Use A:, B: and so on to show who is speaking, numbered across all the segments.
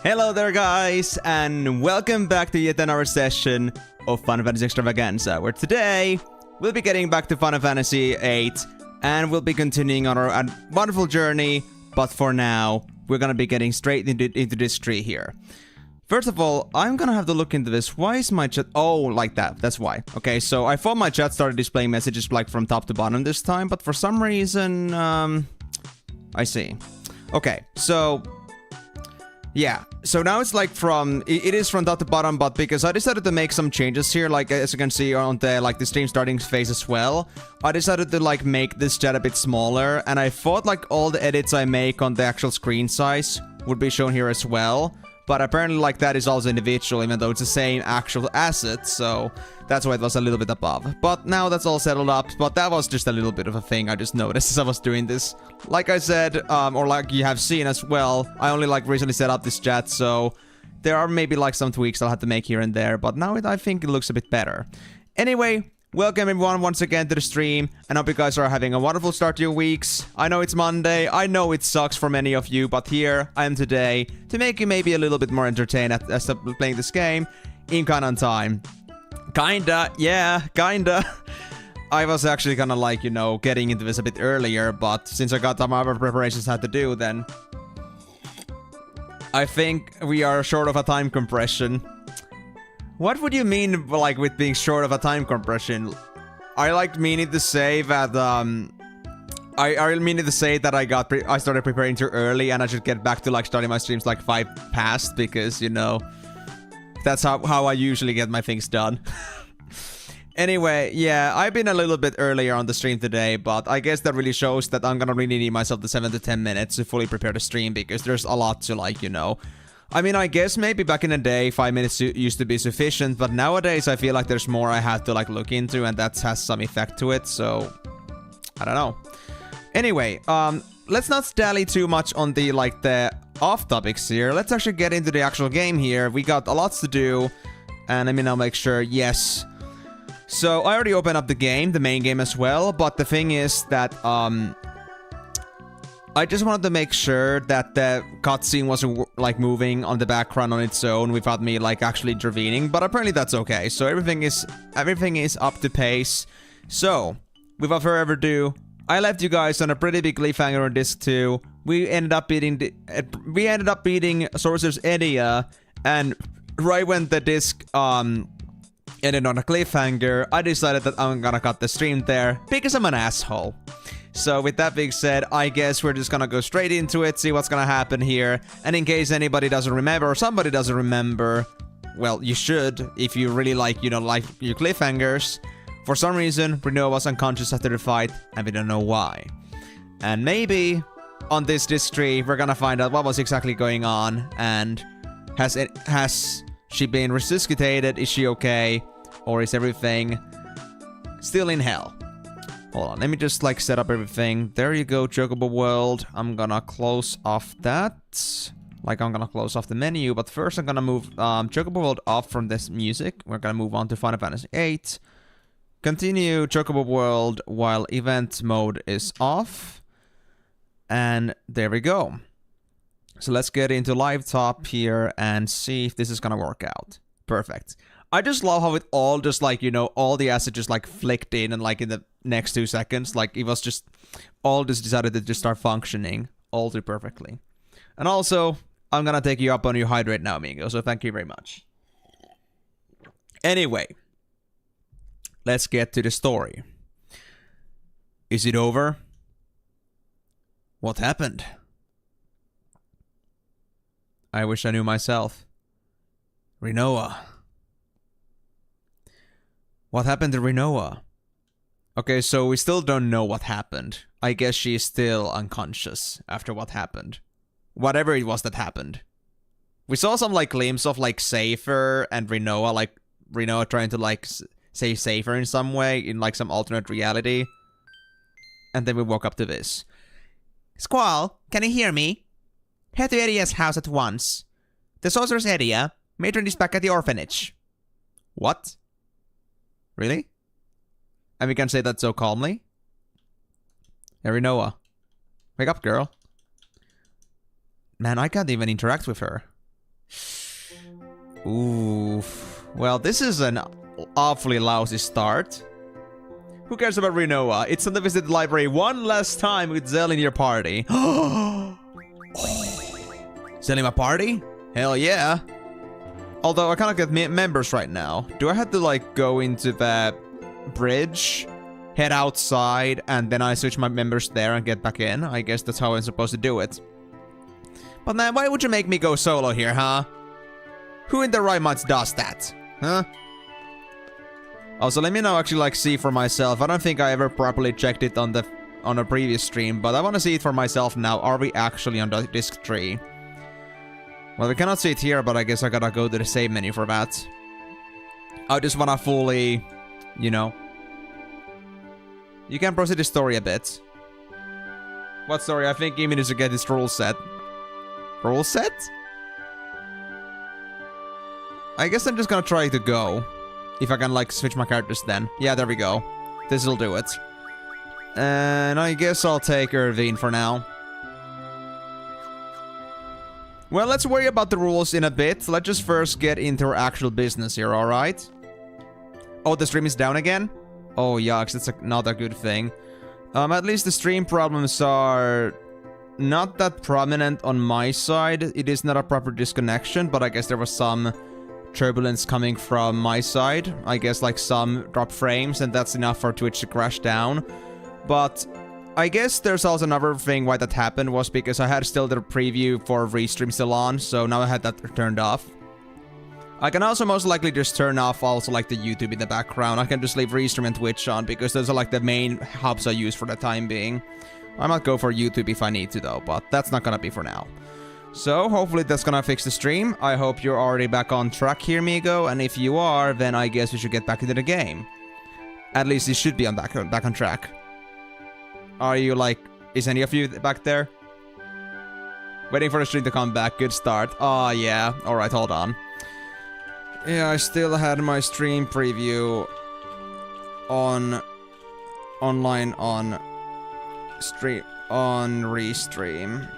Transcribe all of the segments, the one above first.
A: Hello there guys, and welcome back to yet another session of Final Fantasy Extravaganza, where today we'll be getting back to Final Fantasy VIII, and we'll be continuing on our wonderful journey, but for now, we're gonna be getting straight into this tree here. First of all, I'm gonna have to look into this. Why is my chat... Oh, like that. That's why. Okay, so I thought my chat started displaying messages like from top to bottom this time, but for some reason, I see. Okay, so... yeah, so now it's like from, it is from top to bottom, but because I decided to make some changes here, like as you can see on the, like the stream starting phase as well, I decided to like make this chat a bit smaller, and I thought like all the edits I make on the actual screen size would be shown here as well, but apparently like that is also individual, even though it's the same actual asset, so that's why it was a little bit above. But now that's all settled up, but that was just a little bit of a thing I just noticed as I was doing this. Like I said, or like you have seen as well, I only like recently set up this chat, so there are maybe like some tweaks I'll have to make here and there, but now I think it looks a bit better. Anyway, welcome everyone once again to the stream, and hope you guys are having a wonderful start to your weeks. I know it's Monday, I know it sucks for many of you, but here I am today to make you maybe a little bit more entertained as playing this game in Canon time. Kinda, yeah, kinda. I was actually kinda like, you know, getting into this a bit earlier, but since I got some other preparations I had to do, then I think we are short of a time compression. What would you mean, like, with being short of a time compression? I like meaning to say that, I meaning to say that I started preparing too early and I should get back to, like, starting my streams, like, 5 past, because, you know, that's how I usually get my things done. Anyway, yeah, I've been a little bit earlier on the stream today, but I guess that really shows that I'm gonna really need myself the 7 to 10 minutes to fully prepare the stream, because there's a lot to, like, you know... I mean, I guess maybe back in the day, 5 minutes used to be sufficient, but nowadays I feel like there's more I have to, like, look into, and that has some effect to it, so... I don't know. Anyway, let's not dally too much on the, like, the off-topics here. Let's actually get into the actual game here. We got a lot to do, and let me now make sure, yes... So, I already opened up the game, the main game as well, but the thing is that, I just wanted to make sure that the cutscene wasn't, like, moving on the background on its own without me, like, actually intervening, but apparently that's okay. So, everything is up to pace. So, without further ado, I left you guys on a pretty big cliffhanger on disc 2. We ended up beating Sorcerer's Edea, and right when the disc, ended on a cliffhanger, I decided that I'm gonna cut the stream there, because I'm an asshole. So with that being said, I guess we're just gonna go straight into it, see what's gonna happen here, and in case anybody doesn't remember, or somebody doesn't remember, well, you should, if you really like, you know, like your cliffhangers. For some reason, Bruno was unconscious after the fight, and we don't know why. And maybe, on this disc tree, we're gonna find out what was exactly going on, and has she been resuscitated? Is she okay? Or is everything still in hell? Hold on, let me just like set up everything. There you go, Chocobo World. I'm gonna close off that. Like, I'm gonna close off the menu, but first I'm gonna move Chocobo World off from this music. We're gonna move on to Final Fantasy VIII. Continue Chocobo World while event mode is off. And there we go. So let's get into live top here and see if this is gonna work out. Perfect. I just love how it all just like, you know, all the assets just like flicked in and like in the next 2 seconds. Like it was just, all just decided to just start functioning all too perfectly. And also, I'm gonna take you up on your hydrate now, amigo, so thank you very much. Anyway, let's get to the story. Is it over? What happened? I wish I knew myself. Rinoa. What happened to Rinoa? Okay, so we still don't know what happened. I guess she's still unconscious after what happened. Whatever it was that happened. We saw some like glimpse of like Safer and Rinoa, like Rinoa trying to like save Safer in some way, in like some alternate reality. And then we woke up to this. Squall, can you hear me? Head to Edia's house at once. The sorceress Edia, matron is back at the orphanage. What? Really? And we can say that so calmly? Hey, Rinoa. Wake up, girl. Man, I can't even interact with her. Oof. Well, this is an awfully lousy start. Who cares about Rinoa? It's time to visit the library one last time with Zell in your party. Zell in my party? Hell yeah. Although I cannot get members right now. Do I have to like go into the bridge, head outside, and then I switch my members there and get back in? I guess that's how I'm supposed to do it. But man, why would you make me go solo here, huh? Who in their right minds does that? Huh? Also, let me now actually like see for myself. I don't think I ever properly checked it on a previous stream, but I want to see it for myself now. Are we actually on the disc 3? Well, we cannot see it here, but I guess I gotta go to the save menu for that. I just wanna fully, you know. You can proceed the story a bit. What story? I think Emi needs to get his rule set. Rule set? I guess I'm just gonna try to go. If I can, like, switch my characters then. Yeah, there we go. This'll do it. And I guess I'll take Irvine for now. Well, let's worry about the rules in a bit. Let's just first get into our actual business here, alright? Oh, the stream is down again? Oh, yucks, that's not a good thing. At least the stream problems are not that prominent on my side. It is not a proper disconnection, but I guess there was some turbulence coming from my side. I guess like some drop frames, and that's enough for Twitch to crash down. But I guess there's also another thing why that happened was because I had still the preview for Restream still on, so now I had that turned off. I can also most likely just turn off also like the YouTube in the background. I can just leave Restream and Twitch on because those are like the main hubs I use for the time being. I might go for YouTube if I need to though, but that's not gonna be for now. So hopefully that's gonna fix the stream. I hope you're already back on track here, Migo, and if you are, then I guess we should get back into the game. At least it should be back on track. Are you like, is any of you back there? Waiting for the stream to come back, good start. Oh yeah, alright, hold on. Yeah, I still had my stream preview on online on stream on Restream.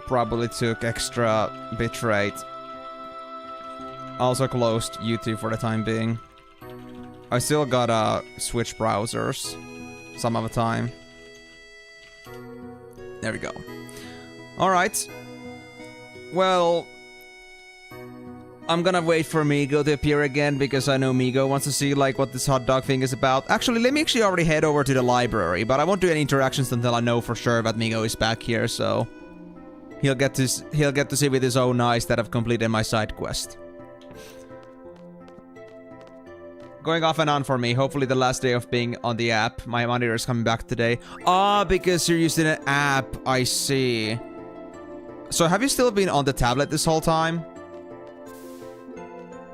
A: Probably took extra bitrate. Also closed YouTube for the time being. I still gotta switch browsers some of the time. There we go. Alright. Well, I'm gonna wait for Migo to appear again because I know Migo wants to see like what this hot dog thing is about. Actually, let me actually already head over to the library, but I won't do any interactions until I know for sure that Migo is back here, so he'll get to see with his own eyes that I've completed my side quest. Going off and on for me. Hopefully the last day of being on the app. My monitor is coming back today. Ah, because you're using an app. I see. So have you still been on the tablet this whole time?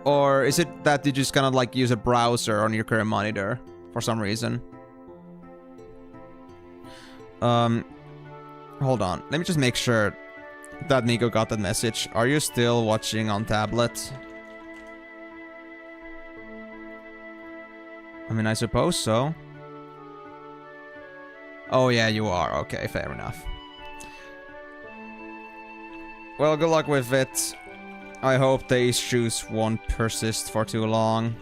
A: Or is it that you just kind of like use a browser on your current monitor for some reason? Hold on. Let me just make sure. that Nico got that message. Are you still watching on tablet? I mean, I suppose so. Oh yeah, you are. Okay, fair enough. Well, good luck with it. I hope the issues won't persist for too long.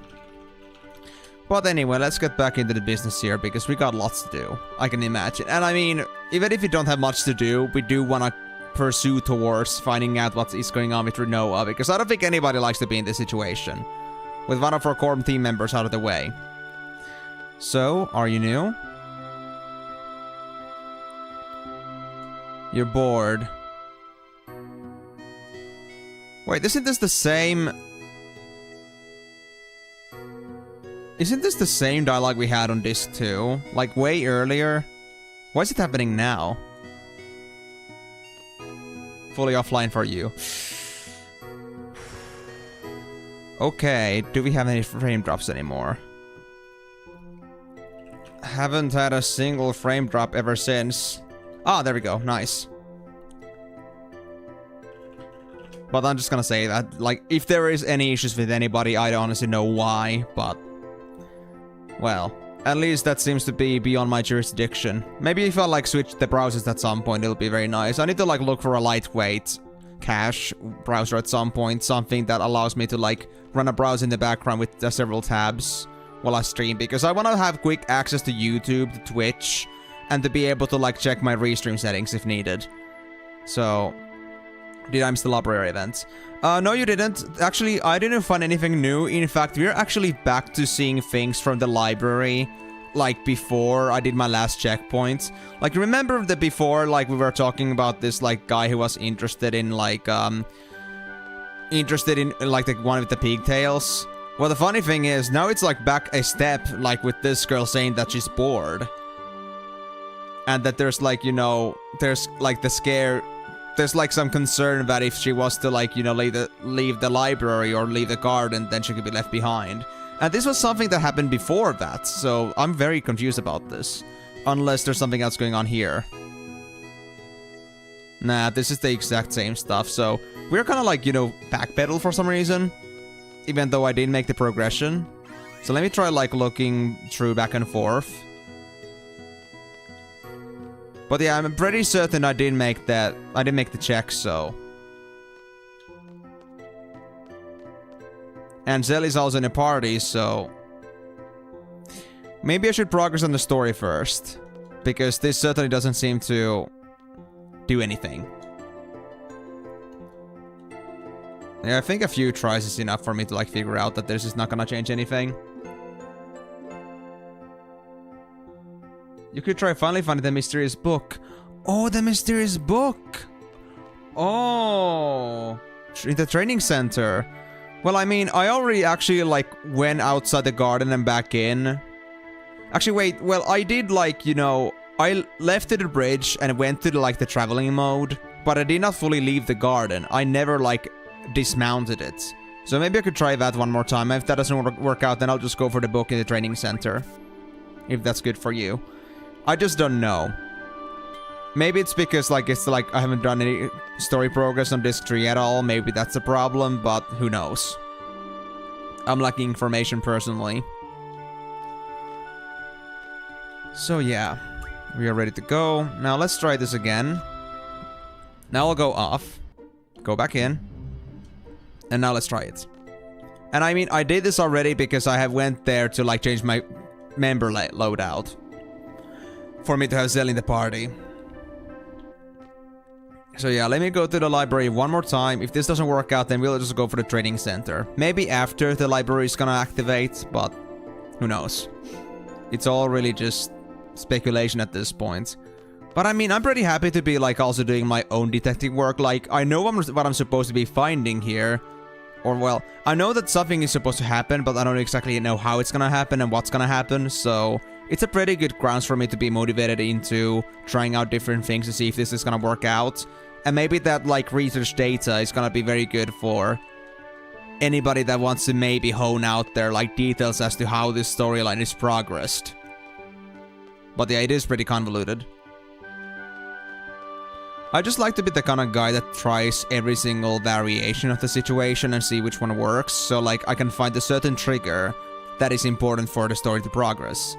A: But anyway, let's get back into the business here, because we got lots to do, I can imagine. And I mean, even if we don't have much to do, we do want to pursue towards finding out what is going on with Renoa, because I don't think anybody likes to be in this situation, with one of our core team members out of the way. So, are you new? You're bored. Wait, isn't this the same... Isn't this the same dialogue we had on disc 2? Like, way earlier? Why is it happening now? Fully offline for you. Okay, do we have any frame drops anymore? Haven't had a single frame drop ever since. Ah, there we go. Nice. But I'm just gonna say that, like, if there is any issues with anybody, I don't honestly know why, but... Well, at least that seems to be beyond my jurisdiction. Maybe if I, like, switch the browsers at some point, it'll be very nice. I need to, like, look for a lightweight cache browser at some point. Something that allows me to, like, run a browser in the background with several tabs while I stream. Because I want to have quick access to YouTube, to Twitch, and to be able to, like, check my restream settings if needed. So... Did I miss the library event? No, you didn't. Actually, I didn't find anything new. In fact, we're actually back to seeing things from the library, like, before I did my last checkpoint. Like, remember that before, like, we were talking about this, like, guy who was interested in, like, one with the pigtails? Well, the funny thing is, now it's, like, back a step, like, with this girl saying that she's bored. And that there's, like, you know, there's, like, the scare... There's, like, some concern that if she was to, like, you know, leave the library or leave the garden, then she could be left behind. And this was something that happened before that, so I'm very confused about this. Unless there's something else going on here. Nah, this is the exact same stuff, so... We're kind of, like, you know, backpedal for some reason. Even though I didn't make the progression. So let me try, like, looking through back and forth. But yeah, I'm pretty certain I didn't make that. I didn't make the check, so. And Zelly's also in a party, so. Maybe I should progress on the story first. Because this certainly doesn't seem to do anything. Yeah, I think a few tries is enough for me to, like, figure out that this is not gonna change anything. You could try finally finding the mysterious book. Oh, the mysterious book! Oh! In the training center. Well, I mean, I already actually, like, went outside the garden and back in. Actually, wait. Well, I did, like, you know... I left to the bridge and went to, like, the traveling mode. But I did not fully leave the garden. I never, like, dismounted it. So maybe I could try that one more time. If that doesn't work out, then I'll just go for the book in the training center. If that's good for you. I just don't know. Maybe it's because, like, I haven't done any story progress on disc 3 at all. Maybe that's a problem, but who knows. I'm lacking information personally. So yeah, we are ready to go. Now let's try this again. Now I'll go off. Go back in. And now let's try it. And I mean, I did this already because I have went there to, like, change my member loadout. For me to have Zell in the party. So yeah, let me go to the library one more time. If this doesn't work out, then we'll just go for the training center. Maybe after the library is gonna activate, but who knows. It's all really just speculation at this point. But I mean, I'm pretty happy to be, like, also doing my own detective work. Like, I know what I'm supposed to be finding here. Or, well, I know that something is supposed to happen, but I don't exactly know how it's gonna happen and what's gonna happen, so... It's a pretty good grounds for me to be motivated into trying out different things to see if this is gonna work out. And maybe that, like, research data is gonna be very good for anybody that wants to maybe hone out their, like, details as to how this storyline is progressed. But yeah, it is pretty convoluted. I just like to be the kind of guy that tries every single variation of the situation and see which one works, so like I can find a certain trigger that is important for the story to progress.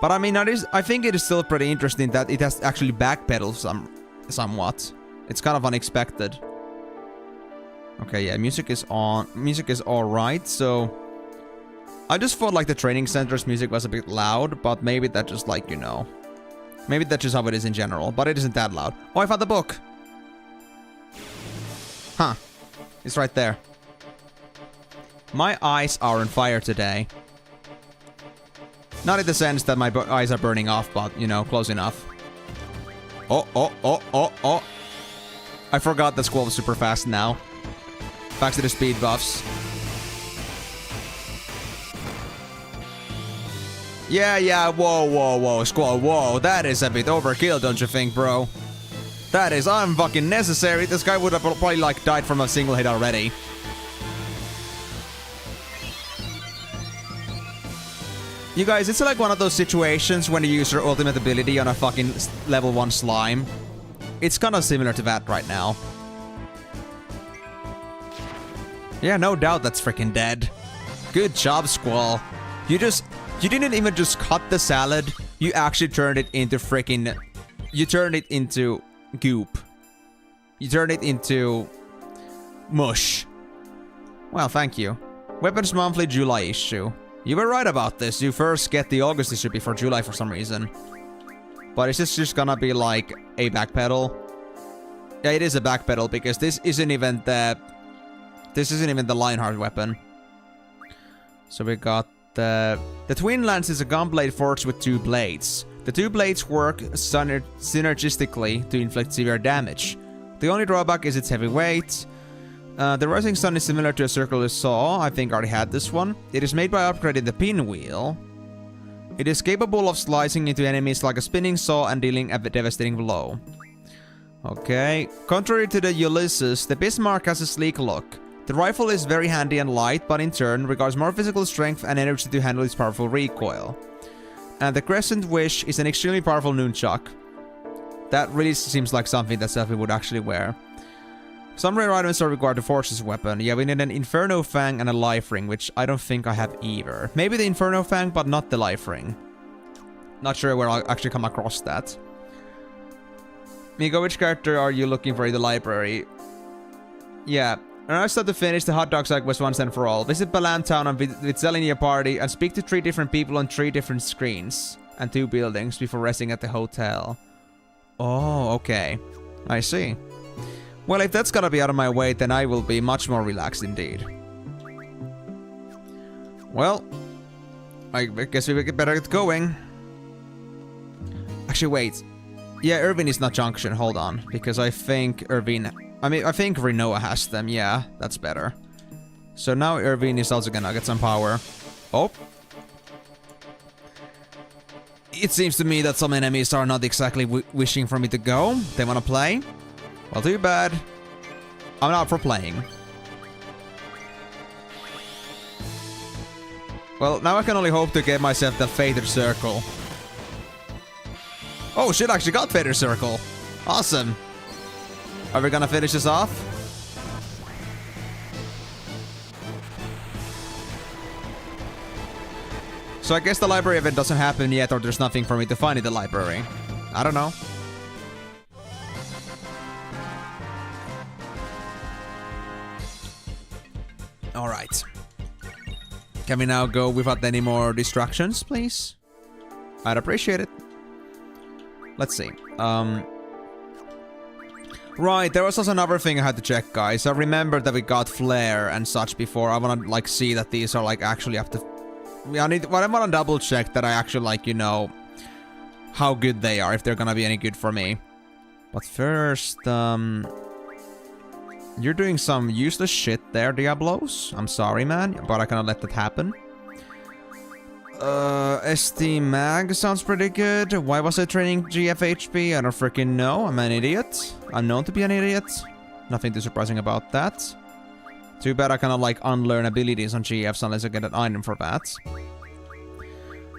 A: But I mean, I think it is still pretty interesting that it has actually backpedaled somewhat. It's kind of unexpected. Okay, yeah, music is on. Music is alright, so... I just thought like the training center's music was a bit loud, but maybe that just like, you know... Maybe that's just how it is in general, but it isn't that loud. Oh, I found the book! Huh. It's right there. My eyes are on fire today. Not in the sense that my eyes are burning off, but, you know, close enough. Oh. I forgot that Squall was super fast now. Back to the speed buffs. Yeah, whoa, Squall, whoa. That is a bit overkill, don't you think, bro? That is unfucking necessary. This guy would have probably, like, died from a single hit already. You guys, it's like one of those situations when you use your ultimate ability on a fucking level 1 slime. It's kind of similar to that right now. Yeah, no doubt that's freaking dead. Good job, Squall. You didn't even just cut the salad. You actually turned it into freaking... You turned it into goop. You turned it into... mush. Well, thank you. Weapons Monthly July issue. You were right about this. You first get the August issue before July for some reason. But is this just gonna be like a backpedal? Yeah, it is a backpedal because this isn't even the... This isn't even the Lionheart weapon. So we got the Twin Lance is a gunblade forged with 2 blades. The 2 blades work synergistically to inflict severe damage. The only drawback is its heavy weight. The Rising Sun is similar to a circular saw. I think I already had this one. It is made by upgrading the pinwheel. It is capable of slicing into enemies like a spinning saw and dealing a devastating blow. Okay. Contrary to the Ulysses, the Bismarck has a sleek look. The rifle is very handy and light, but in turn requires more physical strength and energy to handle its powerful recoil. And the Crescent Wish is an extremely powerful nunchuck. That really seems like something that Selphie would actually wear. Some rare items are required to forge this weapon. Yeah, we need an Inferno Fang and a Life Ring, which I don't think I have either. Maybe the Inferno Fang, but not the Life Ring. Not sure where I'll actually come across that. Migo, which character are you looking for in the library? Yeah. And I start to finish the hot dog saga quest once and for all. Visit Balan Town and with Zelenia party and speak to 3 different people on 3 different screens and 2 buildings before resting at the hotel. Oh, okay. I see. Well, if that's gonna be out of my way, then I will be much more relaxed indeed. Well, I guess we better get going. Actually, wait. Yeah, Irvine is not Junction. Hold on. Because I think Irvine... I think Renoa has them. Yeah, that's better. So now Irvine is also gonna get some power. Oh. It seems to me that some enemies are not exactly wishing for me to go. They wanna play. Well, too bad. I'm not for playing. Well, now I can only hope to get myself the Fated Circle. Oh shit, I actually got Fated Circle. Awesome. Are we gonna finish this off? So I guess the library event doesn't happen yet, or there's nothing for me to find in the library. I don't know. Alright. Can we now go without any more distractions, please? I'd appreciate it. Let's see. Right, there was also another thing I had to check, guys. I remember that we got Flare and such before. I wanna, like, see that these are, like, actually up to... I wanna double check that I actually, like, you know, how good they are, if they're gonna be any good for me. But first, you're doing some useless shit there, Diablos. I'm sorry, man, but I cannot let that happen. ST Mag sounds pretty good. Why was I training GFHP? I don't freaking know. I'm an idiot. I'm known to be an idiot. Nothing too surprising about that. Too bad I cannot, like, unlearn abilities on GFs unless I get an item for that.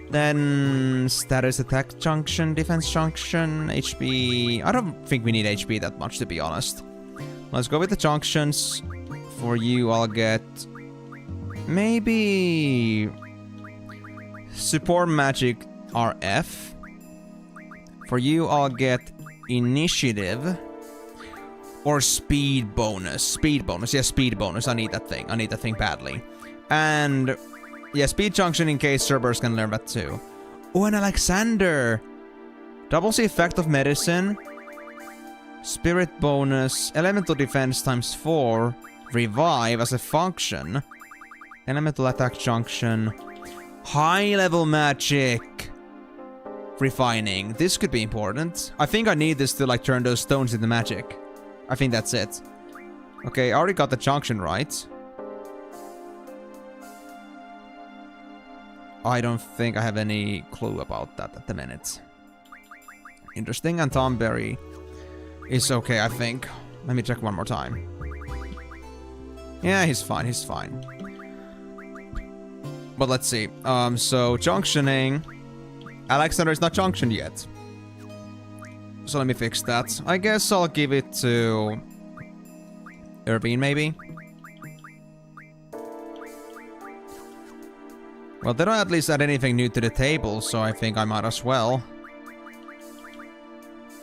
A: Then status attack junction, defense junction, HP. I don't think we need HP that much, to be honest. Let's go with the junctions. For you, I'll get maybe support magic RF. For you, I'll get initiative or speed bonus. Speed bonus, yeah, speed bonus. I need that thing. I need that thing badly. And yeah, speed junction in case Cerberus can learn that too. Oh, and Alexander! Doubles the effect of medicine. Spirit bonus. Elemental defense times 4. Revive as a function. Elemental attack junction. High level magic. Refining. This could be important. I think I need this to like turn those stones into magic. I think that's it. Okay, I already got the junction right. I don't think I have any clue about that at the minute. Interesting, and Tomberry is okay, I think. Let me check one more time. Yeah, he's fine, he's fine. But let's see. So junctioning. Alexander is not junctioned yet. So let me fix that. I guess I'll give it to Irvine, maybe. Well, they don't at least add anything new to the table, so I think I might as well.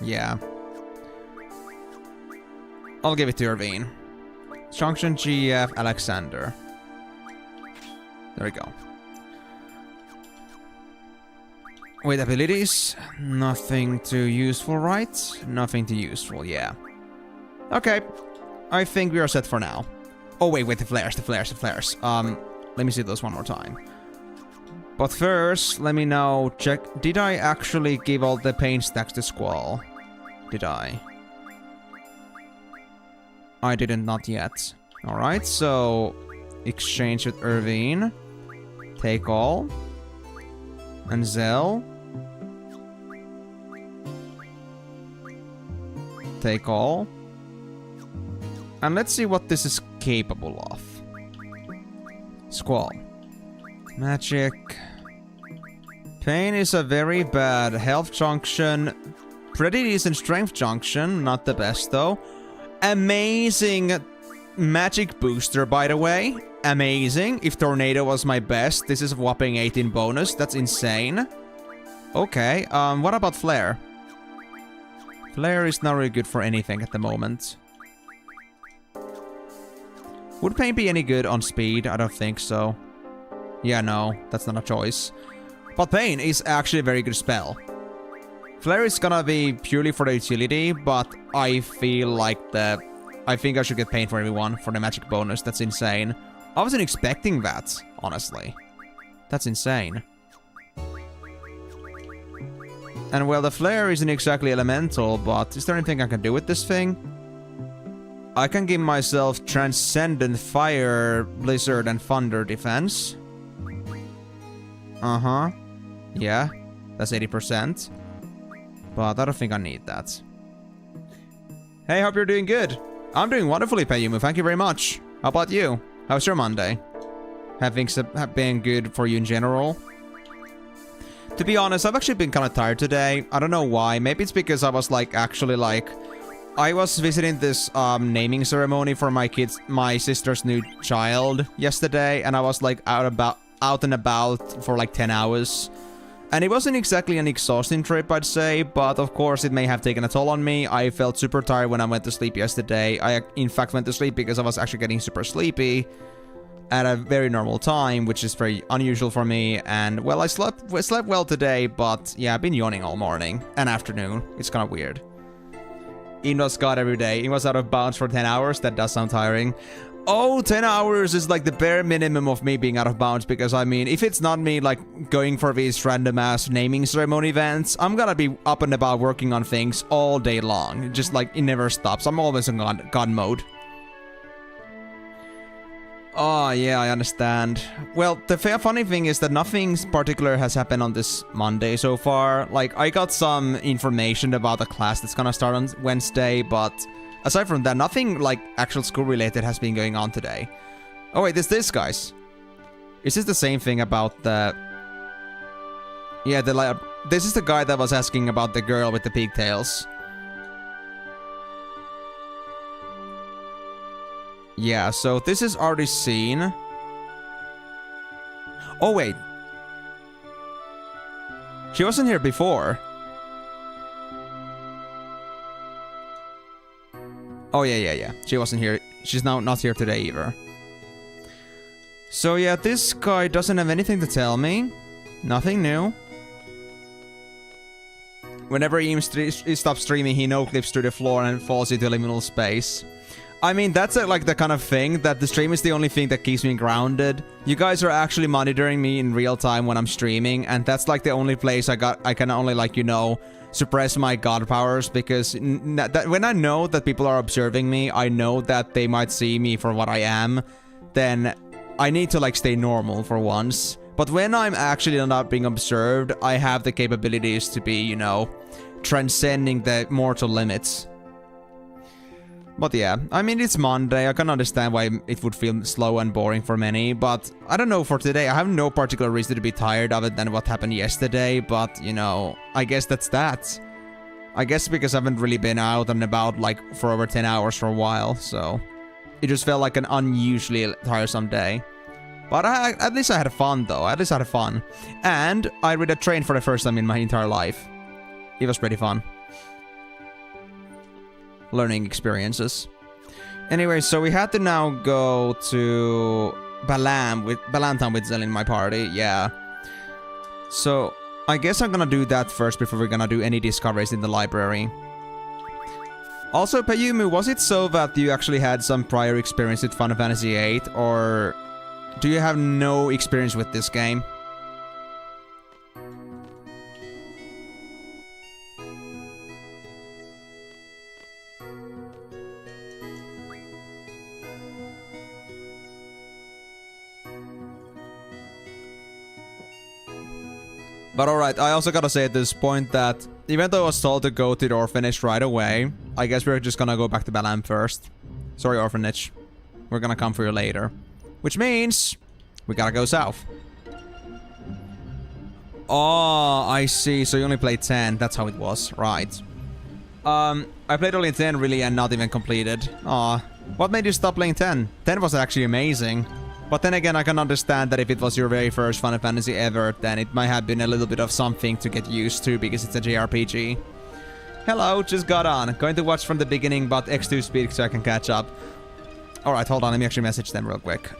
A: Yeah. I'll give it to Irvine. Junction GF Alexander. There we go. With abilities, nothing too useful, right? Nothing too useful, yeah. Okay. I think we are set for now. Oh, wait, the flares. Let me see those one more time. But first, let me now check. Did I actually give all the pain stacks to Squall? Did I? I didn't, not yet. Alright, so exchange with Irvine. Take all. And Zell. Take all. And let's see what this is capable of. Squall. Magic. Pain is a very bad health junction. Pretty decent strength junction. Not the best though. Amazing magic booster, by the way. Amazing. If Tornado was my best, this is a whopping 18 bonus. That's insane. Okay, what about Flare? Flare is not really good for anything at the moment. Would Pain be any good on speed? I don't think so. Yeah, no, that's not a choice. But Pain is actually a very good spell. Flare is gonna be purely for the utility, but I feel like I think I should get Pain for everyone for the magic bonus. That's insane. I wasn't expecting that, honestly. That's insane. And well, the Flare isn't exactly elemental, but is there anything I can do with this thing? I can give myself Transcendent Fire, Blizzard, and Thunder defense. Uh-huh. Yeah, that's 80%. But I don't think I need that. Hey, hope you're doing good. I'm doing wonderfully, Payumu. Thank you very much. How about you? How's your Monday? Have things been good for you in general? To be honest, I've actually been kind of tired today. I don't know why. Maybe it's because I was I was visiting this naming ceremony for my sister's new child yesterday, and I was like out and about for like 10 hours. And it wasn't exactly an exhausting trip, I'd say, but of course it may have taken a toll on me. I felt super tired when I went to sleep yesterday. I in fact went to sleep because I was actually getting super sleepy at a very normal time, which is very unusual for me. And well, I slept well today, but yeah, I've been yawning all morning and afternoon. It's kind of weird. Inva's God every day. Inva's out of bounds for 10 hours. That does sound tiring. Oh, 10 hours is like the bare minimum of me being out of bounds, because I mean, if it's not me like going for these random ass naming ceremony events, I'm gonna be up and about working on things all day long. Just like it never stops. I'm always in God mode. Oh, yeah, I understand. Well, the funny thing is that nothing particular has happened on this Monday so far. Like, I got some information about a class that's gonna start on Wednesday, but aside from that, nothing, like, actual school-related has been going on today. Oh, wait, this, guys. Is this the same thing about the... Yeah, this is the guy that was asking about the girl with the pigtails. Yeah, so this is already seen. Oh, wait. She wasn't here before. Oh, yeah. She wasn't here. She's now not here today either. So, yeah, this guy doesn't have anything to tell me. Nothing new. Whenever he stops streaming, he no-clips through the floor and falls into liminal space. I mean, that's like the kind of thing that the stream is the only thing that keeps me grounded. You guys are actually monitoring me in real time when I'm streaming, and that's like the only place I can only, like, you know, suppress my god powers, because when I know that people are observing me, I know that they might see me for what I am, then I need to, like, stay normal for once. But when I'm actually not being observed, I have the capabilities to be, you know, transcending the mortal limits. But yeah, I mean, it's Monday. I can understand why it would feel slow and boring for many, but I don't know, for today, I have no particular reason to be tired of it than what happened yesterday, but, you know, I guess that's that. I guess because I haven't really been out and about, like, for over 10 hours for a while, so it just felt like an unusually tiresome day. But at least I had fun, though. At least I had fun. And I read a train for the first time in my entire life. It was pretty fun. Learning experiences. Anyway, so we had to now go to Balam Town with Zell in my party. Yeah. So I guess I'm gonna do that first before we're gonna do any discoveries in the library. Also, Payumu, was it so that you actually had some prior experience with Final Fantasy VIII, or do you have no experience with this game? But alright, I also gotta say at this point that even though I was told to go to the orphanage right away, I guess we're just gonna go back to Balam first. Sorry, orphanage. We're gonna come for you later. Which means we gotta go south. Oh, I see. So you only played 10. That's how it was. Right. I played only 10 really and not even completed. Aw. What made you stop playing 10? 10 was actually amazing. But then again, I can understand that if it was your very first Final Fantasy ever, then it might have been a little bit of something to get used to because it's a JRPG. Hello, just got on. Going to watch from the beginning, but X2 speed so I can catch up. Alright, hold on. Let me actually message them real quick.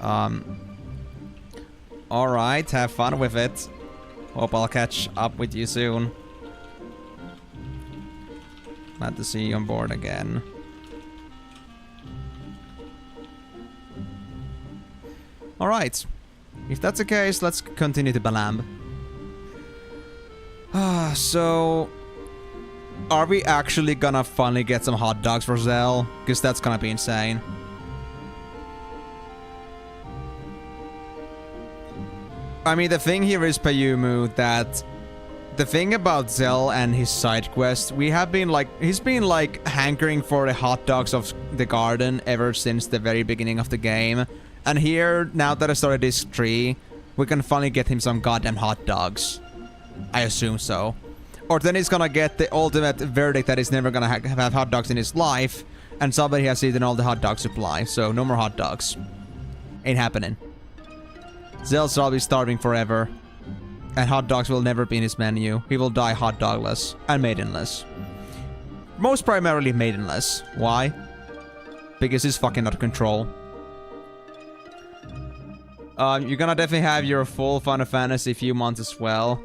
A: Alright, have fun with it. Hope I'll catch up with you soon. Glad to see you on board again. Alright. If that's the case, let's continue to Balam. So... are we actually gonna finally get some hot dogs for Zell? Because that's gonna be insane. I mean, the thing here is, Payumu, that... the thing about Zell and his side quest, we have been like... he's been like hankering for the hot dogs of the garden ever since the very beginning of the game. And here, now that I started this tree, we can finally get him some goddamn hot dogs. I assume so. Or then he's gonna get the ultimate verdict that he's never gonna have hot dogs in his life, and somebody has eaten all the hot dog supply, so no more hot dogs. Ain't happening. Zell's probably starving forever, and hot dogs will never be in his menu. He will die hot dogless and maidenless. Most primarily maidenless. Why? Because he's fucking out of control. You're gonna definitely have your full Final Fantasy few months as well.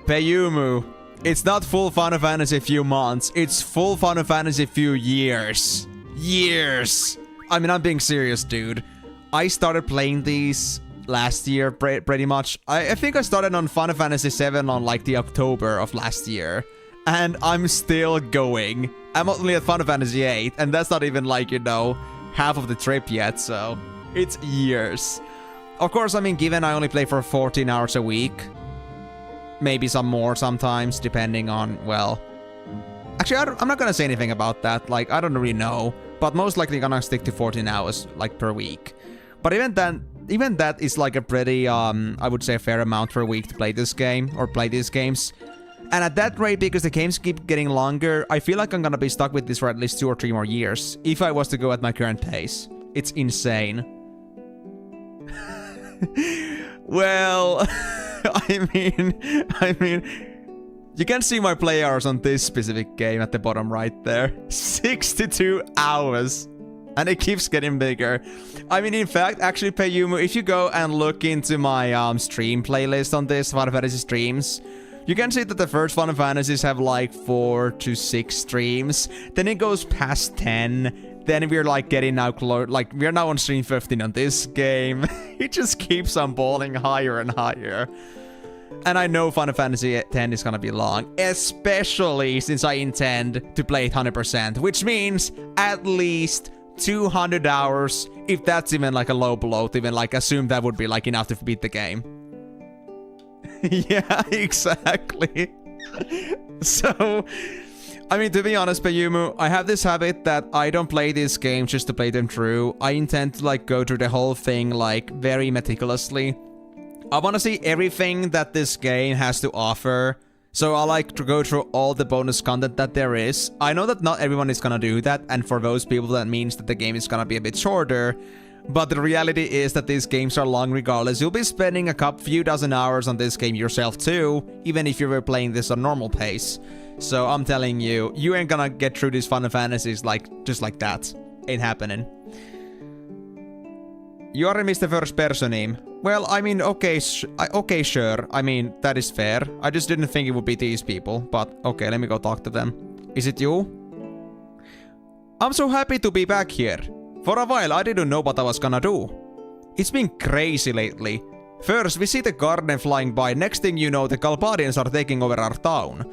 A: Payumu, it's not full Final Fantasy few months, it's full Final Fantasy few years. Years! I mean, I'm being serious, dude. I started playing these last year, pretty much. I think I started on Final Fantasy VII on, like, the October of last year. And I'm still going. I'm only at Final Fantasy VIII, and that's not even, like, you know, half of the trip yet, so... it's years. Of course, I mean, given I only play for 14 hours a week, maybe some more sometimes, depending on, well... actually, I'm not gonna say anything about that, like, I don't really know. But most likely gonna stick to 14 hours, like, per week. But even then, even that is like a pretty, I would say a fair amount per week to play this game, or play these games. And at that rate, because the games keep getting longer, I feel like I'm gonna be stuck with this for at least 2 or 3 more years, if I was to go at my current pace. It's insane. Well, I mean, you can see my play hours on this specific game at the bottom right there. 62 hours. And it keeps getting bigger. I mean, in fact, actually, Payumu, if you go and look into my stream playlist on this, Final Fantasy streams, you can see that the first Final Fantasies have like 4 to 6 streams. Then it goes past 10. Then we're like getting now close, like we're now on stream 15 on this game. It just keeps on balling higher and higher. And I know Final Fantasy X is gonna be long, especially since I intend to play it 100%, which means at least 200 hours, if that's even like a low blow, to even like assume that would be like enough to beat the game. Yeah, exactly. So, I mean, to be honest, Payumu, I have this habit that I don't play these games just to play them through. I intend to like go through the whole thing like very meticulously. I want to see everything that this game has to offer. So I like to go through all the bonus content that there is. I know that not everyone is gonna do that, and for those people that means that the game is gonna be a bit shorter. But the reality is that these games are long regardless. You'll be spending few dozen hours on this game yourself too, even if you were playing this on normal pace. So I'm telling you, you ain't gonna get through these Final Fantasies like just like that. Ain't happening. You already missed the first person name. Well, I mean, okay, sure. I mean, that is fair. I just didn't think it would be these people. But okay, let me go talk to them. Is it you? I'm so happy to be back here. For a while, I didn't know what I was gonna do. It's been crazy lately. First, we see the garden flying by. Next thing you know, the Galbadians are taking over our town.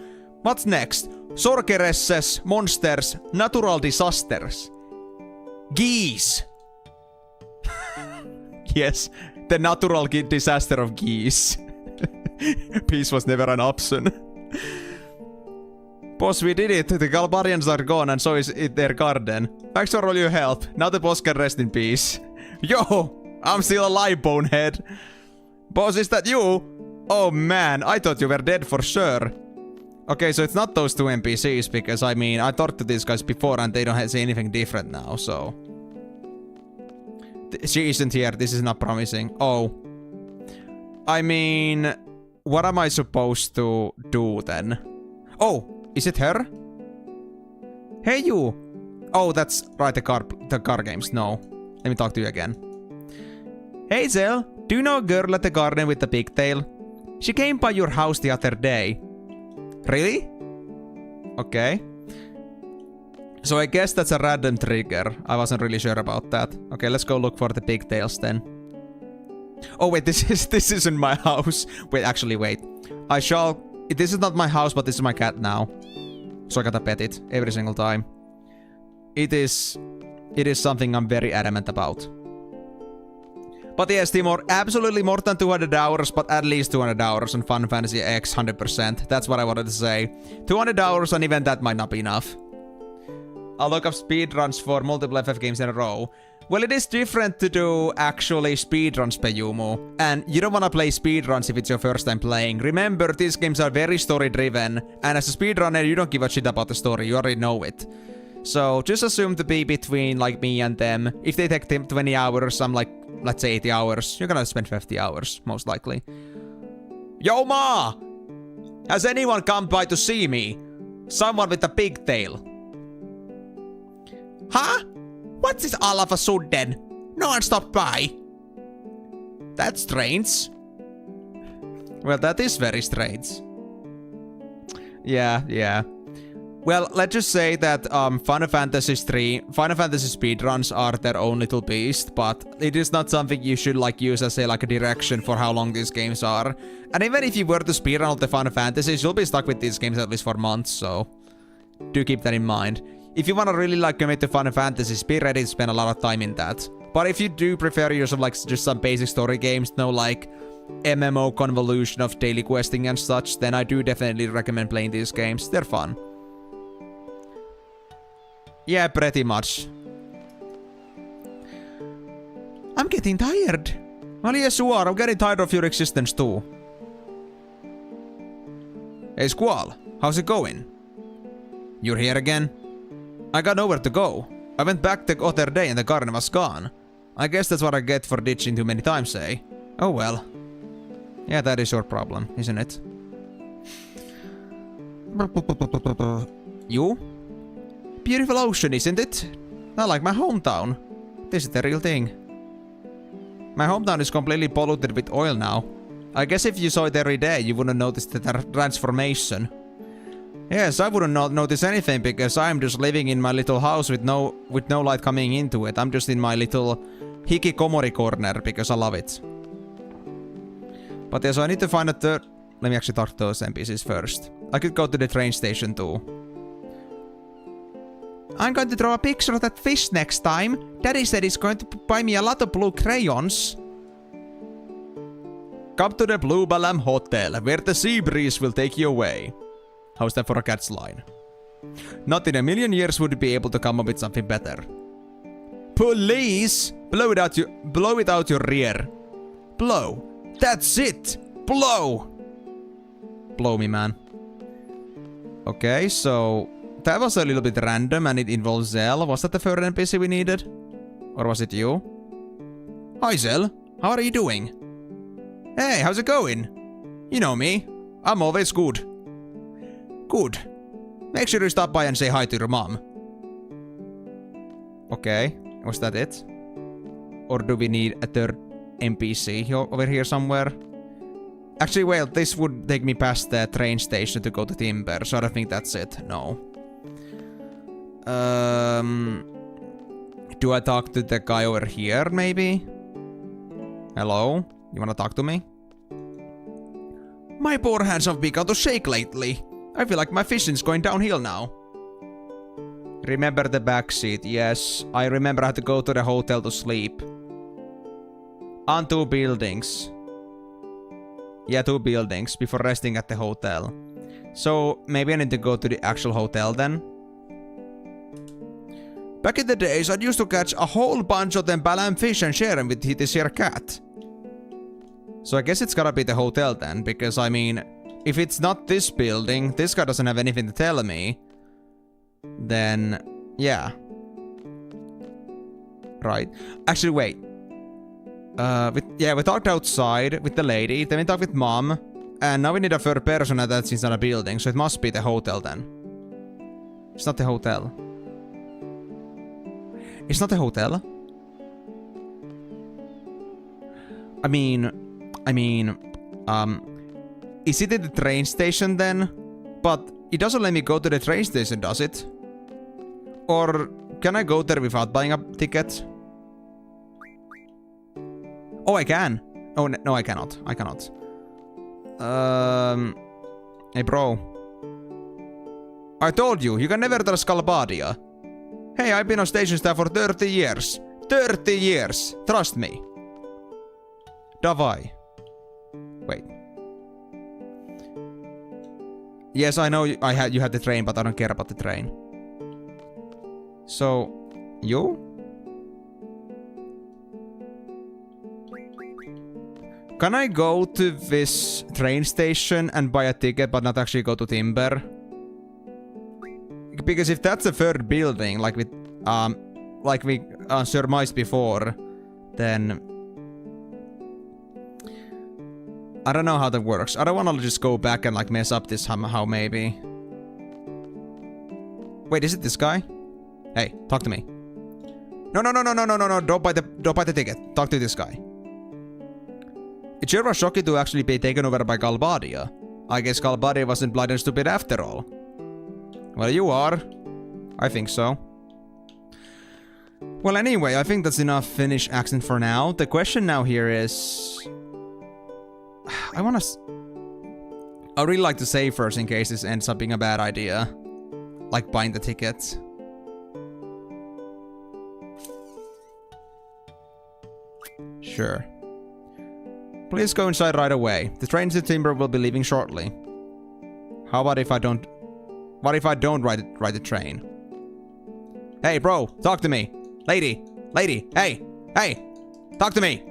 A: What's next? Sorceresses, monsters, natural disasters. Geese. Yes, the natural disaster of geese. Peace was never an option. Boss, we did it. The Galbadians are gone and so is their garden. Thanks for all your help. Now the boss can rest in peace. Yo, I'm still alive, bonehead. Boss, is that you? Oh man, I thought you were dead for sure. Okay, so it's not those two NPCs because, I mean, I talked to these guys before and they don't say anything different now, so... She isn't here. This is not promising. Oh. I mean... What am I supposed to do then? Oh! Is it her? Hey, you! Oh, that's right, the car games. No. Let me talk to you again. Hey, Zell. Do you know a girl at the garden with the pigtail? She came by your house the other day. Really? Okay. So I guess that's a random trigger. I wasn't really sure about that. Okay, let's go look for the pigtails then. Oh wait, this isn't my house. Wait, actually wait. This is not my house, but this is my cat now. So I gotta pet it every single time. It is something I'm very adamant about. But yes, Timor, absolutely more than 200 hours, but at least 200 hours on Final Fantasy X 100%. That's what I wanted to say. 200 hours and even that might not be enough. I'll look up speedruns for multiple FF games in a row. Well, it is different to do actually speedruns, Payumu. And you don't want to play speedruns if it's your first time playing. Remember, these games are very story-driven. And as a speedrunner, you don't give a shit about the story. You already know it. So just assume to be between like me and them. If they take 20 hours, I'm like, let's say 80 hours. You're gonna spend 50 hours, most likely. Yo, Ma! Has anyone come by to see me? Someone with a pigtail. Huh? What's this all of a sudden? No one stopped by. That's strange. Well, that is very strange. Yeah. Well, let's just say that Final Fantasy speedruns are their own little beast, but it is not something you should like use as a direction for how long these games are. And even if you were to speedrun all the Final Fantasies, you'll be stuck with these games at least for months, so do keep that in mind. If you want to really like commit to Final Fantasies, be ready to spend a lot of time in that. But if you do prefer yourself like just some basic story games, no like MMO convolution of daily questing and such, then I do definitely recommend playing these games. They're fun. Yeah, pretty much. I'm getting tired. Well, yes you are. I'm getting tired of your existence too. Hey Squall, how's it going? You're here again? I got nowhere to go. I went back the other day and the garden was gone. I guess that's what I get for ditching too many times, eh? Oh well. Yeah, that is your problem, isn't it? You? Beautiful ocean, isn't it? Not like my hometown. This is the real thing. My hometown is completely polluted with oil now. I guess if you saw it every day, you wouldn't notice the transformation. Yes, I wouldn't notice anything because I'm just living in my little house with no light coming into it. I'm just in my little hikikomori corner because I love it. But yeah, so I need to find a third... Let me actually talk to those NPCs first. I could go to the train station too. I'm going to draw a picture of that fish next time. Daddy said he's going to buy me a lot of blue crayons. Come to the Blue Balam Hotel, where the sea breeze will take you away. How's that for a cat's line? Not in a million years would you be able to come up with something better. Police! Blow it out your rear. Blow. That's it! Blow! Blow me, man. Okay, so... That was a little bit random and it involves Zell. Was that the third NPC we needed? Or was it you? Hi, Zell. How are you doing? Hey, how's it going? You know me. I'm always good. Good. Make sure you stop by and say hi to your mom. Okay. Was that it? Or do we need a third NPC over here somewhere? Actually, well, this would take me past the train station to go to Timber, so I don't think that's it. No. Do I talk to the guy over here, maybe? Hello? You wanna talk to me? My poor hands have begun to shake lately. I feel like my fishing's going downhill now. Remember the backseat? Yes, I remember I had to go to the hotel to sleep. On 2 buildings. Yeah, 2 buildings before resting at the hotel. So maybe I need to go to the actual hotel then. Back in the days, I used to catch a whole bunch of them balam fish and share them with this here cat. So I guess it's gotta be the hotel then, because I mean, if it's not this building, this guy doesn't have anything to tell me, then yeah. Right. Actually, wait. We talked outside with the lady, then we talked with mom, and now we need a third person that's inside a building, so it must be the hotel then. It's not the hotel. It's not the hotel? I mean, is it at the train station then? But it doesn't let me go to the train station, does it? Or can I go there without buying a ticket? Oh, I can. Oh, no, I cannot. I cannot. Hey, bro. I told you, you can never trust Galbadia. Hey, I've been on station staff for 30 years. 30 years! Trust me. Davai. Wait. Yes, I know you had the train, but I don't care about the train. So, you? Can I go to this train station and buy a ticket but not actually go to Timber? Because if that's the third building, like we surmised before, then I don't know how that works. I don't want to just go back and like mess up this somehow, maybe. Wait, is it this guy? Hey, talk to me. No, don't buy the ticket. Talk to this guy. It sure was shocking to actually be taken over by Galbadia. I guess Galbadia wasn't blind and stupid after all. Well, you are. I think so. Well, anyway, I think that's enough Finnish accent for now. The question now here is... I really like to save first in case this ends up being a bad idea. Like buying the tickets. Sure. Please go inside right away. The train to Timber will be leaving shortly. How about if I don't... What if I don't ride the train? Hey, bro, talk to me. Lady, hey, talk to me.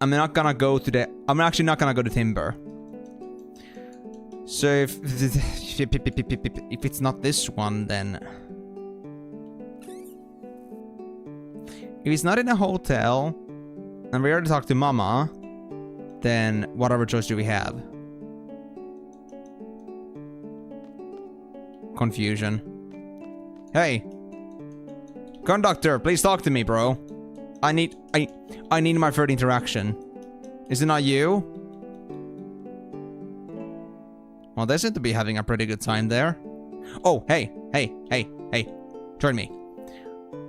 A: I'm not gonna go to the... I'm actually not gonna go to Timber. So if it's not this one, then... If it's not in a hotel, and we already talked to Mama, then what other choice do we have? Confusion. Hey! Conductor, please talk to me, bro. I need my third interaction. Is it not you? Well, they seem to be having a pretty good time there. Oh, hey. Join me.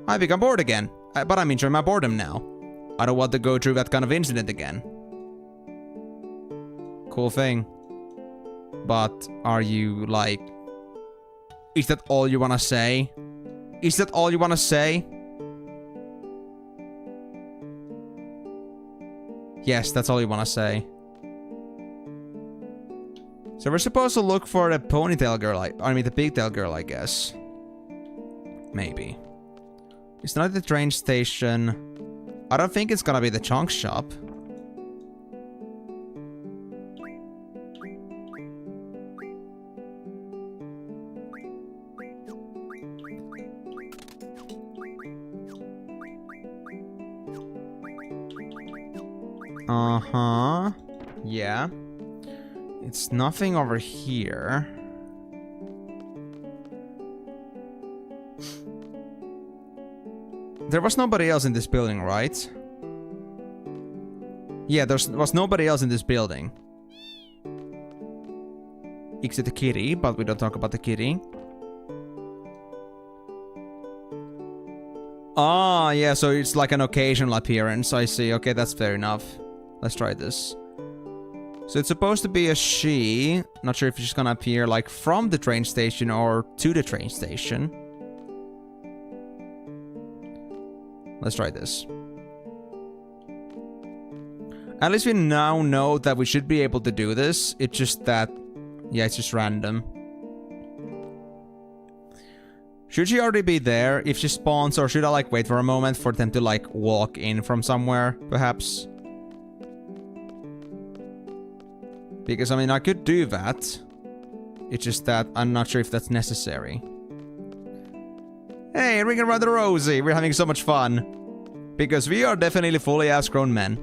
A: I become bored again. But I'm enjoying my boredom now. I don't want to go through that kind of incident again. Cool thing. But are you like... Is that all you wanna say? Is that all you wanna say? Yes, that's all you wanna say. So we're supposed to look for the ponytail girl, I mean the pigtail girl, I guess. Maybe. It's not at the train station. I don't think it's gonna be the chunk shop. Uh-huh. Yeah. It's nothing over here. There was nobody else in this building, right? Yeah, there was nobody else in this building. Except the kitty, but we don't talk about the kitty. Ah, yeah, so it's like an occasional appearance. I see. Okay, that's fair enough. Let's try this. So it's supposed to be a she. Not sure if she's gonna appear like from the train station or to the train station. Let's try this. At least we now know that we should be able to do this. It's just that... Yeah, it's just random. Should she already be there if she spawns, or should I like wait for a moment for them to like walk in from somewhere, perhaps? Because I mean, I could do that. It's just that I'm not sure if that's necessary. Hey, ring around the rosy. We're having so much fun. Because we are definitely fully ass-grown men.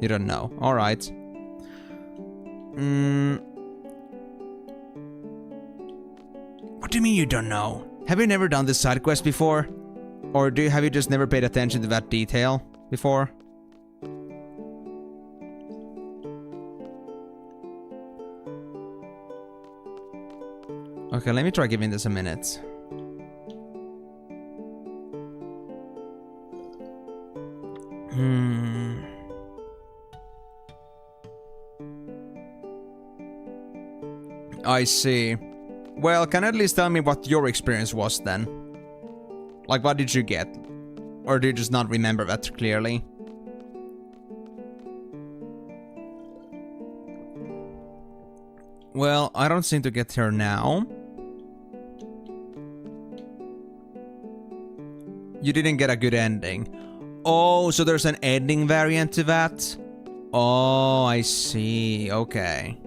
A: You don't know. Alright. What do you mean you don't know? Have you never done this side quest before? Or have you just never paid attention to that detail before? Okay, let me try giving this a minute. I see. Well, can you at least tell me what your experience was then? Like, what did you get? Or do you just not remember that clearly? Well, I don't seem to get her now. You didn't get a good ending. Oh, so there's an ending variant to that? Oh, I see. Okay.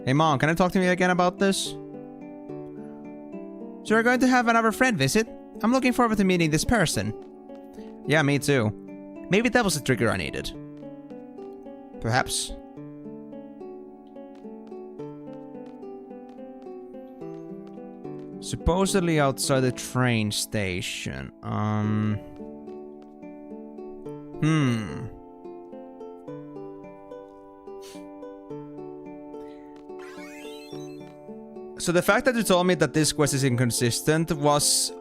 A: Hey, Mom, can you talk to me again about this? So we're going to have another friend visit? I'm looking forward to meeting this person. Yeah, me too. Maybe that was the trigger I needed. Perhaps. Supposedly outside the train station. So the fact that you told me that this quest is inconsistent was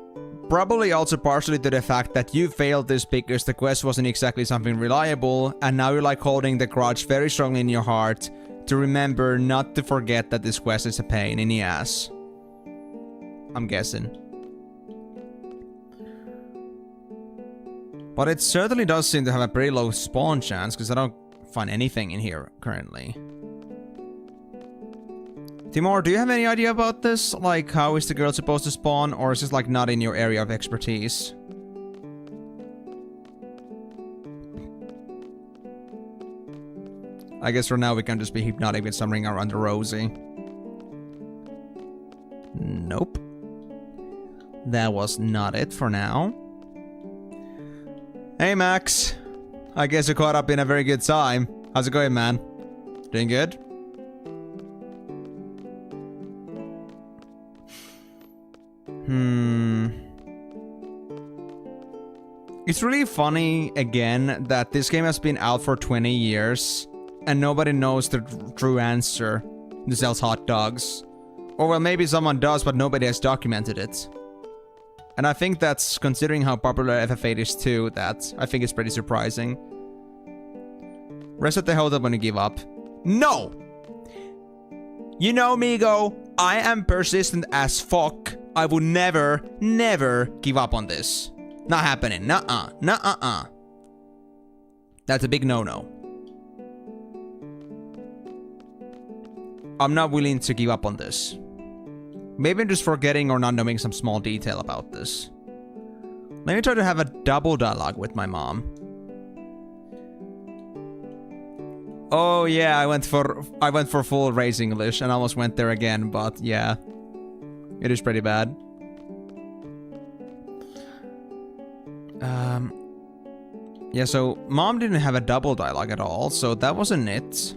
A: probably also partially to the fact that you failed this because the quest wasn't exactly something reliable, and now you're like holding the grudge very strongly in your heart to remember not to forget that this quest is a pain in the ass. I'm guessing. But it certainly does seem to have a pretty low spawn chance, because I don't find anything in here currently. Timur, do you have any idea about this? Like, how is the girl supposed to spawn, or is this like not in your area of expertise? I guess for now we can just be hypnotic with some ring around the rosy. Nope. That was not it for now. Hey Max. I guess you caught up in a very good time. How's it going, man? Doing good? It's really funny, again, that this game has been out for 20 years and nobody knows the true answer to sells hot dogs. Or well, maybe someone does, but nobody has documented it. And I think that's, considering how popular FF8 is too, that I think it's pretty surprising. Reset the hold up when you give up. No! You know, Migo, I am persistent as fuck. I would never, never give up on this. Not happening. Nuh-uh. Nuh-uh-uh. That's a big no-no. I'm not willing to give up on this. Maybe I'm just forgetting or not knowing some small detail about this. Let me try to have a double dialogue with my mom. Oh yeah, I went for full race English and almost went there again, but yeah. It is pretty bad. Yeah, so mom didn't have a double dialogue at all, so that wasn't it.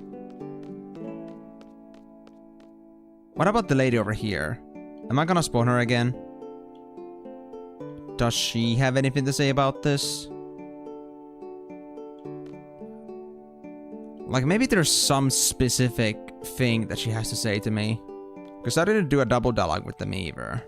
A: What about the lady over here? Am I gonna spawn her again? Does she have anything to say about this? Like, maybe there's some specific thing that she has to say to me. Because I didn't do a double dialogue with them either.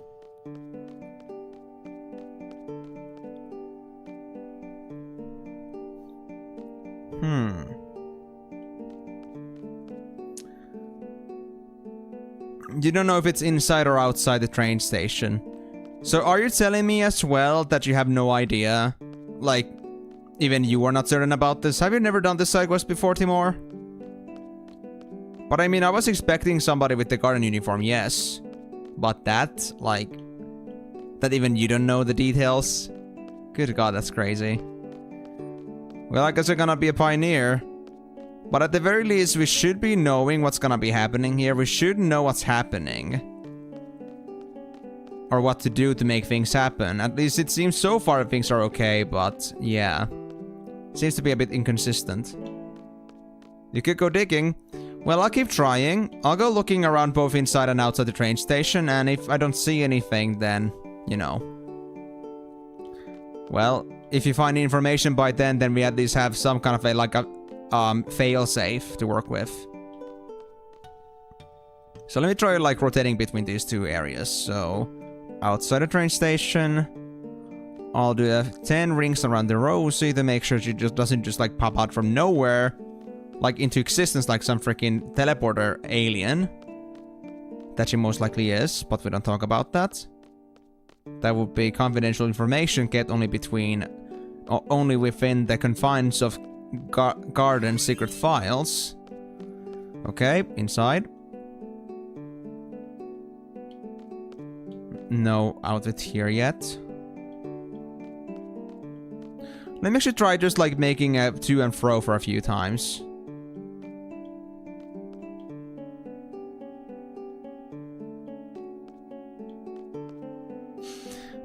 A: You don't know if it's inside or outside the train station. So are you telling me as well that you have no idea? Like, even you are not certain about this? Have you never done this side quest before, Timor? But I mean, I was expecting somebody with the garden uniform, yes. But that, like... that even you don't know the details? Good god, that's crazy. Well, I guess I'm gonna be a pioneer. But at the very least, we should be knowing what's gonna be happening here. We should know what's happening. Or what to do to make things happen. At least it seems so far that things are okay, but yeah. Seems to be a bit inconsistent. You could go digging. Well, I'll keep trying. I'll go looking around both inside and outside the train station, and if I don't see anything, then, you know. Well, if you find information by then we at least have some kind of a, like a, fail-safe to work with. So let me try, like, rotating between these two areas. So, outside the train station, I'll do 10 rings around the Rosie to make sure she just doesn't just, like, pop out from nowhere. Like, into existence like some freaking teleporter alien. That she most likely is, but we don't talk about that. That would be confidential information kept only between... only within the confines of garden secret files. Okay, inside. No outfit here yet. Let me actually try just like making a to and fro for a few times.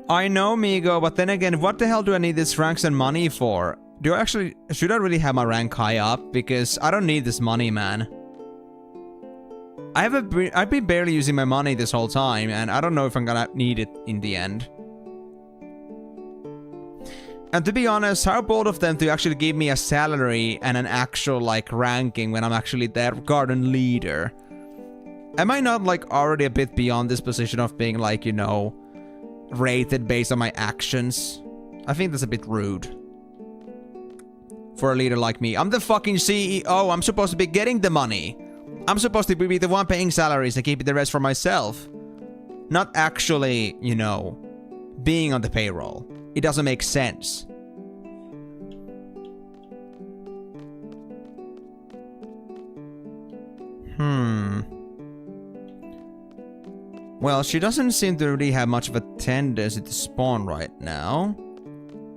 A: I know, Migo, but then again, what the hell do I need this ranks and money for? Do I actually... should I really have my rank high up? Because I don't need this money, man. I've been barely using my money this whole time, and I don't know if I'm gonna need it in the end. And to be honest, how bold of them to actually give me a salary and an actual, like, ranking when I'm actually their garden leader. Am I not, like, already a bit beyond this position of being, like, you know, rated based on my actions? I think that's a bit rude. For a leader like me. I'm the fucking CEO. I'm supposed to be getting the money. I'm supposed to be the one paying salaries and keeping the rest for myself. Not actually, you know, being on the payroll. It doesn't make sense. Well, she doesn't seem to really have much of a tendency to spawn right now.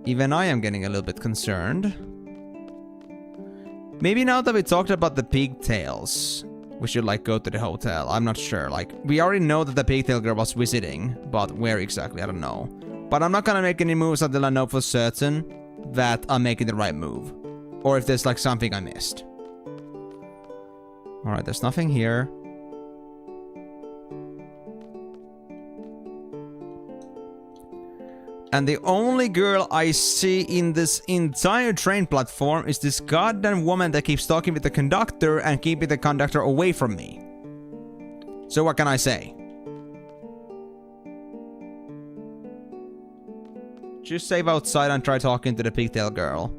A: Even I am getting a little bit concerned. Maybe now that we talked about the pigtails, we should like go to the hotel. I'm not sure. Like, we already know that the pigtail girl was visiting, but where exactly, I don't know. But I'm not gonna make any moves until I know for certain that I'm making the right move. Or if there's like something I missed. Alright, there's nothing here. And the only girl I see in this entire train platform is this goddamn woman that keeps talking with the conductor and keeping the conductor away from me. So what can I say? Just save outside and try talking to the pigtail girl.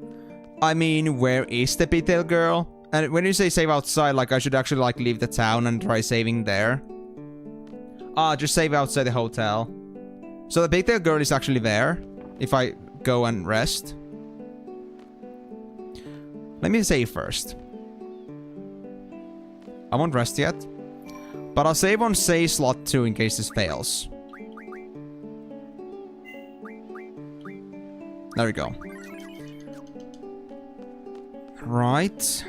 A: I mean, where is the pigtail girl? And when you say save outside, like I should actually like leave the town and try saving there. Ah, just save outside the hotel. So the pigtail girl is actually there, if I go and rest. Let me save first. I won't rest yet. But I'll save on save slot 2 in case this fails. There we go. Right.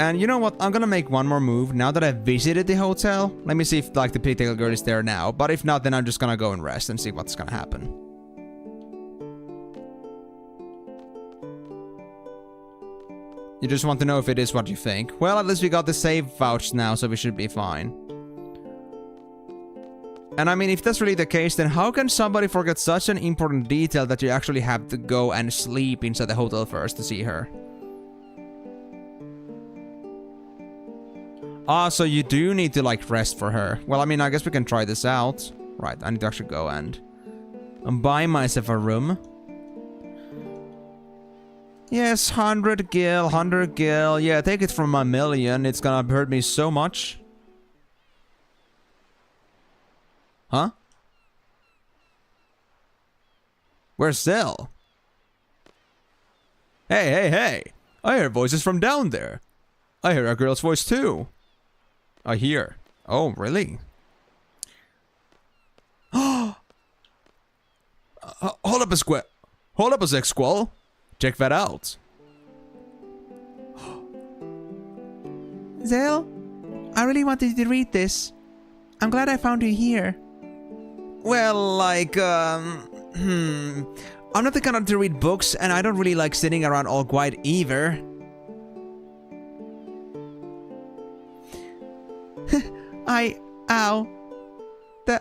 A: And you know what? I'm gonna make one more move now that I've visited the hotel. Let me see if like the pigtail girl is there now. But if not, then I'm just gonna go and rest and see what's gonna happen. You just want to know if it is what you think. Well, at least we got the save vouch now, so we should be fine. And I mean, if that's really the case, then how can somebody forget such an important detail that you actually have to go and sleep inside the hotel first to see her? Ah, so you do need to, like, rest for her. Well, I mean, I guess we can try this out. Right, I need to actually go and buy myself a room. Yes, 100 gil, 100 gil. Yeah, take it from my million. It's gonna hurt me so much. Huh? Where's Zell? Hey, hey, hey! I hear voices from down there. I hear a girl's voice too. I hear. Oh, really? Hold up a square. Hold up a sec, Squall. Check that out.
B: Zell, I really wanted to read this. I'm glad I found you here.
A: Well, like, I'm not the kind to read books, and I don't really like sitting around all quiet either.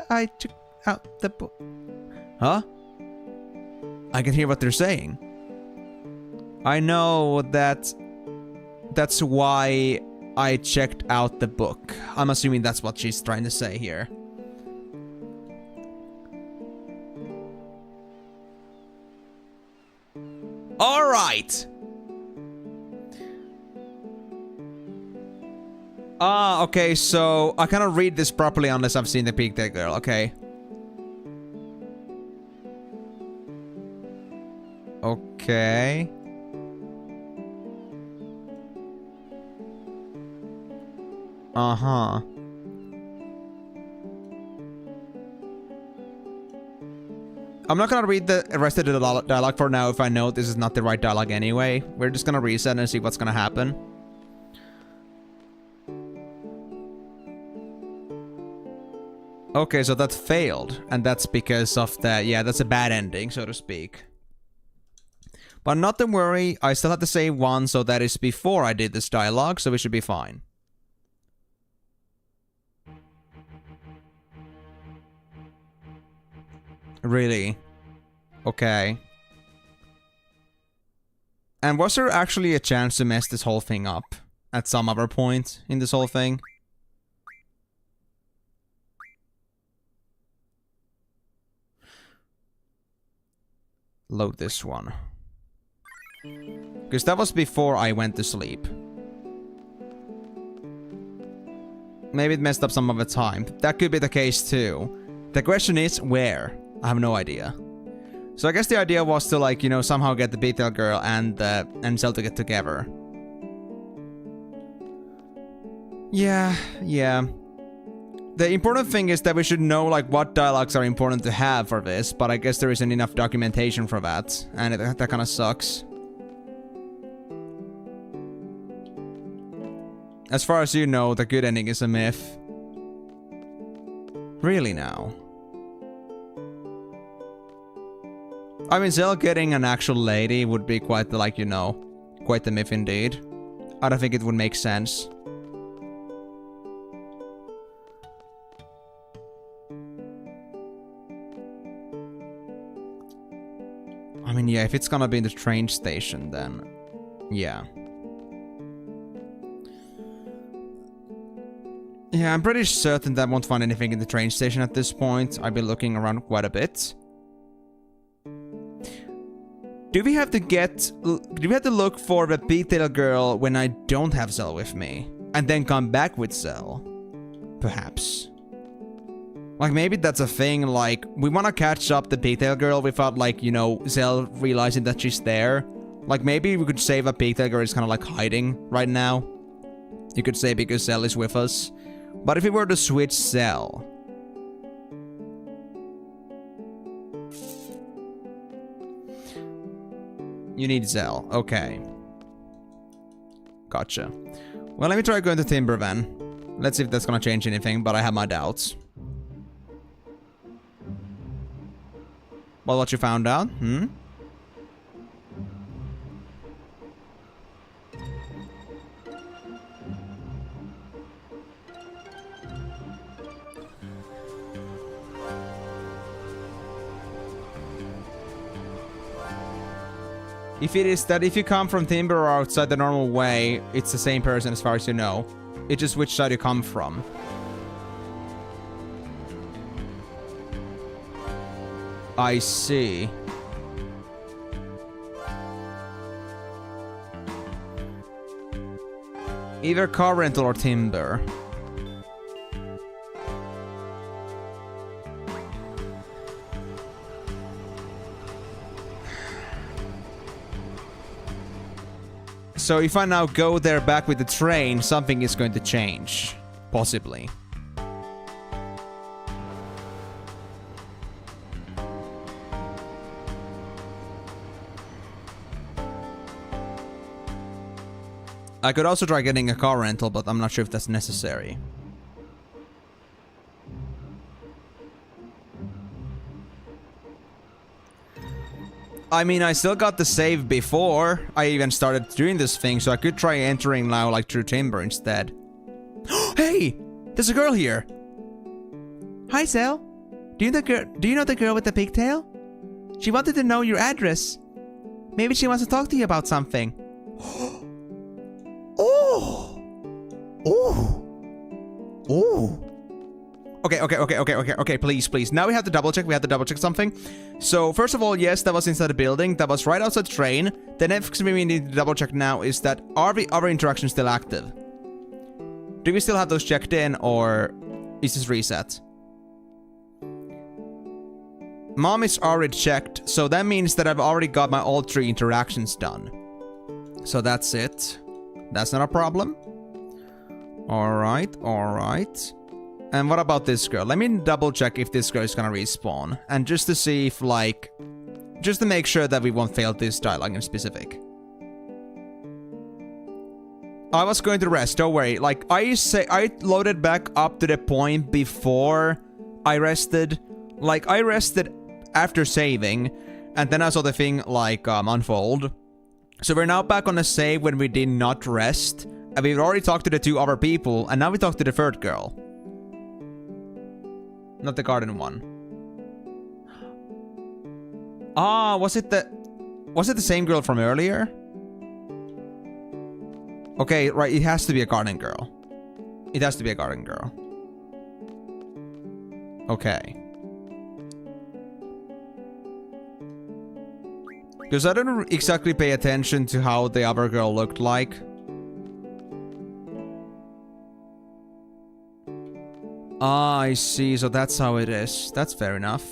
B: I took out the book.
A: Huh? I can hear what they're saying. I know that's why I checked out the book. I'm assuming that's what she's trying to say here. All right. Ah, okay, so I cannot read this properly unless I've seen the pigtail girl, okay. Okay. Uh-huh. I'm not gonna read the rest of the dialogue for now if I know this is not the right dialogue anyway. We're just gonna reset and see what's gonna happen. Okay, so that failed. And that's because of the... Yeah, that's a bad ending, so to speak. But not to worry, I still have to save one, so that is before I did this dialogue, so we should be fine. Really? Okay. And was there actually a chance to mess this whole thing up at some other point in this whole thing? Load this one. Because that was before I went to sleep. Maybe it messed up some of the time. That could be the case too. The question is, where? I have no idea. So I guess the idea was to, like, you know, somehow get the pigtail girl and Zell to get together. Yeah. The important thing is that we should know, like, what dialogues are important to have for this, but I guess there isn't enough documentation for that, and that kind of sucks. As far as you know, the good ending is a myth. Really now? I mean, Zell getting an actual lady would be quite the, like, you know, quite the myth indeed. I don't think it would make sense. I mean, yeah, if it's gonna be in the train station, then... yeah. Yeah, I'm pretty certain that I won't find anything in the train station at this point. I've been looking around quite a bit. Do we have to look for the pigtail girl when I don't have Zell with me? And then come back with Zell? Perhaps. Like, maybe that's a thing, like, we want to catch up the pigtail girl without, like, you know, Zell realizing that she's there. Like, maybe we could say that pigtail girl is kind of, like, hiding right now. You could say because Zell is with us. But if we were to switch Zell... You need Zell. Okay. Gotcha. Well, let me try going to Timber then. Let's see if that's gonna change anything, but I have my doubts. Well, what you found out? If it is that if you come from Timber or outside the normal way, it's the same person as far as you know. It's just which side you come from. I see. Either car rental or Timber. So if I now go there back with the train, something is going to change. Possibly. I could also try getting a car rental, but I'm not sure if that's necessary. I mean, I still got the save before I even started doing this thing, so I could try entering now, like, through Timber instead. Hey! There's a girl here!
B: Hi, Zell. Do you know the girl with the pigtail? She wanted to know your address. Maybe she wants to talk to you about something.
A: Oh! Oh! Oh! Okay, please. Now we have to double check something. So, first of all, yes, that was inside the building. That was right outside the train. The next thing we need to double check now is that are the other interactions still active? Do we still have those checked in, or is this reset? Mom is already checked, so that means that I've already got my all 3 interactions done. So that's it. That's not a problem. Alright. And what about this girl? Let me double check if this girl is gonna respawn. And just to see if, like... just to make sure that we won't fail this dialogue in specific. I was going to rest, don't worry. Like, I loaded back up to the point before I rested. Like, I rested after saving. And then I saw the thing, like, unfold. So we're now back on the save when we did not rest. And we've already talked to the 2 other people. And now we talk to the 3rd girl. Not the garden one. Ah, was it the same girl from earlier? Okay, right, it has to be a garden girl. It has to be a garden girl. Okay. Because I don't exactly pay attention to how the other girl looked like. Ah, I see. So that's how it is. That's fair enough.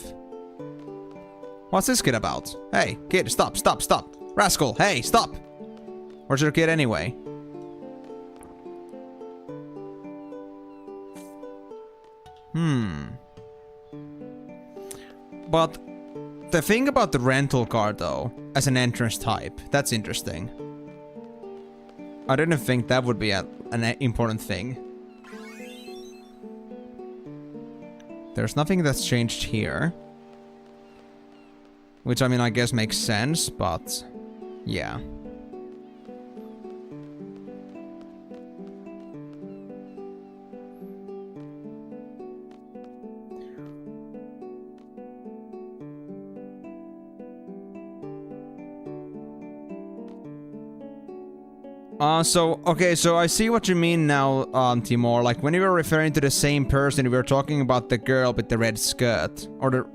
A: What's this kid about? Hey, kid, stop. Rascal, hey, stop. Where's your kid anyway? But the thing about the rental car, though, as an entrance type, that's interesting. I didn't think that would be an important thing. There's nothing that's changed here. Which, I mean, I guess makes sense, but... yeah. So I see what you mean now, Timor. Like, when you were referring to the same person, we were talking about the girl with the red skirt. Or the...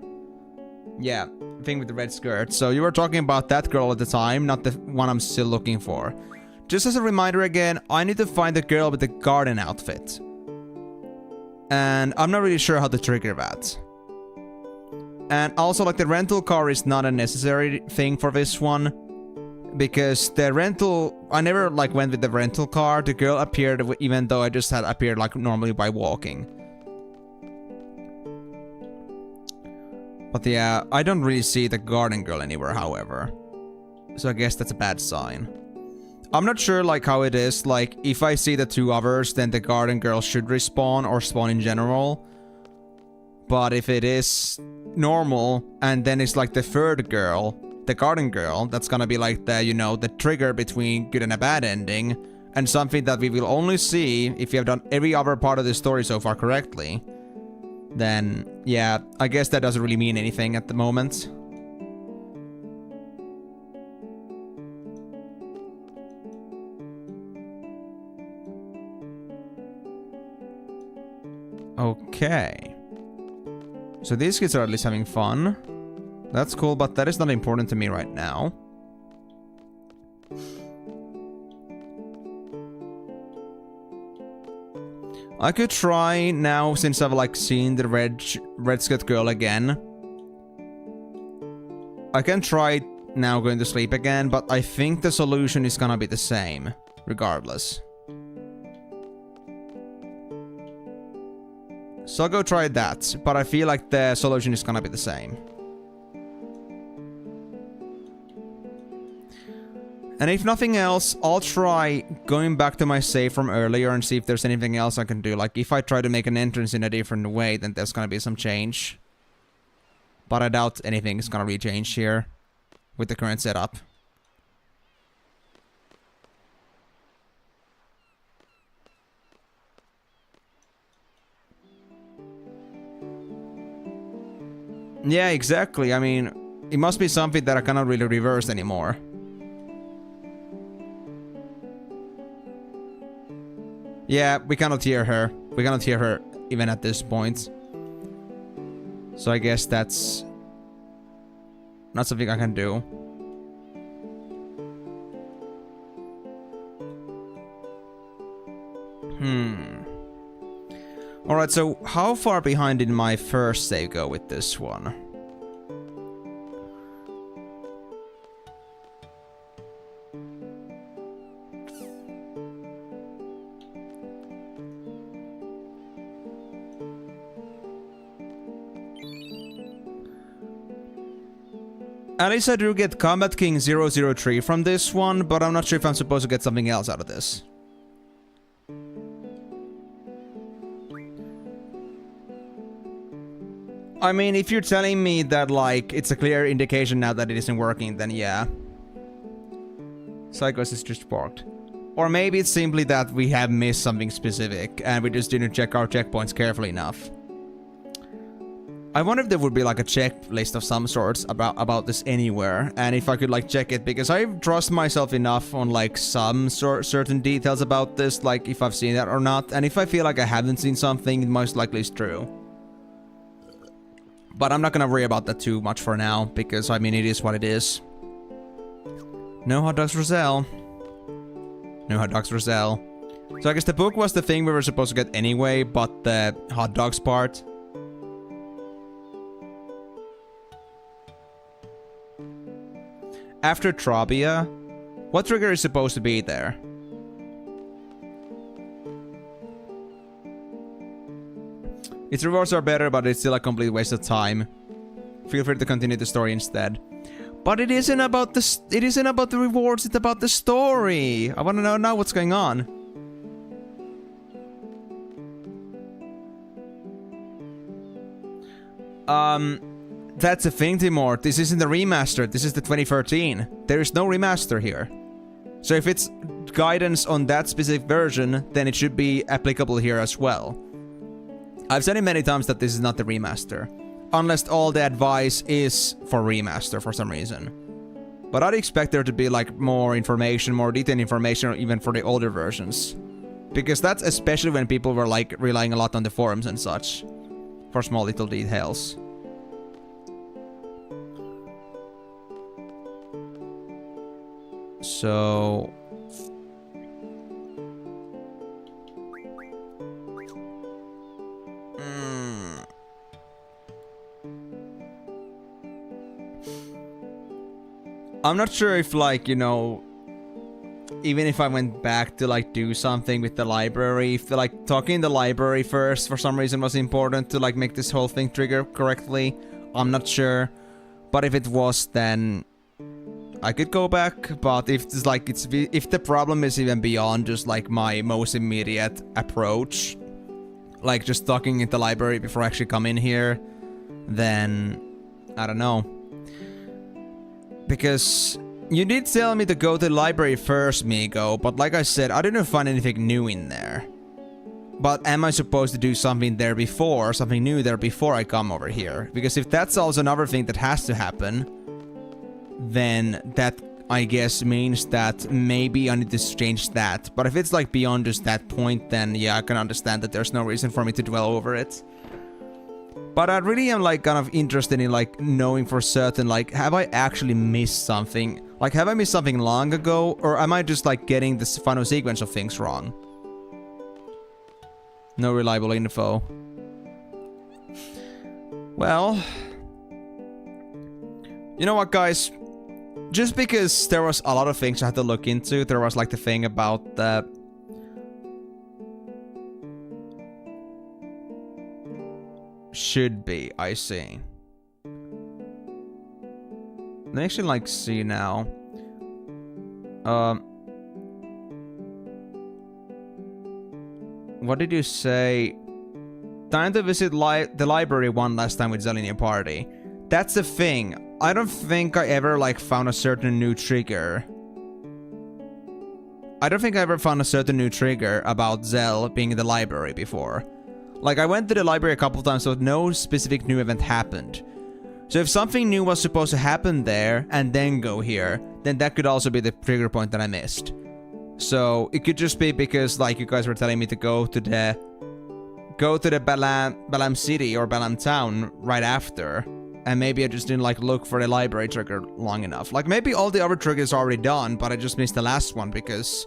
A: yeah, thing with the red skirt. So you were talking about that girl at the time, not the one I'm still looking for. Just as a reminder again, I need to find the girl with the garden outfit. And I'm not really sure how to trigger that. And also, like, the rental car is not a necessary thing for this one. Because the rental... I never, like, went with the rental car. The girl appeared even though I just had appeared, like, normally by walking. But yeah, I don't really see the garden girl anywhere, however. So I guess that's a bad sign. I'm not sure, like, how it is. Like, if I see the two others, then the garden girl should respawn or spawn in general. But if it is normal, and then it's like the third girl... the garden girl, that's gonna be like the, you know, the trigger between good and a bad ending, and something that we will only see if you have done every other part of the story so far correctly, then, yeah, I guess that doesn't really mean anything at the moment. Okay. So these kids are at least having fun. That's cool, but that is not important to me right now. I could try now, since I've, like, seen the red skirt girl again. I can try now going to sleep again, but I think the solution is gonna be the same, regardless. So I'll go try that, but I feel like the solution is gonna be the same. And if nothing else, I'll try going back to my save from earlier and see if there's anything else I can do. Like, if I try to make an entrance in a different way, then there's gonna be some change. But I doubt anything is gonna really change here with the current setup. Yeah, exactly. I mean, it must be something that I cannot really reverse anymore. Yeah, we cannot hear her. We cannot hear her even at this point. So I guess that's not something I can do. Alright, so how far behind did my first save go with this one? At least I do get Combat King 003 from this one, but I'm not sure if I'm supposed to get something else out of this. I mean, if you're telling me that, like, it's a clear indication now that it isn't working, then yeah. Psychos is just parked. Or maybe it's simply that we have missed something specific, and we just didn't check our checkpoints carefully enough. I wonder if there would be, like, a checklist of some sorts about this anywhere, and if I could, like, check it, because I trust myself enough on, like, some certain details about this, like, if I've seen that or not, and if I feel like I haven't seen something, it most likely is true. But I'm not gonna worry about that too much for now, because, I mean, it is what it is. No hot dogs for sale. No hot dogs for sale. So I guess the book was the thing we were supposed to get anyway, but the hot dogs part... After Trabia, what trigger is supposed to be there? Its rewards are better, but it's still a complete waste of time. Feel free to continue the story instead. But it isn't about the rewards, it's about the story. I want to know now what's going on. That's the thing, Timor. This isn't the remaster. This is the 2013. There is no remaster here. So if it's guidance on that specific version, then it should be applicable here as well. I've said it many times that this is not the remaster. Unless all the advice is for remaster for some reason. But I'd expect there to be like more information, more detailed information, even for the older versions. Because that's especially when people were like relying a lot on the forums and such. For small little details. So... I'm not sure if, like, you know, even if I went back to, like, do something with the library, if, like, talking in the library first for some reason was important to, like, make this whole thing trigger correctly. I'm not sure. But if it was, then I could go back. But if it's, like, if the problem is even beyond just, like, my most immediate approach, like, just talking in the library before I actually come in here, then I don't know. Because you did tell me to go to the library first, Migo, but like I said, I didn't find anything new in there. But am I supposed to do something there before, something new there before I come over here? Because if that's also another thing that has to happen, then that, I guess, means that maybe I need to change that. But if it's like beyond just that point, then yeah, I can understand that there's no reason for me to dwell over it. But I really am like kind of interested in like knowing for certain, like, have I actually missed something? Like, have I missed something long ago? Or am I just like getting this final sequence of things wrong? No reliable info. Well, you know what, guys? Just because there was a lot of things I had to look into, there was like the thing about the... Should be, I see. Let me actually like see now. What did you say? Time to visit the library one last time with Zelenia Party. That's the thing. I don't think I ever like found a certain new trigger. I don't think I ever found a certain new trigger about Zell being in the library before. Like, I went to the library a couple times, so no specific new event happened. So if something new was supposed to happen there, and then go here, then that could also be the trigger point that I missed. So, it could just be because, like, you guys were telling me to go to the Balam City, or Balam Town, right after. And maybe I just didn't, like, look for the library trigger long enough. Like, maybe all the other triggers are already done, but I just missed the last one because,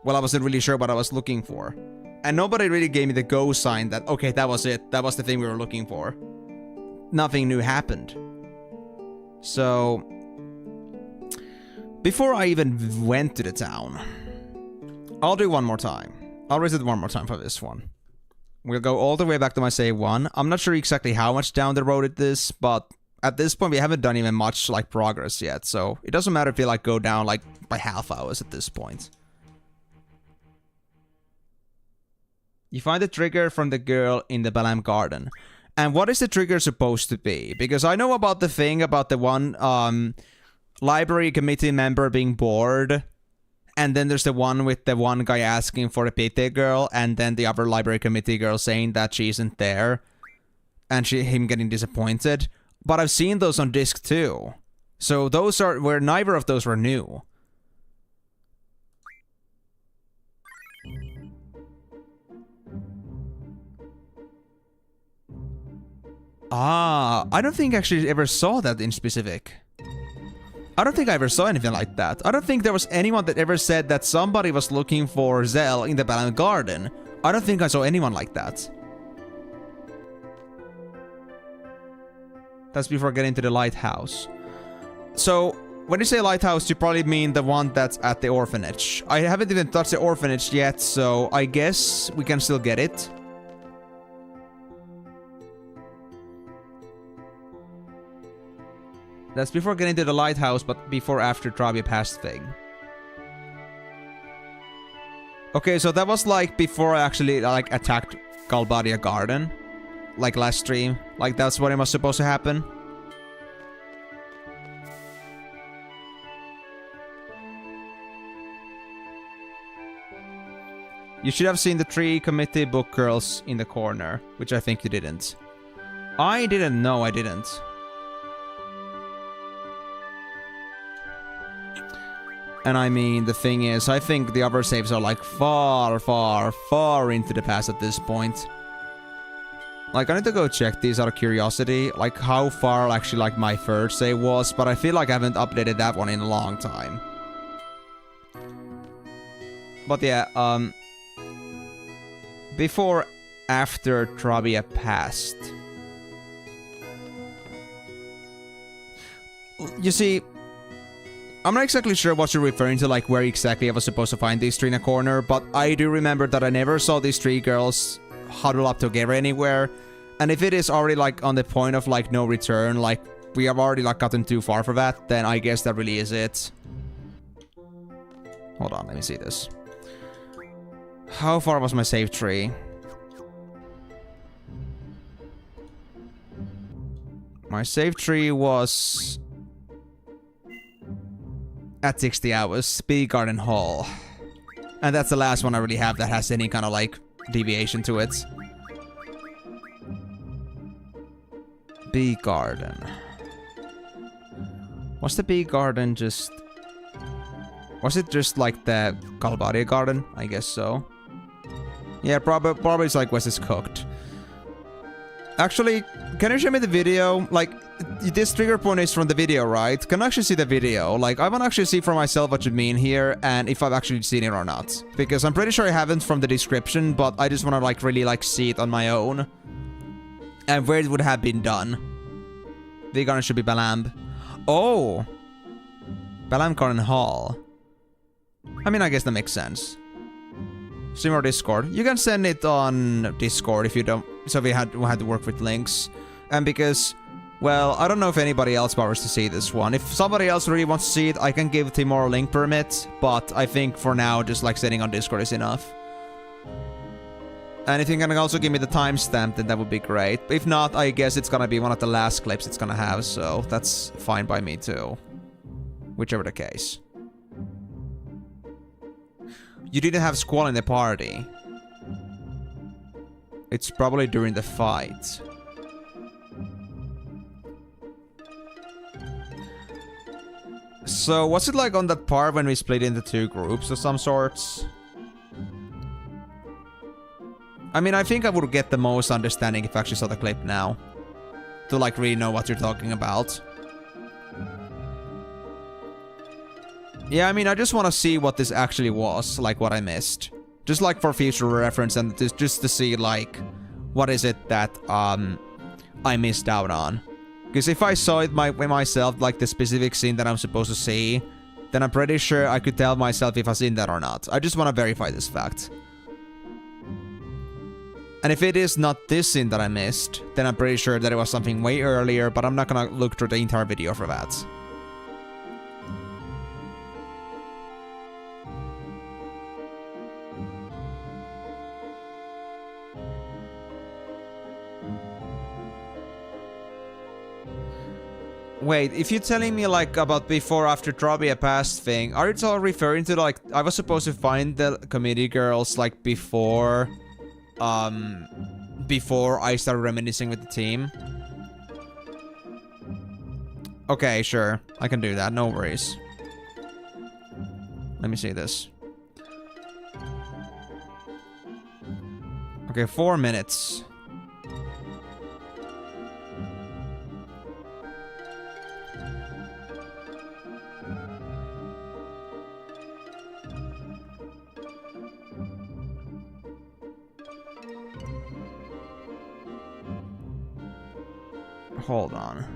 A: well, I wasn't really sure what I was looking for. And nobody really gave me the go sign that, okay, that was it. That was the thing we were looking for. Nothing new happened. So, before I even went to the town, I'll do one more time. I'll reset one more time for this one. We'll go all the way back to my save one. I'm not sure exactly how much down the road it is, but at this point we haven't done even much like progress yet. So, it doesn't matter if you like go down like by half hours at this point. You find the trigger from the girl in the Balam Garden. And what is the trigger supposed to be? Because I know about the thing about the one library committee member being bored. And then there's the one with the one guy asking for a pity girl. And then the other library committee girl saying that she isn't there. And him getting disappointed. But I've seen those on disc too. So those are where neither of those were new. Ah, I don't think I actually ever saw that in specific. I don't think I ever saw anything like that. I don't think there was anyone that ever said that somebody was looking for Zell in the Balam Garden. I don't think I saw anyone like that. That's before getting to the lighthouse. So, when you say lighthouse, you probably mean the one that's at the orphanage. I haven't even touched the orphanage yet, so I guess we can still get it. That's before getting to the lighthouse, but before after Trabia passed thing. Okay, so that was like before I actually like attacked Galbadia Garden. Like last stream. Like that's what it was supposed to happen. You should have seen the 3 committee book girls in the corner, which I think you didn't. I didn't know I didn't. And I mean, the thing is, I think the other saves are like far, far, far into the past at this point. Like, I need to go check these out of curiosity, like how far actually like my first save was, but I feel like I haven't updated that one in a long time. But yeah, before, after Trabia passed. You see, I'm not exactly sure what you're referring to, like where exactly I was supposed to find these 3 in a corner, but I do remember that I never saw these 3 girls huddle up together anywhere. And if it is already like on the point of like no return, like we have already like gotten too far for that, then I guess that really is it. Hold on, let me see this. How far was my save tree? My save tree was at 60 hours, Bee Garden Hall. And that's the last one I really have that has any kind of like deviation to it. Bee Garden. Was the Bee Garden just... Was it just like the Galbadia Garden? I guess so. Yeah, probably it's like was it's cooked. Actually, can you show me the video? Like, this trigger point is from the video, right? Can I actually see the video? Like, I want to actually see for myself what you mean here, and if I've actually seen it or not. Because I'm pretty sure I haven't from the description, but I just want to, like, really, like, see it on my own. And where it would have been done. The garden should be Balamb. Oh! Balamb Garden Hall. I mean, I guess that makes sense. Stream or Discord. You can send it on Discord if you don't... So we had to work with links. And because... Well, I don't know if anybody else bothers to see this one. If somebody else really wants to see it, I can give Timor a link permit. But I think for now, just like sending on Discord is enough. And if you can also give me the timestamp, then that would be great. If not, I guess it's gonna be one of the last clips it's gonna have. So that's fine by me too. Whichever the case. You didn't have Squall in the party. It's probably during the fight. So, was it like on that part when we split into 2 groups of some sorts? I mean, I think I would get the most understanding if I actually saw the clip now. To like really know what you're talking about. Yeah, I mean, I just want to see what this actually was, like what I missed. Just like for future reference and just to see like, what is it that I missed out on. Because if I saw it myself, like the specific scene that I'm supposed to see, then I'm pretty sure I could tell myself if I've seen that or not. I just want to verify this fact. And if it is not this scene that I missed, then I'm pretty sure that it was something way earlier, but I'm not gonna look through the entire video for that. Wait, if you're telling me like about before after Trabia passed thing, are you all referring to like I was supposed to find the committee girls like before before I started reminiscing with the team? Okay, sure. I can do that, no worries. Let me see this. Okay, 4 minutes. Hold on.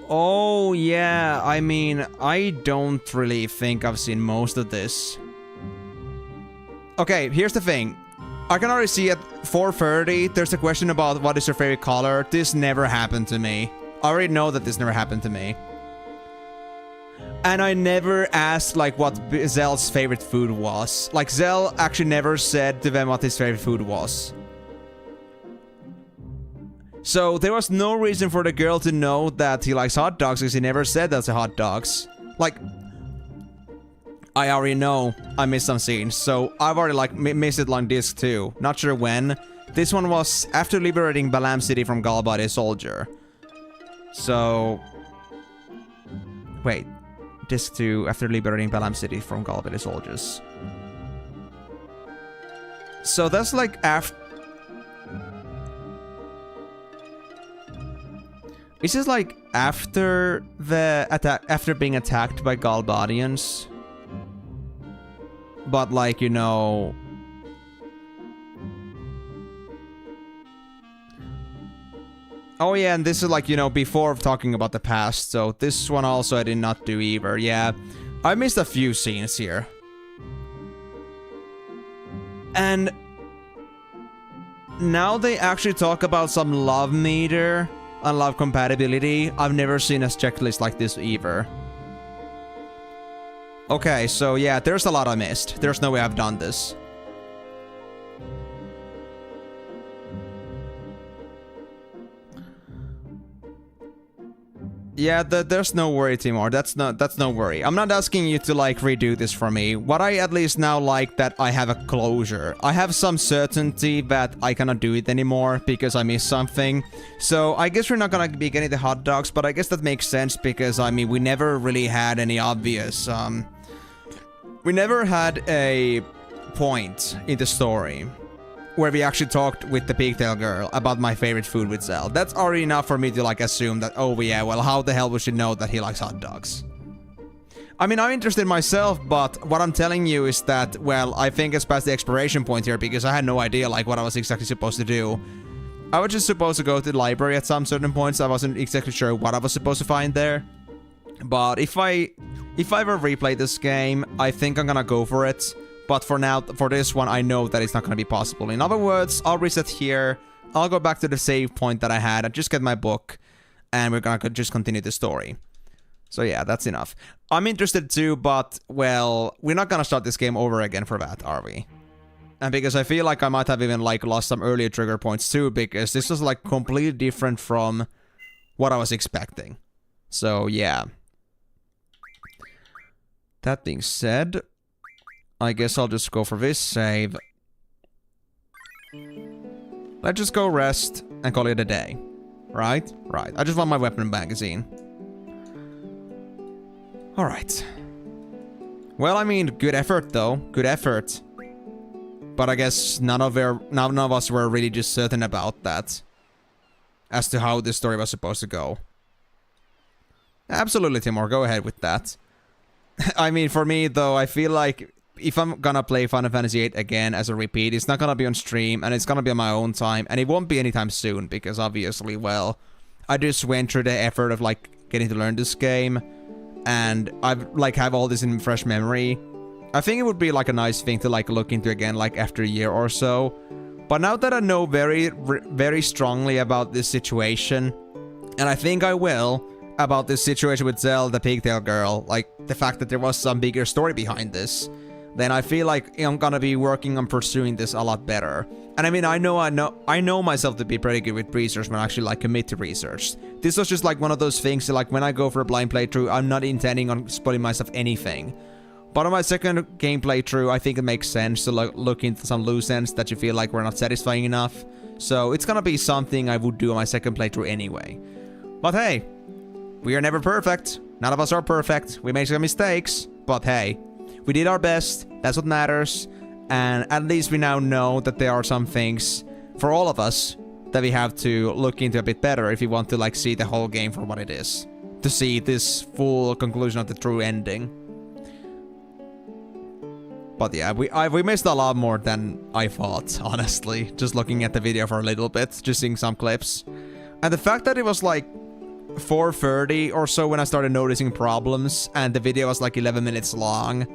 A: Oh, yeah. I mean, I don't really think I've seen most of this. Okay, here's the thing. I can already see at 4:30, there's a question about what is your favorite color. This never happened to me. I already know that this never happened to me. And I never asked, like, what Zell's favorite food was. Like, Zell actually never said to them what his favorite food was. So, there was no reason for the girl to know that he likes hot dogs, because he never said that's a hot dogs. Like, I already know I missed some scenes, so I've already, like, missed it on disc too. Not sure when. This one was after liberating Balam City from Galbadi Soldier. So... Wait. Disc 2 after liberating Balam City from Galbadi Soldiers. So that's like after... Is this like after the attack, after being attacked by Galbadians? But like, you know... Oh yeah, and this is like, you know, before talking about the past, so this one also I did not do either, yeah. I missed a few scenes here. And... now they actually talk about some love meter and love compatibility. I've never seen a checklist like this either. Okay, so yeah, there's a lot I missed. There's no way I've done this. Yeah, there's no worry, Timor. That's no worry. I'm not asking you to, like, redo this for me. What I at least now like that I have a closure. I have some certainty that I cannot do it anymore because I missed something. So I guess we're not gonna be getting the hot dogs, but I guess that makes sense because, I mean, we never really had any obvious, we never had a point in the story where we actually talked with the pigtail girl about my favorite food with Zell. That's already enough for me to, like, assume that, oh yeah, well, how the hell would she know that he likes hot dogs? I mean, I'm interested myself, but what I'm telling you is that, well, I think it's past the expiration point here because I had no idea, like, what I was exactly supposed to do. I was just supposed to go to the library at some certain points. I wasn't exactly sure what I was supposed to find there. But if I ever replay this game, I think I'm gonna go for it. But for now, for this one, I know that it's not going to be possible. In other words, I'll reset here. I'll go back to the save point that I had. I just get my book. And we're going to just continue the story. So yeah, that's enough. I'm interested too, but, well, we're not going to start this game over again for that, are we? And because I feel like I might have even, like, lost some earlier trigger points too, because this was, like, completely different from what I was expecting. So, yeah. That being said... I guess I'll just go for this save. Let's just go rest and call it a day. Right? Right. I just want my weapon magazine. Alright. Well, I mean, good effort though. Good effort. But I guess none of us were really just certain about that. As to how this story was supposed to go. Absolutely, Timor. Go ahead with that. I mean, for me though, I feel like... if I'm gonna play Final Fantasy VIII again as a repeat, it's not gonna be on stream, and it's gonna be on my own time, and it won't be anytime soon, because obviously, well, I just went through the effort of, like, getting to learn this game, and I've, like, have all this in fresh memory. I think it would be, like, a nice thing to, like, look into again, like, after a year or so. But now that I know very strongly about this situation, and I think I will, about this situation with Zell, the pigtail girl, like, the fact that there was some bigger story behind this, then I feel like I'm gonna be working on pursuing this a lot better. And I mean, I know myself to be pretty good with research when I actually, like, commit to research. This was just like one of those things that, like, when I go for a blind playthrough, I'm not intending on spoiling myself anything. But on my second game playthrough, I think it makes sense to look into some loose ends that you feel like were not satisfying enough. So it's gonna be something I would do on my second playthrough anyway. But hey, we are never perfect. None of us are perfect. We make some mistakes. But hey, we did our best, that's what matters, and at least we now know that there are some things, for all of us, that we have to look into a bit better if we want to, like, see the whole game for what it is. To see this full conclusion of the true ending. But yeah, we missed a lot more than I thought, honestly, just looking at the video for a little bit, just seeing some clips. And the fact that it was, like, 4:30 or so when I started noticing problems, and the video was, like, 11 minutes long...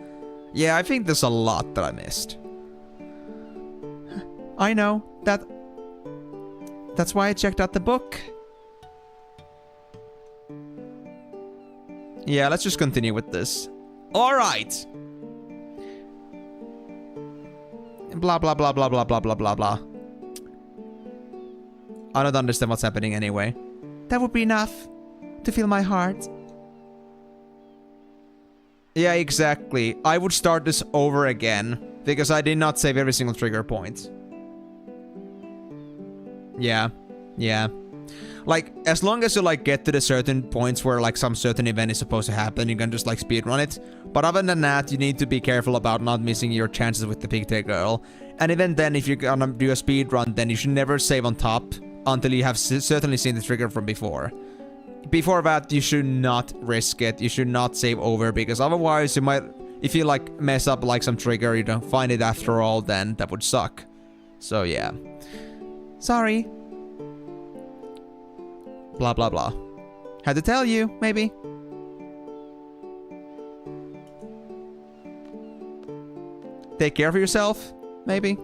A: yeah, I think there's a lot that I missed.
B: I know. That's why I checked out the book.
A: Yeah, let's just continue with this. Alright! Blah, blah, blah, blah, blah, blah, blah, blah, blah. I don't understand what's happening anyway.
B: That would be enough to fill my heart.
A: Yeah, exactly. I would start this over again, because I did not save every single trigger point. Yeah. Yeah. Like, as long as you, like, get to the certain points where, like, some certain event is supposed to happen, you can just, like, speedrun it. But other than that, you need to be careful about not missing your chances with the pigtail girl. And even then, if you're gonna do a speedrun, then you should never save on top until you have certainly seen the trigger from before. Before that, you should not risk it. You should not save over, because otherwise you might... If you, like, mess up, like, some trigger, you don't find it after all, then that would suck. So, yeah.
B: Sorry.
A: Blah, blah, blah.
B: Had to tell you, maybe.
A: Take care of yourself, maybe.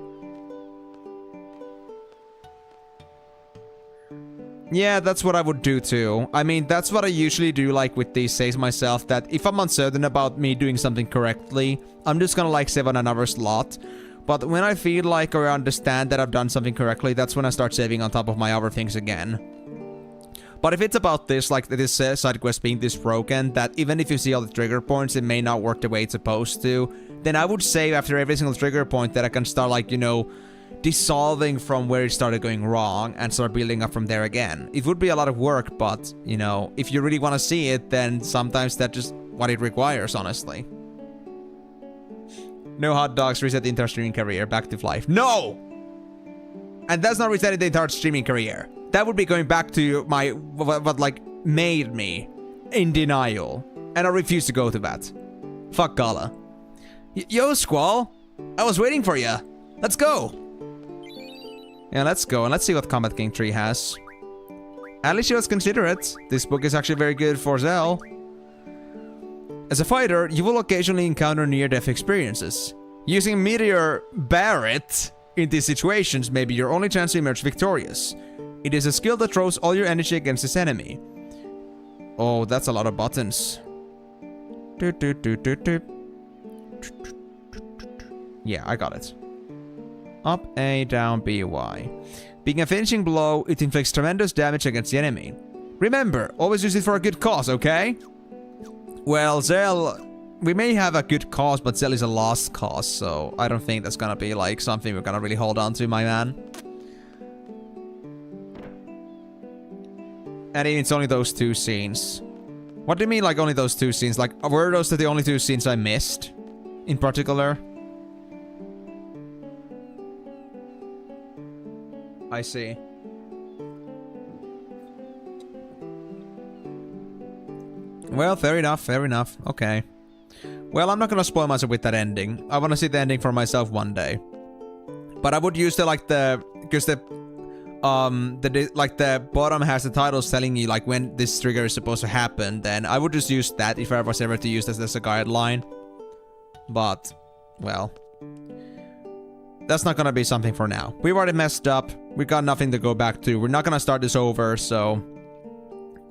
A: Yeah, that's what I would do too. I mean, that's what I usually do, like, with these saves myself, that if I'm uncertain about me doing something correctly, I'm just gonna, like, save on another slot. But when I feel like or understand that I've done something correctly, that's when I start saving on top of my other things again. But if it's about this, like this side quest being this broken, that even if you see all the trigger points, it may not work the way it's supposed to, then I would save after every single trigger point that I can start, like, you know, dissolving from where it started going wrong and start building up from there again. It would be a lot of work, but, you know, if you really want to see it, then sometimes that's just what it requires, honestly. No hot dogs, reset the entire streaming career, back to life. No! And that's not resetting the entire streaming career. That would be going back to my, what like, made me in denial. And I refuse to go to that. Fuck Gala. Yo, Squall. I was waiting for you. Let's go. Yeah, let's go. And let's see what Combat King Tree has. At least she was considerate. This book is actually very good for Zell. As a fighter, you will occasionally encounter near-death experiences. Using Meteor Barret in these situations may be your only chance to emerge victorious. It is a skill that throws all your energy against this enemy. Oh, that's a lot of buttons. Yeah, I got it. Up, A, down, B, Y. Being a finishing blow, it inflicts tremendous damage against the enemy. Remember, always use it for a good cause, okay? Well, Zell, we may have a good cause, but Zell is a lost cause, so I don't think that's gonna be, like, something we're gonna really hold on to, my man. And it's only those two scenes. What do you mean, like, only those two scenes? Like, were those the only two scenes I missed? In particular? I see. Well, fair enough, fair enough. Okay. Well, I'm not gonna spoil myself with that ending. I wanna see the ending for myself one day. But I would use the, like, the... Because the bottom has the titles telling you, like, when this trigger is supposed to happen, then I would just use that if I was ever to use this as a guideline. But, well... That's not gonna be something for now. We've already messed up. We got nothing to go back to. We're not gonna start this over, so...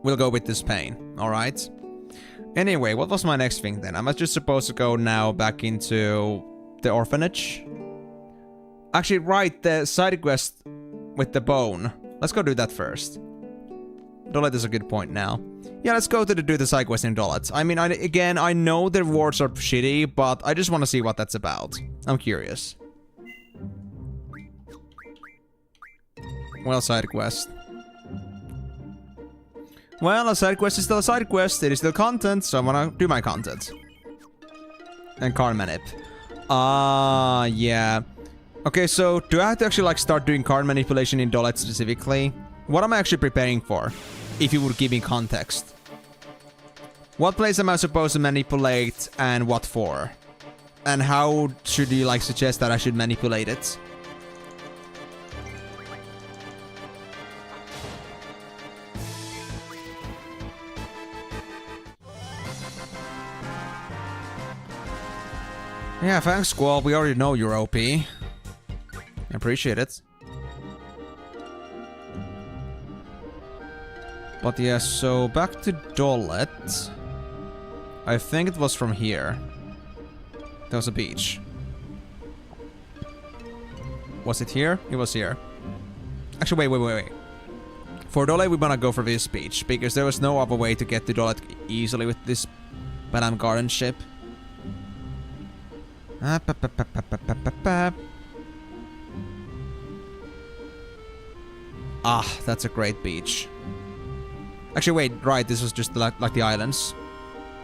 A: We'll go with this pain, alright? Anyway, what was my next thing then? I'm just supposed to go now back into the orphanage. Actually, right, the side quest with the bone. Let's go do that first. Dolet is a good point now. Yeah, let's go to do the side quest in Dolet. I mean, again, I know the rewards are shitty, but I just want to see what that's about. I'm curious. Well, side quest. Well, a side quest is still a side quest. It is still content, so I want to do my content. And card manip. Yeah. Okay, so do I have to actually, like, start doing card manipulation in Dolet specifically? What am I actually preparing for? If you would give me context. What place am I supposed to manipulate and what for? And how should you, like, suggest that I should manipulate it? Yeah, thanks, Squall. We already know you're OP. And Appreciate it. But yeah, so back to Dolet. I think it was from here. There was a beach. Was it here? It was here. Actually, wait. For Dolet, we wanna go for this beach, because there was no other way to get to Dolet easily with this Madame Garden ship. Ah, that's a great beach. Actually, wait, right, this was just like the islands.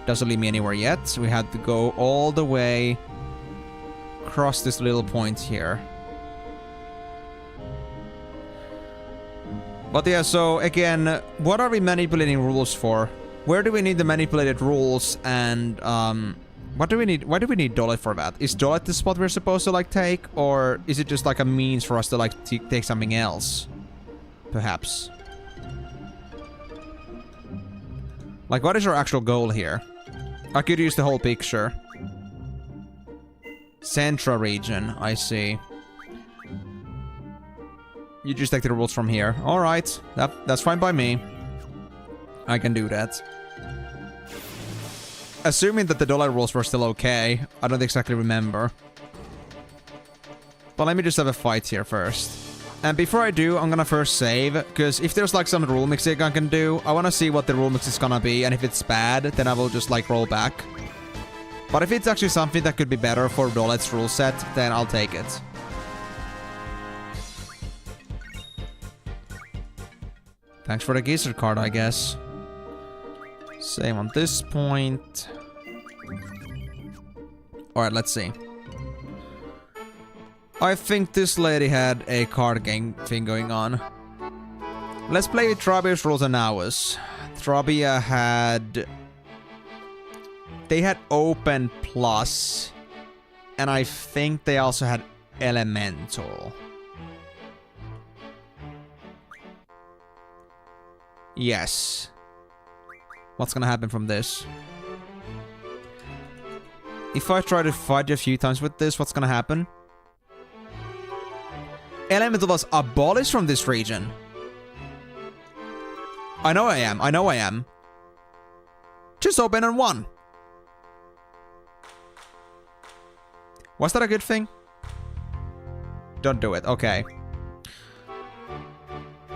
A: Doesn't lead me anywhere yet, so we had to go all the way across this little point here. But yeah, so again, what are we manipulating rules for? Where do we need the manipulated rules, and what do we need? Why do we need Dolet for that? Is Dolet the spot we're supposed to like take, or is it just like a means for us to like take something else? Perhaps. Like, what is our actual goal here? I could use the whole picture. Central region, I see. You just take the rules from here. Alright, that's fine by me. I can do that. Assuming that the Dolet rules were still okay. I don't exactly remember. But let me just have a fight here first. And before I do, I'm gonna first save, because if there's like some rule mixing I can do, I wanna see what the rule mix is gonna be, and if it's bad, then I will just like roll back. But if it's actually something that could be better for Dolet's rule set, then I'll take it. Thanks for the geezer card, I guess. Same on this point. Alright, let's see. I think this lady had a card game thing going on. Let's play with Trabia's rules and ours. Trabia had... They had Open Plus. And I think they also had Elemental. Yes. What's gonna happen from this? If I try to fight you a few times with this, what's gonna happen? Elemental was abolished from this region. I know I am. Just open on one. Was that a good thing? Don't do it, okay.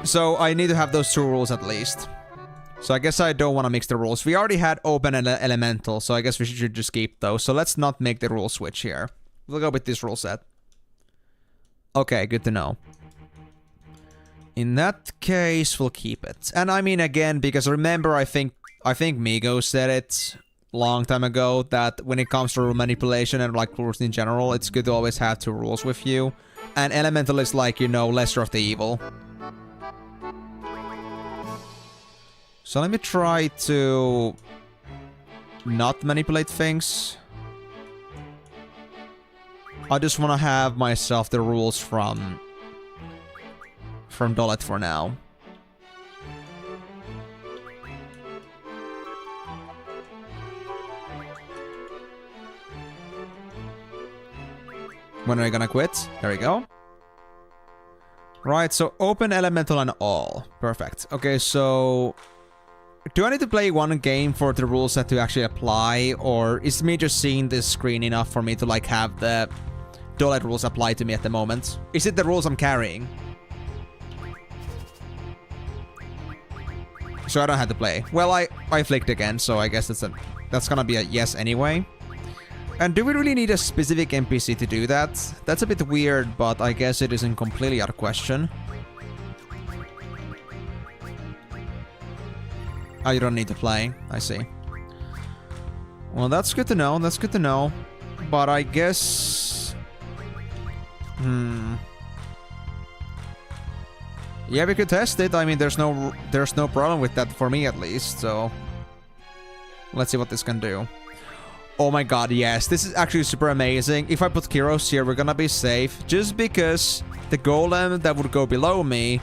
A: So I need to have those two rules at least. So I guess I don't want to mix the rules. We already had open and elemental, so I guess we should just keep those. So let's not make the rule switch here. We'll go with this rule set. Okay, good to know. In that case, we'll keep it. And I mean, again, because remember, I think Migo said it long time ago that when it comes to rule manipulation and like rules in general, it's good to always have two rules with you. And elemental is like, you know, lesser of the evil. So let me try to not manipulate things. I just want to have myself the rules from Dolet for now. When are we gonna quit? There we go. Right, so open, elemental, and all. Perfect. Okay, so... Do I need to play one game for the rule set to actually apply? Or is me just seeing this screen enough for me to like have the Dolet rules apply to me at the moment? Is it the rules I'm carrying? So I don't have to play. Well, I flicked again, so I guess that's gonna be a yes anyway. And do we really need a specific NPC to do that? That's a bit weird, but I guess it isn't completely out of question. Oh, you don't need to play. I see. Well, that's good to know. That's good to know. But I guess... Yeah, we could test it. I mean, there's no problem with that for me at least, so... Let's see what this can do. Oh my god, yes. This is actually super amazing. If I put Kyros here, we're gonna be safe. Just because the golem that would go below me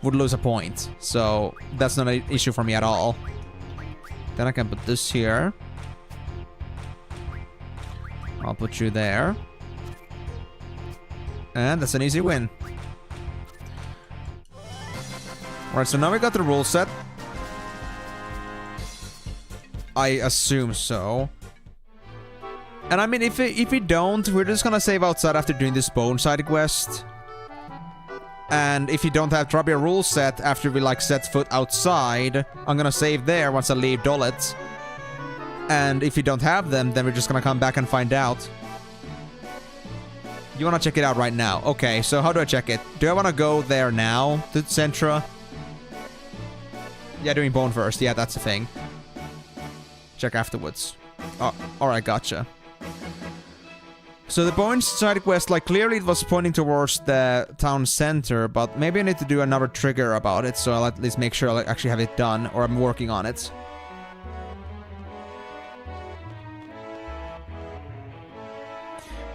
A: would lose a point. So, that's not an issue for me at all. Then I can put this here. I'll put you there. And that's an easy win. Alright, so now we got the rule set. I assume so. And I mean, if we don't, we're just gonna save outside after doing this bone side quest. And if you don't have drop your rule set after we like set foot outside, I'm gonna save there once I leave Dolet. And if you don't have them, then we're just gonna come back and find out. You wanna check it out right now? Okay, so how do I check it? Do I wanna go there now to Centra? Yeah, doing bone first. Yeah, that's the thing. Check afterwards. Oh, alright, gotcha. So the bone side quest, like, clearly it was pointing towards the town center, but maybe I need to do another trigger about it, so I'll at least make sure I actually have it done, or I'm working on it.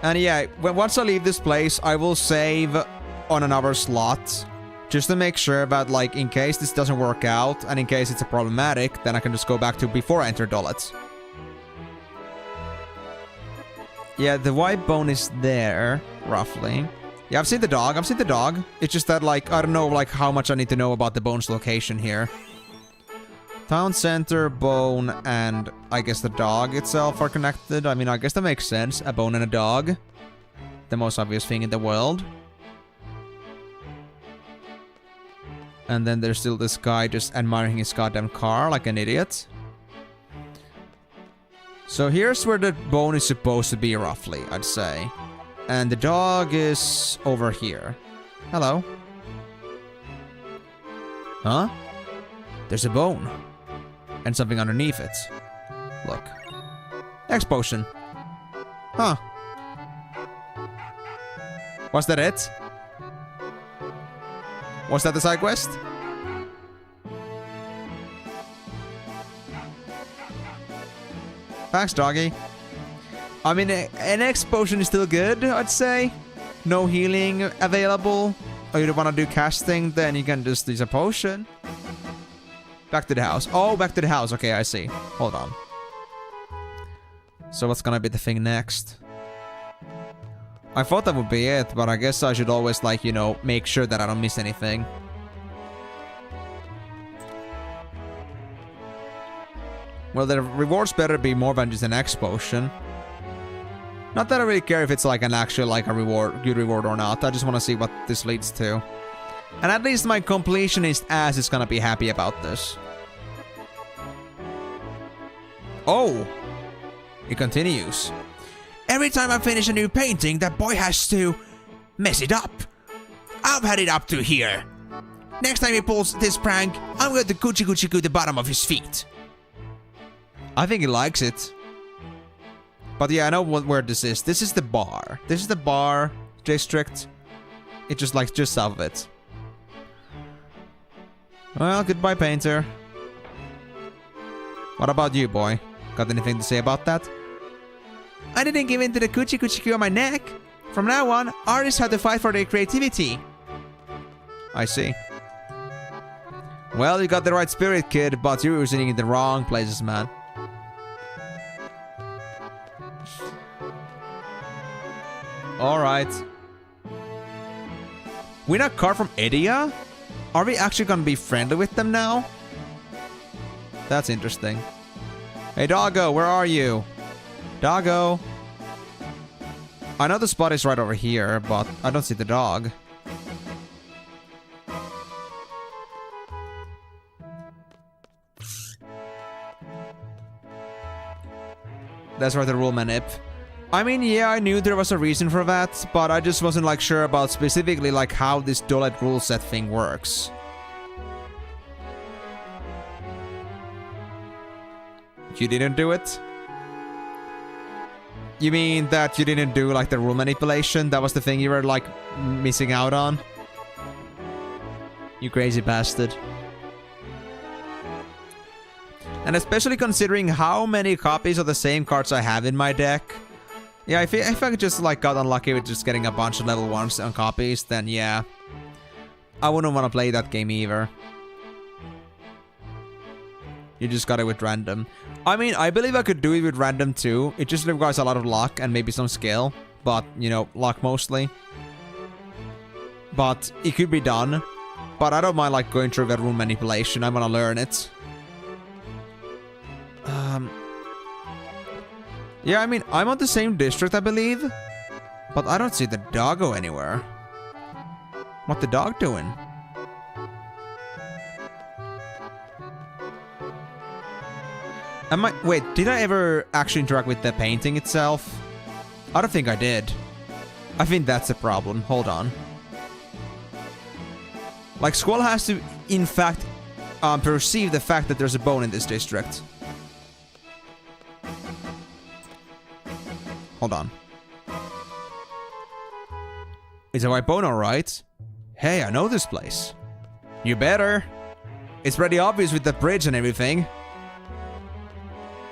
A: And yeah, once I leave this place, I will save on another slot, just to make sure that, like, in case this doesn't work out, and in case it's a problematic, then I can just go back to before I enter Dolet. Yeah, the white bone is there, roughly. Yeah, I've seen the dog. It's just that, like, I don't know, like, how much I need to know about the bone's location here. Town center, bone, and I guess the dog itself are connected. I mean, I guess that makes sense. A bone and a dog. The most obvious thing in the world. And then there's still this guy just admiring his goddamn car like an idiot. So here's where the bone is supposed to be, roughly, I'd say. And the dog is over here. Hello. Huh? There's a bone. And something underneath it. Look. X potion. Huh. Was that it? Was that the side quest? Thanks, doggy. I mean, an X potion is still good, I'd say. No healing available. Or you don't want to do casting, then you can just use a potion. Back to the house. Oh, back to the house. Okay, I see. Hold on. So what's gonna be the thing next? I thought that would be it, but I guess I should always, like, you know, make sure that I don't miss anything. Well, the rewards better be more than just an X potion. Not that I really care if it's like an actual, like, a reward, good reward or not. I just want to see what this leads to. And at least my completionist ass is gonna be happy about this. Oh! It continues. Every time I finish a new painting, that boy has to mess it up. I've had it up to here. Next time he pulls this prank, I'm going to coochie the bottom of his feet. I think he likes it. But yeah, I know where this is. This is the bar. This is the bar district. It's just like just south of it. Well, goodbye, painter. What about you, boy? Got anything to say about that? I didn't give in to the coochie on my neck. From now on, artists have to fight for their creativity. I see. Well, you got the right spirit, kid, but you're using it in the wrong places, man. Alright. Win a card from Edia? Are we actually gonna be friendly with them now? That's interesting. Hey, doggo, where are you? Doggo. I know the spot is right over here, but I don't see the dog. That's right, the rule manip. I mean, yeah, I knew there was a reason for that, but I just wasn't like sure about specifically like how this Dolet rule set thing works. You didn't do it? You mean that you didn't do like the rule manipulation? That was the thing you were like missing out on? You crazy bastard. And especially considering how many copies of the same cards I have in my deck. Yeah, if I just like got unlucky with just getting a bunch of level 1s on copies, then yeah. I wouldn't want to play that game either. You just got it with random. I mean, I believe I could do it with random too. It just requires a lot of luck and maybe some skill. But, you know, luck mostly. but it could be done. But I don't mind like going through that rune manipulation. I want to learn it. Yeah, I mean, I'm on the same district, I believe. But I don't see the doggo anywhere. What the dog doing? Wait, did I ever actually interact with the painting itself? I don't think I did. I think that's the problem. Hold on. Like, Squall has to, in fact, perceive the fact that there's a bone in this district. Hold on. Is a white bone alright? Hey, I know this place. You better. It's pretty obvious with the bridge and everything.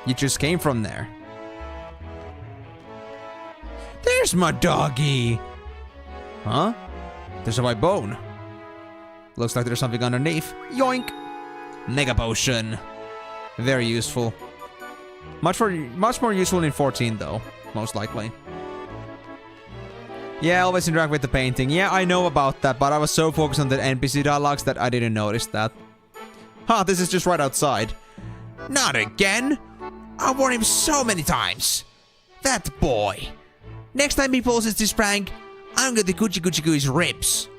A: You just came from there. There's my doggy! Huh? There's a white bone. Looks like there's something underneath. Yoink! Mega potion. Very useful. Much more useful in 14 though, most likely. Yeah, always interact with the painting. Yeah, I know about that, but I was so focused on the NPC dialogues that I didn't notice that. Huh, this is just right outside. Not again! I warned him so many times. That boy. Next time he pulls this prank, I'm gonna coochie his ribs.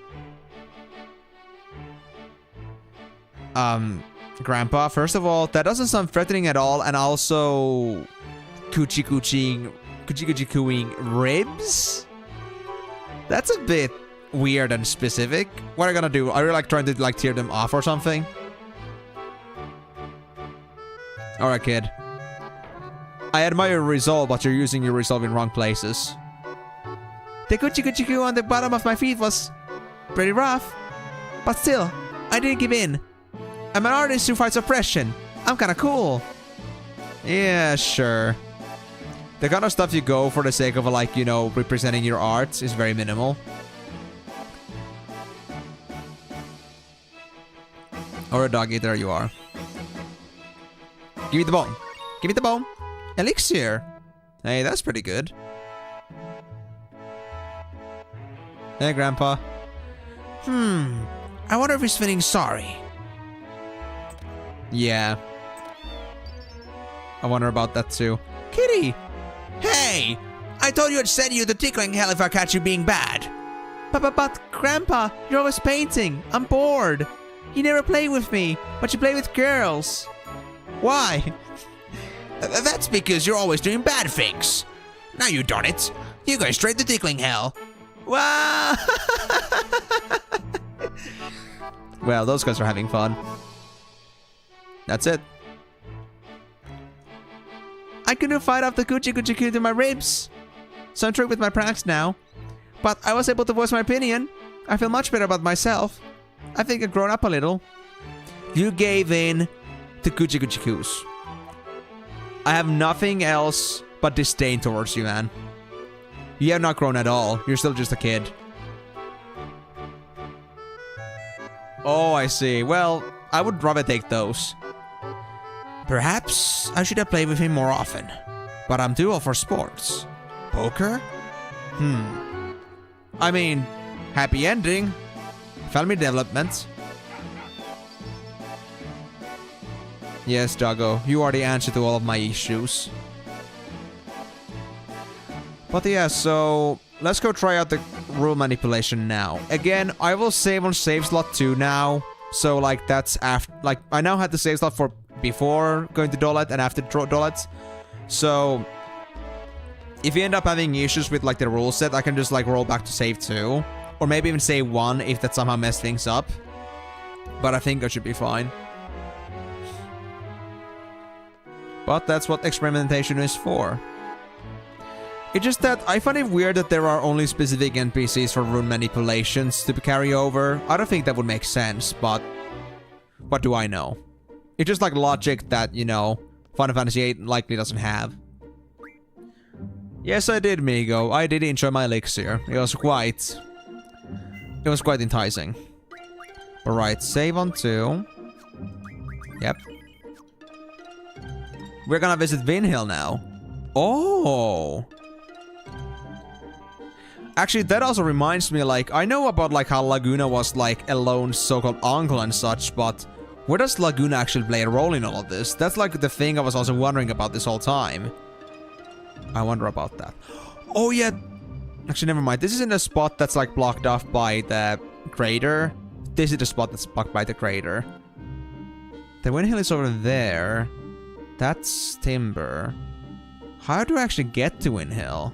A: Grandpa, first of all, that doesn't sound threatening at all, and also coochie cooing ribs? That's a bit weird and specific. What are you gonna do? Are you like trying to like tear them off or something? Alright, kid. I admire your resolve, but you're using your resolve in wrong places. The coochie coo on the bottom of my feet was pretty rough. But still, I didn't give in. I'm an artist who fights oppression. I'm kinda cool. Yeah, sure. The kind of stuff you go for the sake of like, you know, representing your art is very minimal. Or a doggy, there you are. Give me the bone. Give me the bone. Elixir. Hey, that's pretty good. Hey, Grandpa. I wonder if he's feeling sorry. Yeah. I wonder about that too. Kitty! Hey! I told you I'd send you to tickling hell if I catch you being bad. But, Grandpa, you're always painting. I'm bored. You never play with me, but you play with girls. Why? That's because you're always doing bad things. Now you done it. You go straight to tickling hell. Wow! Well, those guys are having fun. That's it. I couldn't fight off the coochie to my ribs. So I'm through with my pranks now. But I was able to voice my opinion. I feel much better about myself. I think I've grown up a little. You gave in to coochie. I have nothing else but disdain towards you, man. You have not grown at all. You're still just a kid. Oh, I see. Well, I would rather take those. Perhaps I should have played with him more often. But I'm too old for sports. Poker? I mean, happy ending. Family development. Yes, Doggo, you are the answer to all of my issues. But yeah, so let's go try out the rule manipulation now. Again, I will save on save slot 2 now. So like that's after, like I now had the save slot for before going to Dolet and after Dolet. So if you end up having issues with like the rule set, I can just like roll back to save 2. Or maybe even save 1 if that somehow messed things up. But I think I should be fine. But that's what experimentation is for. It's just that I find it weird that there are only specific NPCs for rune manipulations to carry over. I don't think that would make sense, but what do I know? It's just like logic that, you know, Final Fantasy VIII likely doesn't have. Yes, I did, Migo. I did enjoy my elixir. It was quite enticing. Alright, save on 2. Yep. We're gonna visit Vinhill now. Oh! Actually, that also reminds me, like, I know about, like, how Laguna was, like, a lone so-called uncle and such, but where does Laguna actually play a role in all of this? That's, like, the thing I was also wondering about this whole time. I wonder about that. Oh, yeah. Actually, never mind. This isn't a spot that's, like, blocked off by the crater. This is the spot that's blocked by the crater. The windhill is over there. That's timber. How do I actually get to Windhill?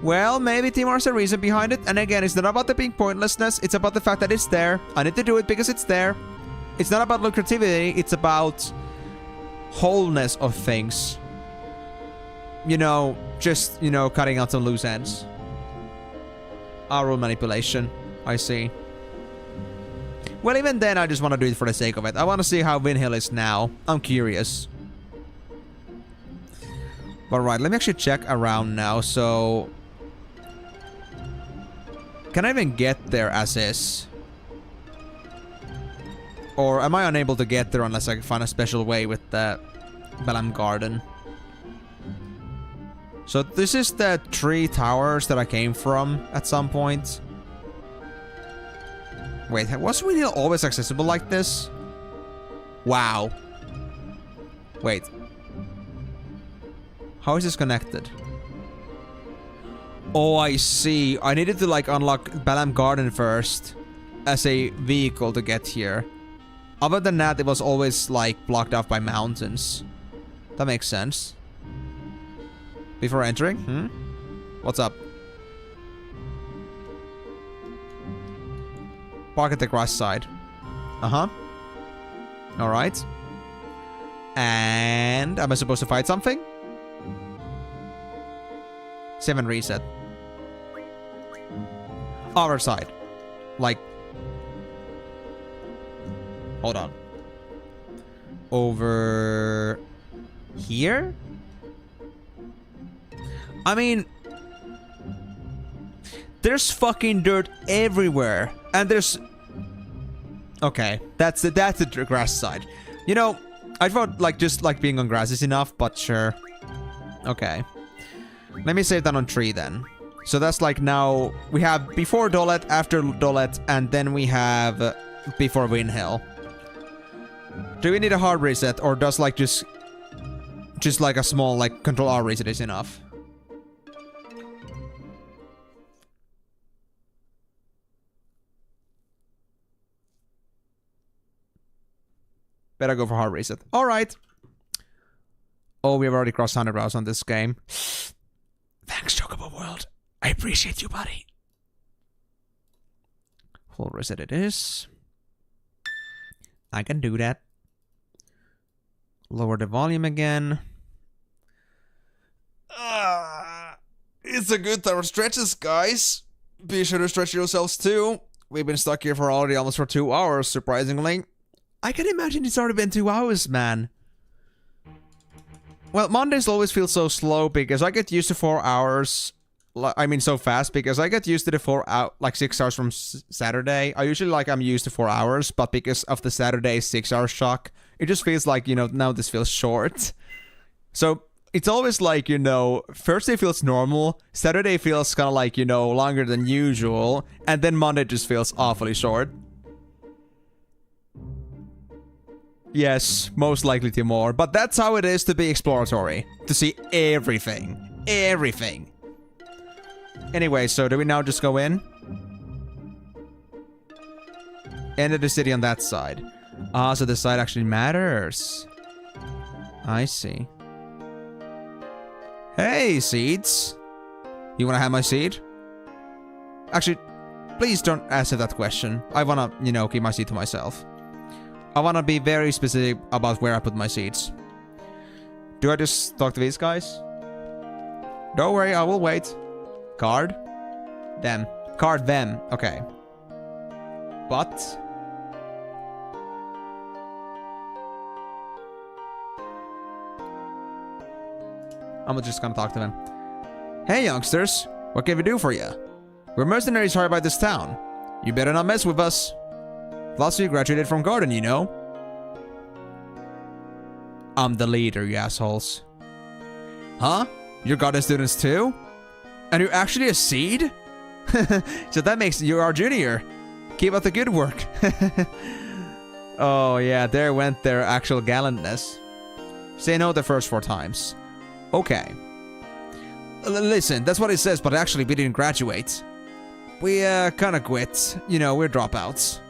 A: Well, maybe Timor's a reason behind it. And again, it's not about the being pointlessness. It's about the fact that it's there. I need to do it because it's there. It's not about lucrativity. It's about wholeness of things. You know, just, you know, cutting out some loose ends. Rule manipulation. I see. Well, even then, I just want to do it for the sake of it. I want to see how Windhill is now. I'm curious. But right, let me actually check around now. So, can I even get there as is? Or am I unable to get there unless I can find a special way with the Balam Garden? So this is the 3 towers that I came from at some point. Wait, was Windhill always accessible like this? Wow. Wait. How is this connected? Oh, I see. I needed to, like, unlock Balam Garden first as a vehicle to get here. Other than that, it was always, like, blocked off by mountains. That makes sense. Before entering? What's up? Park at the grass side. Uh-huh. Alright. And am I supposed to fight something? 7 reset. Other side. Like. Hold on. Over here? I mean, there's fucking dirt everywhere. And there's... Okay, that's the grass side. You know, I thought, like, just, like, being on grass is enough, but sure. Okay. Let me save that on 3 then. So that's, like, now... We have before Dolet, after Dolet, and then we have before Windhill. Do we need a hard reset, or does, like, just like a small, like, Control R reset is enough? Better go for hard reset. Alright. Oh, we have already crossed 100 hours on this game. Thanks, Chocobo World. I appreciate you, buddy. Full reset it is. I can do that. Lower the volume again. It's a good time for stretches, guys. Be sure to stretch yourselves too. We've been stuck here for already almost for 2 hours, surprisingly. I can imagine it's already been 2 hours, man. Well, Mondays always feel so slow because I get used to 4 hours. I mean, so fast because I get used to the 6 hours from Saturday. I usually, like, I'm used to 4 hours, but because of the Saturday 6 hour shock, it just feels like, you know, now this feels short. So it's always like, you know, Thursday feels normal, Saturday feels kind of like, you know, longer than usual, and then Monday just feels awfully short. Yes, most likely Timor, but that's how it is to be exploratory. To see everything. Everything. Anyway, so do we now just go in? Enter the city on that side. Ah, so this side actually matters. I see. Hey, seeds. You wanna have my seed? Actually, please don't answer that question. I wanna, you know, keep my seed to myself. I wanna be very specific about where I put my seeds. Do I just talk to these guys? Don't worry, I will wait. Card? Them. Card them. Okay. But... I'm just gonna talk to them. Hey, youngsters. What can we do for you? We're mercenaries hired by this town. You better not mess with us. Plus, you graduated from Garden, you know. I'm the leader, you assholes. Huh? You're goddess students too? And you're actually a seed? So that makes you our junior. Keep up the good work. Oh yeah, there went their actual gallantness. Say no the first 4 times. Okay. Listen, that's what it says, but actually we didn't graduate. We kinda quit. You know, we're dropouts.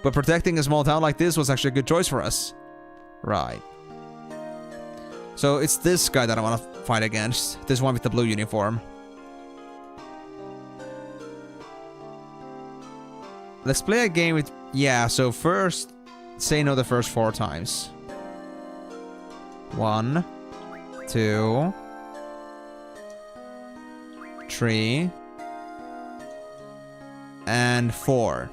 A: But protecting a small town like this was actually a good choice for us. Right. So it's this guy that I want to fight against. This one with the blue uniform. Let's play a game with... Yeah, so first, say no the first 4 times. 1, 2, 3, and 4.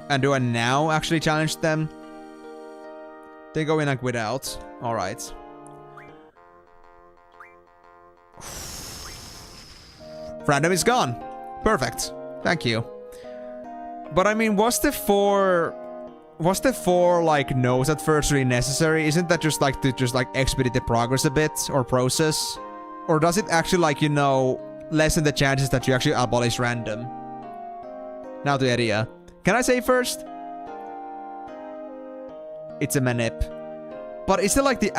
A: And do I now actually challenge them? They go in and quit out. Alright. Random is gone. Perfect. Thank you. But I mean, was the 4 like no's at first really necessary? Isn't that just like to expedite the progress a bit or process? Or does it actually like, you know, lessen the chances that you actually abolish random? Now the idea. Can I say first? It's a manip. But is there like the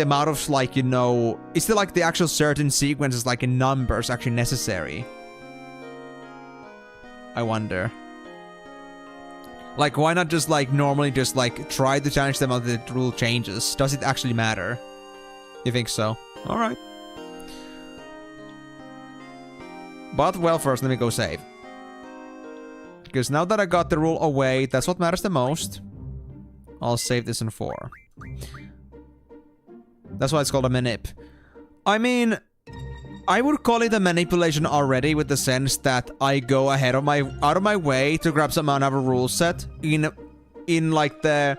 A: amount of like, you know, is there like the actual certain sequences like in numbers actually necessary? I wonder. Like, why not just like normally just like try to challenge them until the rule changes? Does it actually matter? You think so? Alright. But, well, first let me go save. Because now that I got the rule away, that's what matters the most. I'll save this in 4. That's why it's called a manip. I mean, I would call it a manipulation already, with the sense that I go out of my way to grab some another rule set in like the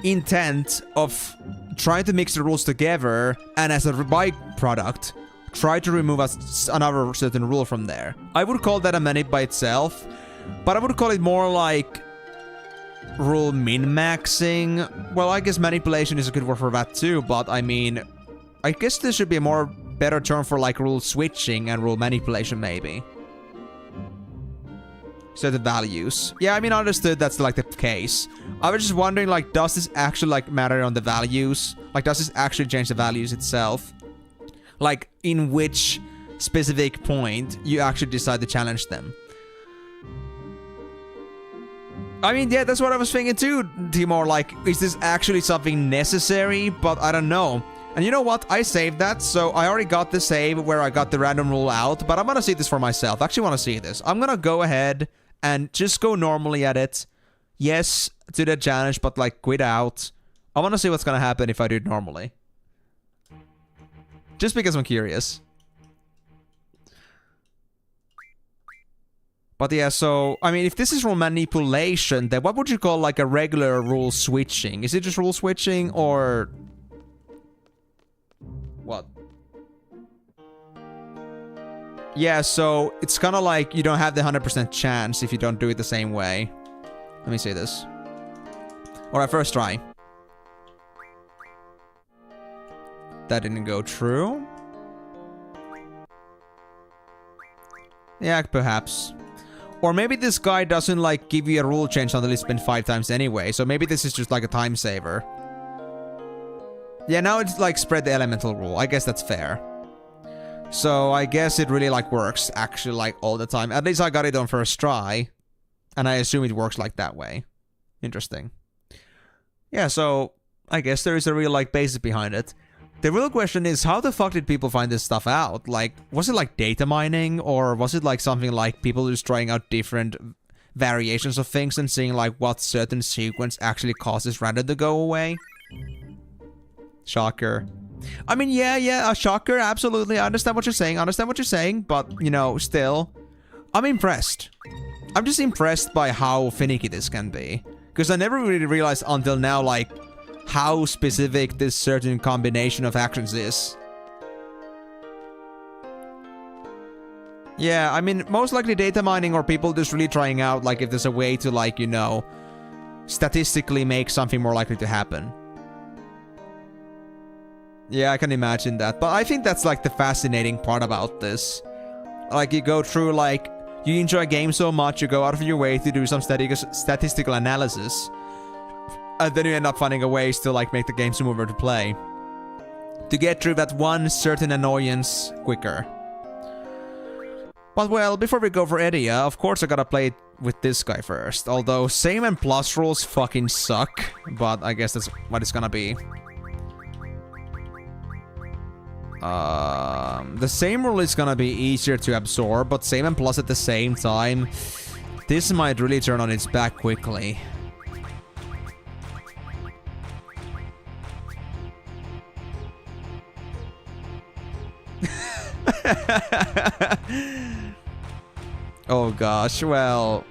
A: intent of trying to mix the rules together, and as a byproduct, try to remove another certain rule from there. I would call that a manip by itself, but I would call it more like rule min-maxing. Well, I guess manipulation is a good word for that too, but I mean, I guess this should be a better term for like rule switching and rule manipulation maybe. Certain values. Yeah, I mean, I understood that's like the case. I was just wondering, like, does this actually like matter on the values? Like, does this actually change the values itself? Like, in which specific point you actually decide to challenge them? I mean, yeah, that's what I was thinking too, Timor. Like, is this actually something necessary? But I don't know. And you know what? I saved that, so I already got the save where I got the random rule out, but I'm gonna see this for myself. I actually want to see this. I'm gonna go ahead and just go normally at it. Yes, to the challenge, but like quit out. I want to see what's gonna happen if I do it normally. Just because I'm curious. But yeah, so, I mean, if this is rule manipulation, then what would you call like a regular rule switching? Is it just rule switching, or... what? Yeah, so it's kind of like you don't have the 100% chance if you don't do it the same way. Let me see this. Alright, first try. That didn't go true. Yeah, perhaps. Or maybe this guy doesn't like give you a rule change until it's been 5 times anyway. So maybe this is just like a time saver. Yeah, now it's like spread the elemental rule. I guess that's fair. So I guess it really like works actually like all the time. At least I got it on first try. And I assume it works like that way. Interesting. Yeah, so I guess there is a real like basis behind it. The real question is, how the fuck did people find this stuff out? Like, was it like data mining? Or was it like something like people just trying out different variations of things and seeing like what certain sequence actually causes random to go away? Shocker. I mean, yeah, a shocker, absolutely. I understand what you're saying, but, you know, still, I'm impressed. I'm just impressed by how finicky this can be. Because I never really realized until now, like, how specific this certain combination of actions is. Yeah, I mean, most likely data mining or people just really trying out, like, if there's a way to, like, you know, statistically make something more likely to happen. Yeah, I can imagine that. But I think that's like the fascinating part about this. Like you go through like, you enjoy a game so much, you go out of your way to do some statistical analysis. And then you end up finding a ways to like make the game smoother to play. To get through that one certain annoyance quicker. But well, before we go for Edia, of course I gotta play it with this guy first. Although same and plus rules fucking suck. But I guess that's what it's gonna be. The same rule is gonna be easier to absorb, but same and plus at the same time. This might really turn on its back quickly. Oh gosh, well,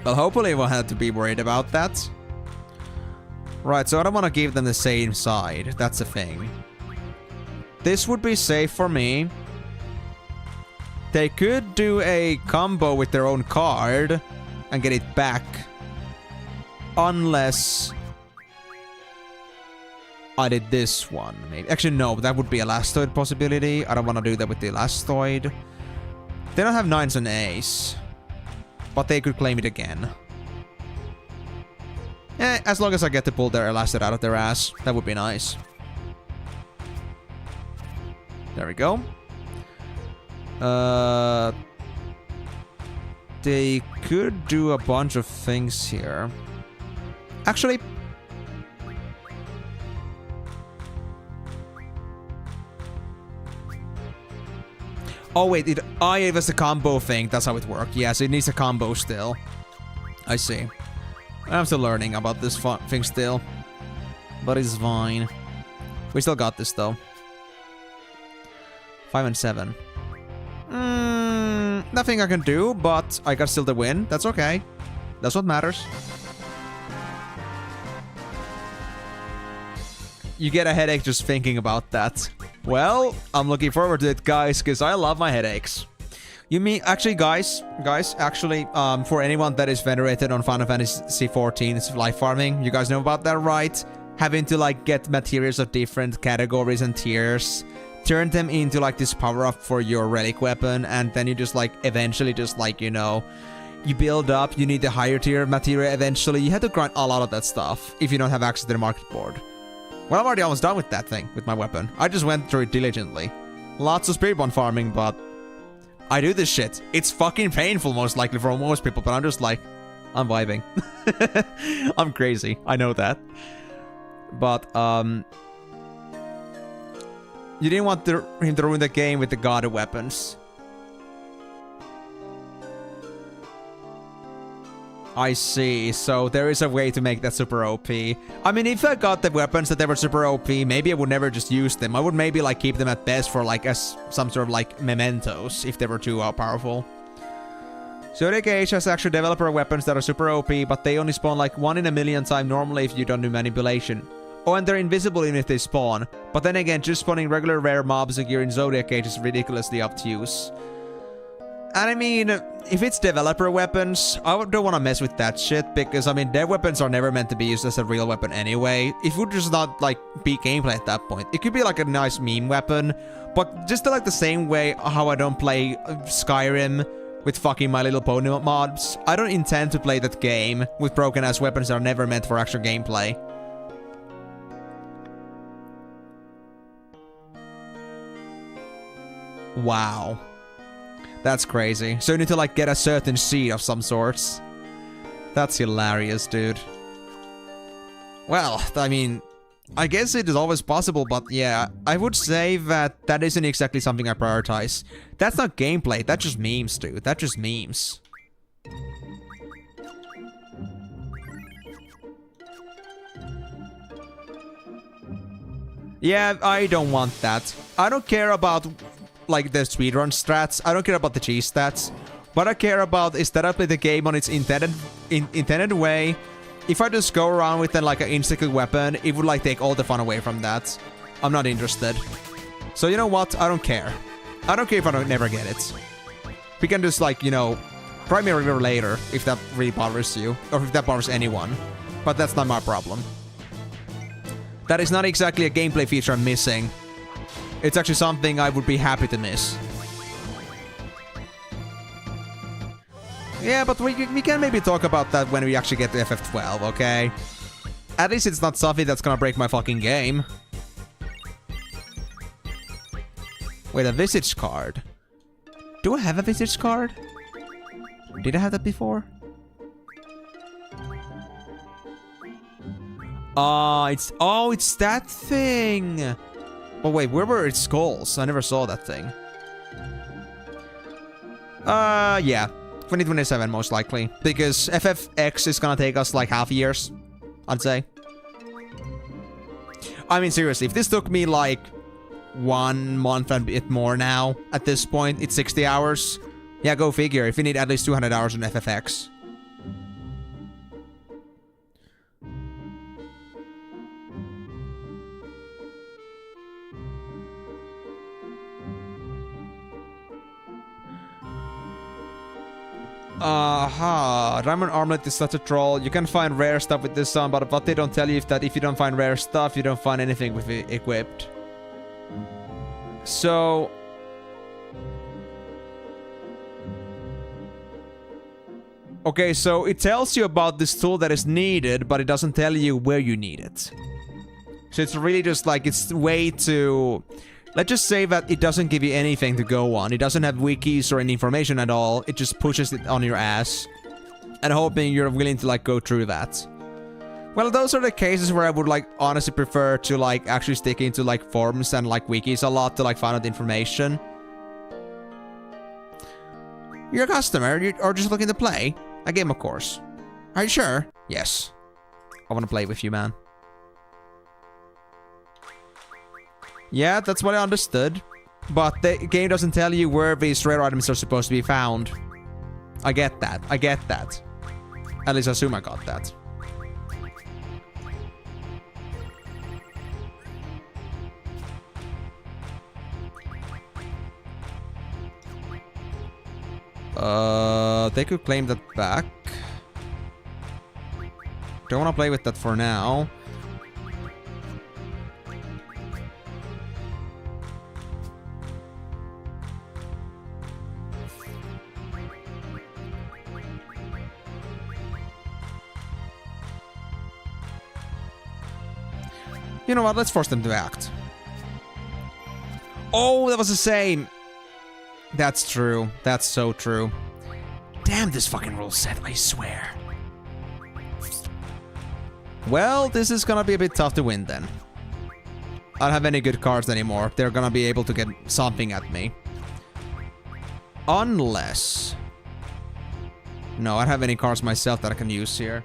A: hopefully we won't have to be worried about that. Right, so I don't want to give them the same side. That's the thing. This would be safe for me. They could do a combo with their own card and get it back. Unless I did this one, maybe. Actually, no, that would be a Elastoid possibility. I don't want to do that with the Elastoid. They don't have 9s and Ace. But they could claim it again. As long as I get to pull their Elastoid out of their ass, that would be nice. There we go. They could do a bunch of things here. Actually... Oh wait, it was a combo thing. That's how it worked. Yes, it needs a combo still. I see. I'm still learning about this thing still. But it's fine. We still got this though. 5 and 7. Nothing I can do, but I got still the win. That's okay. That's what matters. You get a headache just thinking about that. Well, I'm looking forward to it, guys, because I love my headaches. You mean, actually, guys, actually, for anyone that is venerated on Final Fantasy XIV, it's life farming. You guys know about that, right? Having to, like, get materials of different categories and tiers. Turn them into, like, this power-up for your relic weapon. And then you just, like, eventually just, like, you know... You build up, you need the higher tier material eventually. You have to grind a lot of that stuff if you don't have access to the market board. Well, I'm already almost done with that thing, with my weapon. I just went through it diligently. Lots of Spirit Bond farming, but... I do this shit. It's fucking painful, most likely, for most people, but I'm just like... I'm vibing. I'm crazy. I know that. But, you didn't want him to ruin the game with the god weapons. I see, so there is a way to make that super OP. I mean, if I got the weapons that they were super OP, maybe I would never just use them. I would maybe like keep them at best for like as some sort of like mementos if they were too powerful. Zodiac Gauge has actual developer weapons that are super OP, but they only spawn like 1 in a million time normally if you don't do manipulation. Oh, and they're invisible even if they spawn. But then again, just spawning regular rare mobs gear in Zodiac Gauge is ridiculously obtuse. And I mean, if it's developer weapons, I don't want to mess with that shit, because, I mean, their weapons are never meant to be used as a real weapon anyway. It would just not, like, be gameplay at that point. It could be, like, a nice meme weapon, but just like the same way how I don't play Skyrim with fucking My Little Pony mods, I don't intend to play that game with broken-ass weapons that are never meant for actual gameplay. Wow. That's crazy. So you need to, like, get a certain seed of some sorts. That's hilarious, dude. Well, I mean, I guess it is always possible, but yeah, I would say that that isn't exactly something I prioritize. That's not gameplay, that's just memes, dude. That's just memes. Yeah, I don't want that. I don't care about... like the speedrun stats. I don't care about the cheese stats. What I care about is that I play the game on its intended way. If I just go around with like an insta-kill weapon, it would like take all the fun away from that. I'm not interested. So you know what? I don't care. I don't care if I don't never get it. We can just like, you know, try me a river later if that really bothers you. Or if that bothers anyone. But that's not my problem. That is not exactly a gameplay feature I'm missing. It's actually something I would be happy to miss. Yeah, but we can maybe talk about that when we actually get to FF12, okay? At least it's not something that's gonna break my fucking game. Wait, a visage card. Do I have a visage card? Did I have that before? It's that thing. Oh wait, where were its skulls? I never saw that thing. Yeah. 2027 most likely. Because FFX is gonna take us like half years, I'd say. I mean, seriously, if this took me like 1 month and a bit more now, at this point, it's 60 hours. Yeah, go figure. If you need at least 200 hours on FFX. Aha, Diamond Armlet is such a troll. You can find rare stuff with this one, but what they don't tell you is that if you don't find rare stuff, you don't find anything with it equipped. So... okay, so it tells you about this tool that is needed, but it doesn't tell you where you need it. So it's really just like, it's way too... let's just say that it doesn't give you anything to go on. It doesn't have wikis or any information at all. It just pushes it on your ass. And hoping you're willing to, like, go through that. Well, those are the cases where I would, like, honestly prefer to, like, actually stick into, like, forums and, like, wikis a lot to, like, find out information. You're a customer, or just looking to play a game, of course. Are you sure? Yes. I want to play with you, man. Yeah, that's what I understood. But the game doesn't tell you where these rare items are supposed to be found. I get that. I get that. At least I assume I got that. They could claim that back. Don't want to play with that for now. You know what? Let's force them to act. Oh, that was the same. That's true. That's so true. Damn this fucking rule set, I swear. Well, this is gonna be a bit tough to win then. I don't have any good cards anymore. They're gonna be able to get something at me. Unless... no, I don't have any cards myself that I can use here.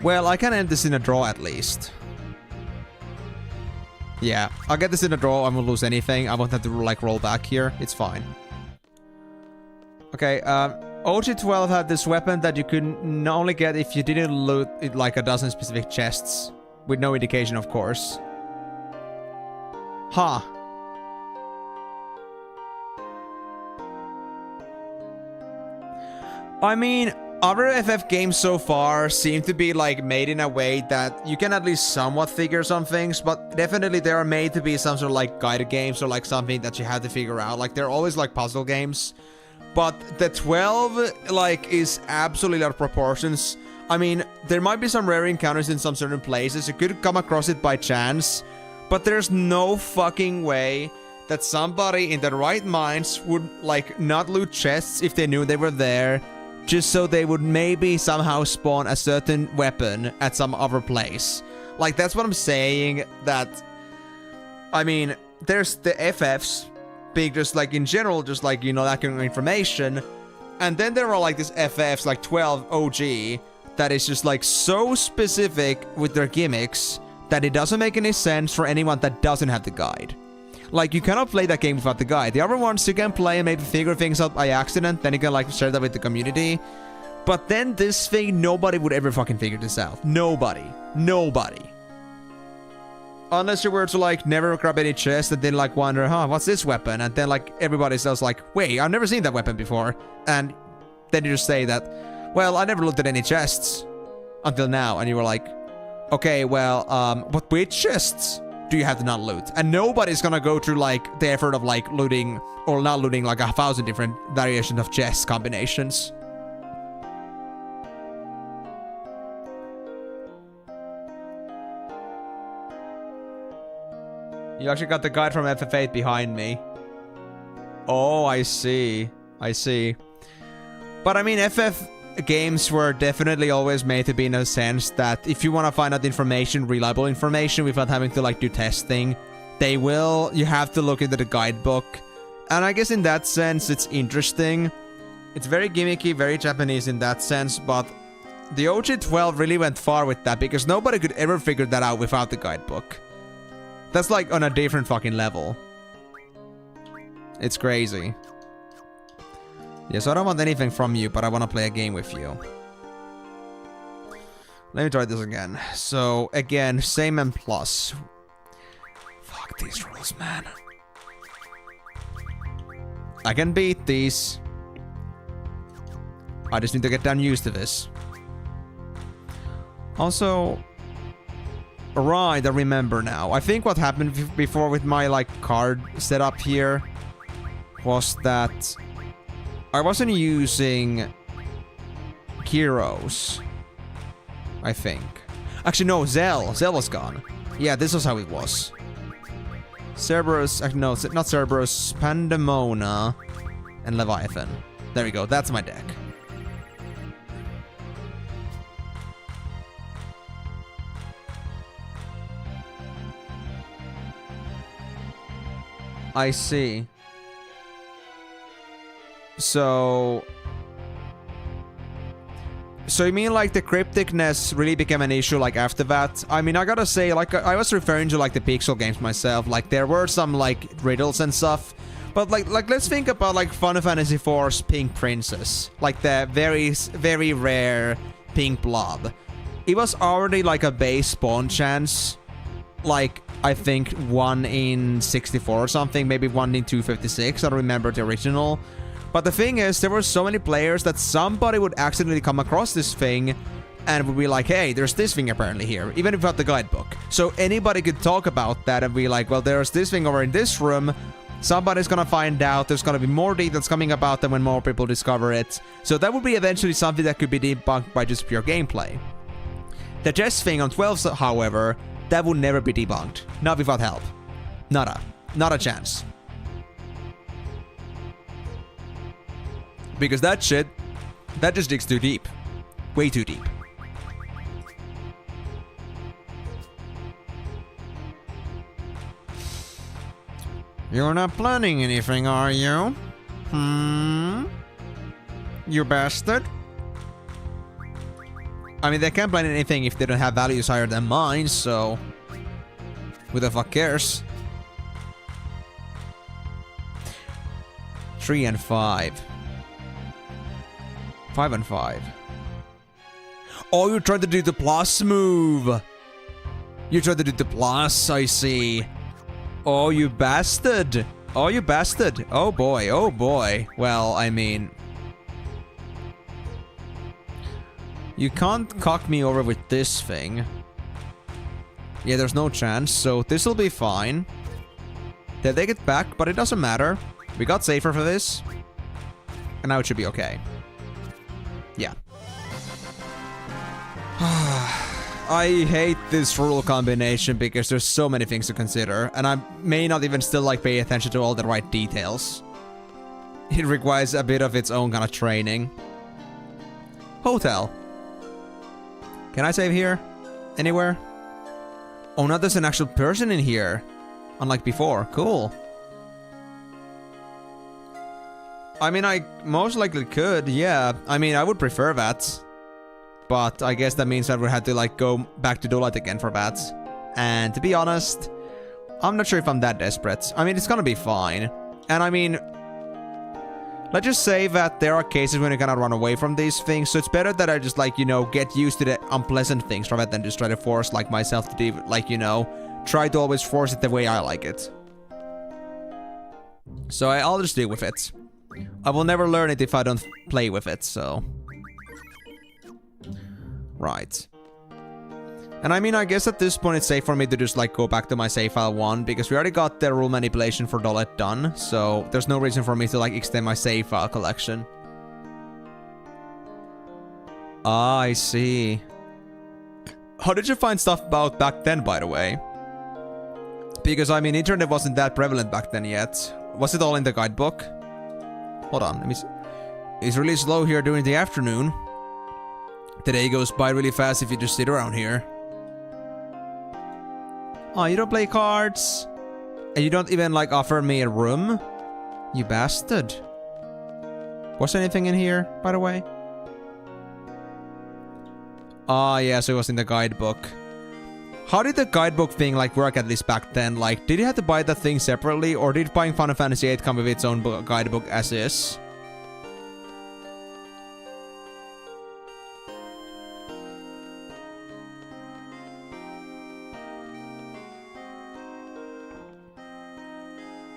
A: Well, I can end this in a draw at least. Yeah, I'll get this in a draw. I won't lose anything. I won't have to, like, roll back here. It's fine. Okay, OG12 had this weapon that you could only get if you didn't loot it, like, a dozen specific chests. With no indication, of course. Huh. I mean... other FF games so far seem to be, like, made in a way that you can at least somewhat figure some things, but definitely they are made to be some sort of, like, guided games or, like, something that you have to figure out. Like, they're always, like, puzzle games. But the 12, like, is absolutely out of proportions. I mean, there might be some rare encounters in some certain places. You could come across it by chance, but there's no fucking way that somebody in their right minds would, like, not loot chests if they knew they were there, just so they would maybe somehow spawn a certain weapon at some other place. Like, that's what I'm saying, that... I mean, there's the FFs, being just, like, in general, just, like, you know, that kind of information. And then there are, like, these FFs, like 12 OG, that is just, like, so specific with their gimmicks that it doesn't make any sense for anyone that doesn't have the guide. Like, you cannot play that game without the guide. The other ones you can play and maybe figure things out by accident, then you can, like, share that with the community. But then this thing, nobody would ever fucking figure this out. Nobody. Nobody. Unless you were to, like, never grab any chest and then, like, wonder, huh, what's this weapon? And then, like, everybody else like, wait, I've never seen that weapon before. And then you just say that, well, I never looked at any chests until now. And you were like, okay, well, but which chests do you have to not loot? And nobody's gonna go through, like, the effort of, like, looting or not looting, like, 1,000 different variations of chest combinations. You actually got the guide from FF8 behind me. Oh, I see. I see. But I mean, FF games were definitely always made to be in a sense that if you want to find out information, reliable information, without having to, like, do testing, they will. You have to look into the guidebook. And I guess in that sense, it's interesting. It's very gimmicky, very Japanese in that sense, but the OG12 really went far with that because nobody could ever figure that out without the guidebook. That's like on a different fucking level. It's crazy. Yes, I don't want anything from you, but I want to play a game with you. Let me try this again. So, again, same and plus. Fuck these rules, man. I can beat these. I just need to get down used to this. Also... Right, I remember now. I think what happened before with my, like, card setup here was that I wasn't using heroes. I think. Actually, no, Zell. Zell was gone. Yeah, this was how it was. Cerberus, no, not Cerberus, Pandemona, and Leviathan. There we go, that's my deck. I see. So you mean like the crypticness really became an issue like after that? I mean, I gotta say, like, I was referring to like the Pixel games myself. Like, there were some like riddles and stuff. But like let's think about like Final Fantasy IV's Pink Princess. Like the very, very rare pink blob. It was already like a base spawn chance. Like, I think 1 in 64 or something, maybe 1 in 256, I don't remember the original. But the thing is, there were so many players that somebody would accidentally come across this thing and would be like, hey, there's this thing apparently here, even without the guidebook. So anybody could talk about that and be like, well, there's this thing over in this room, somebody's gonna find out, there's gonna be more details coming about them when more people discover it. So that would be eventually something that could be debunked by just pure gameplay. The chess thing on 12, however, that would never be debunked. Not without help. Not a chance. Because that shit, that just digs too deep. Way too deep. You're not planning anything, are you? You bastard? I mean, they can't plan anything if they don't have values higher than mine, so... Who the fuck cares? 3 and 5. 5 and 5. Oh, you tried to do the plus move! You tried to do the plus, I see. Oh, you bastard! Oh, you bastard! Oh boy, oh boy. Well, I mean... You can't cock me over with this thing. Yeah, there's no chance, so this'll be fine. They take it back, but it doesn't matter. We got safer for this. And now it should be okay. Yeah. I hate this rule combination because there's so many things to consider, and I may not even still like pay attention to all the right details. It requires a bit of its own kind of training. Hotel. Can I save here? Anywhere? Oh, now there's an actual person in here. Unlike before. Cool. I mean, I most likely could, yeah. I mean, I would prefer that. But I guess that means I would have to, like, go back to Dolat again for that. And to be honest, I'm not sure if I'm that desperate. I mean, it's gonna be fine. And I mean... Let's just say that there are cases when you cannot run away from these things, so it's better that I just, like, you know, get used to the unpleasant things rather than just try to force, like, myself to do, like, you know, try to always force it the way I like it. So I'll just deal with it. I will never learn it if I don't play with it, so... Right. And I mean, I guess at this point it's safe for me to just like go back to my save file 1, because we already got the rule manipulation for Dollet done, so there's no reason for me to like extend my save file collection. Ah, I see. How did you find stuff about back then, by the way? Because I mean, internet wasn't that prevalent back then yet. Was it all in the guidebook? Hold on, let me see. It's really slow here during the afternoon. The day goes by really fast if you just sit around here. Oh, you don't play cards? And you don't even, like, offer me a room? You bastard. Was there anything in here, by the way? Oh, yeah, so it was in the guidebook. How did the guidebook thing, like, work at least back then? Like, did you have to buy that thing separately? Or did buying Final Fantasy VIII come with its own guidebook as is?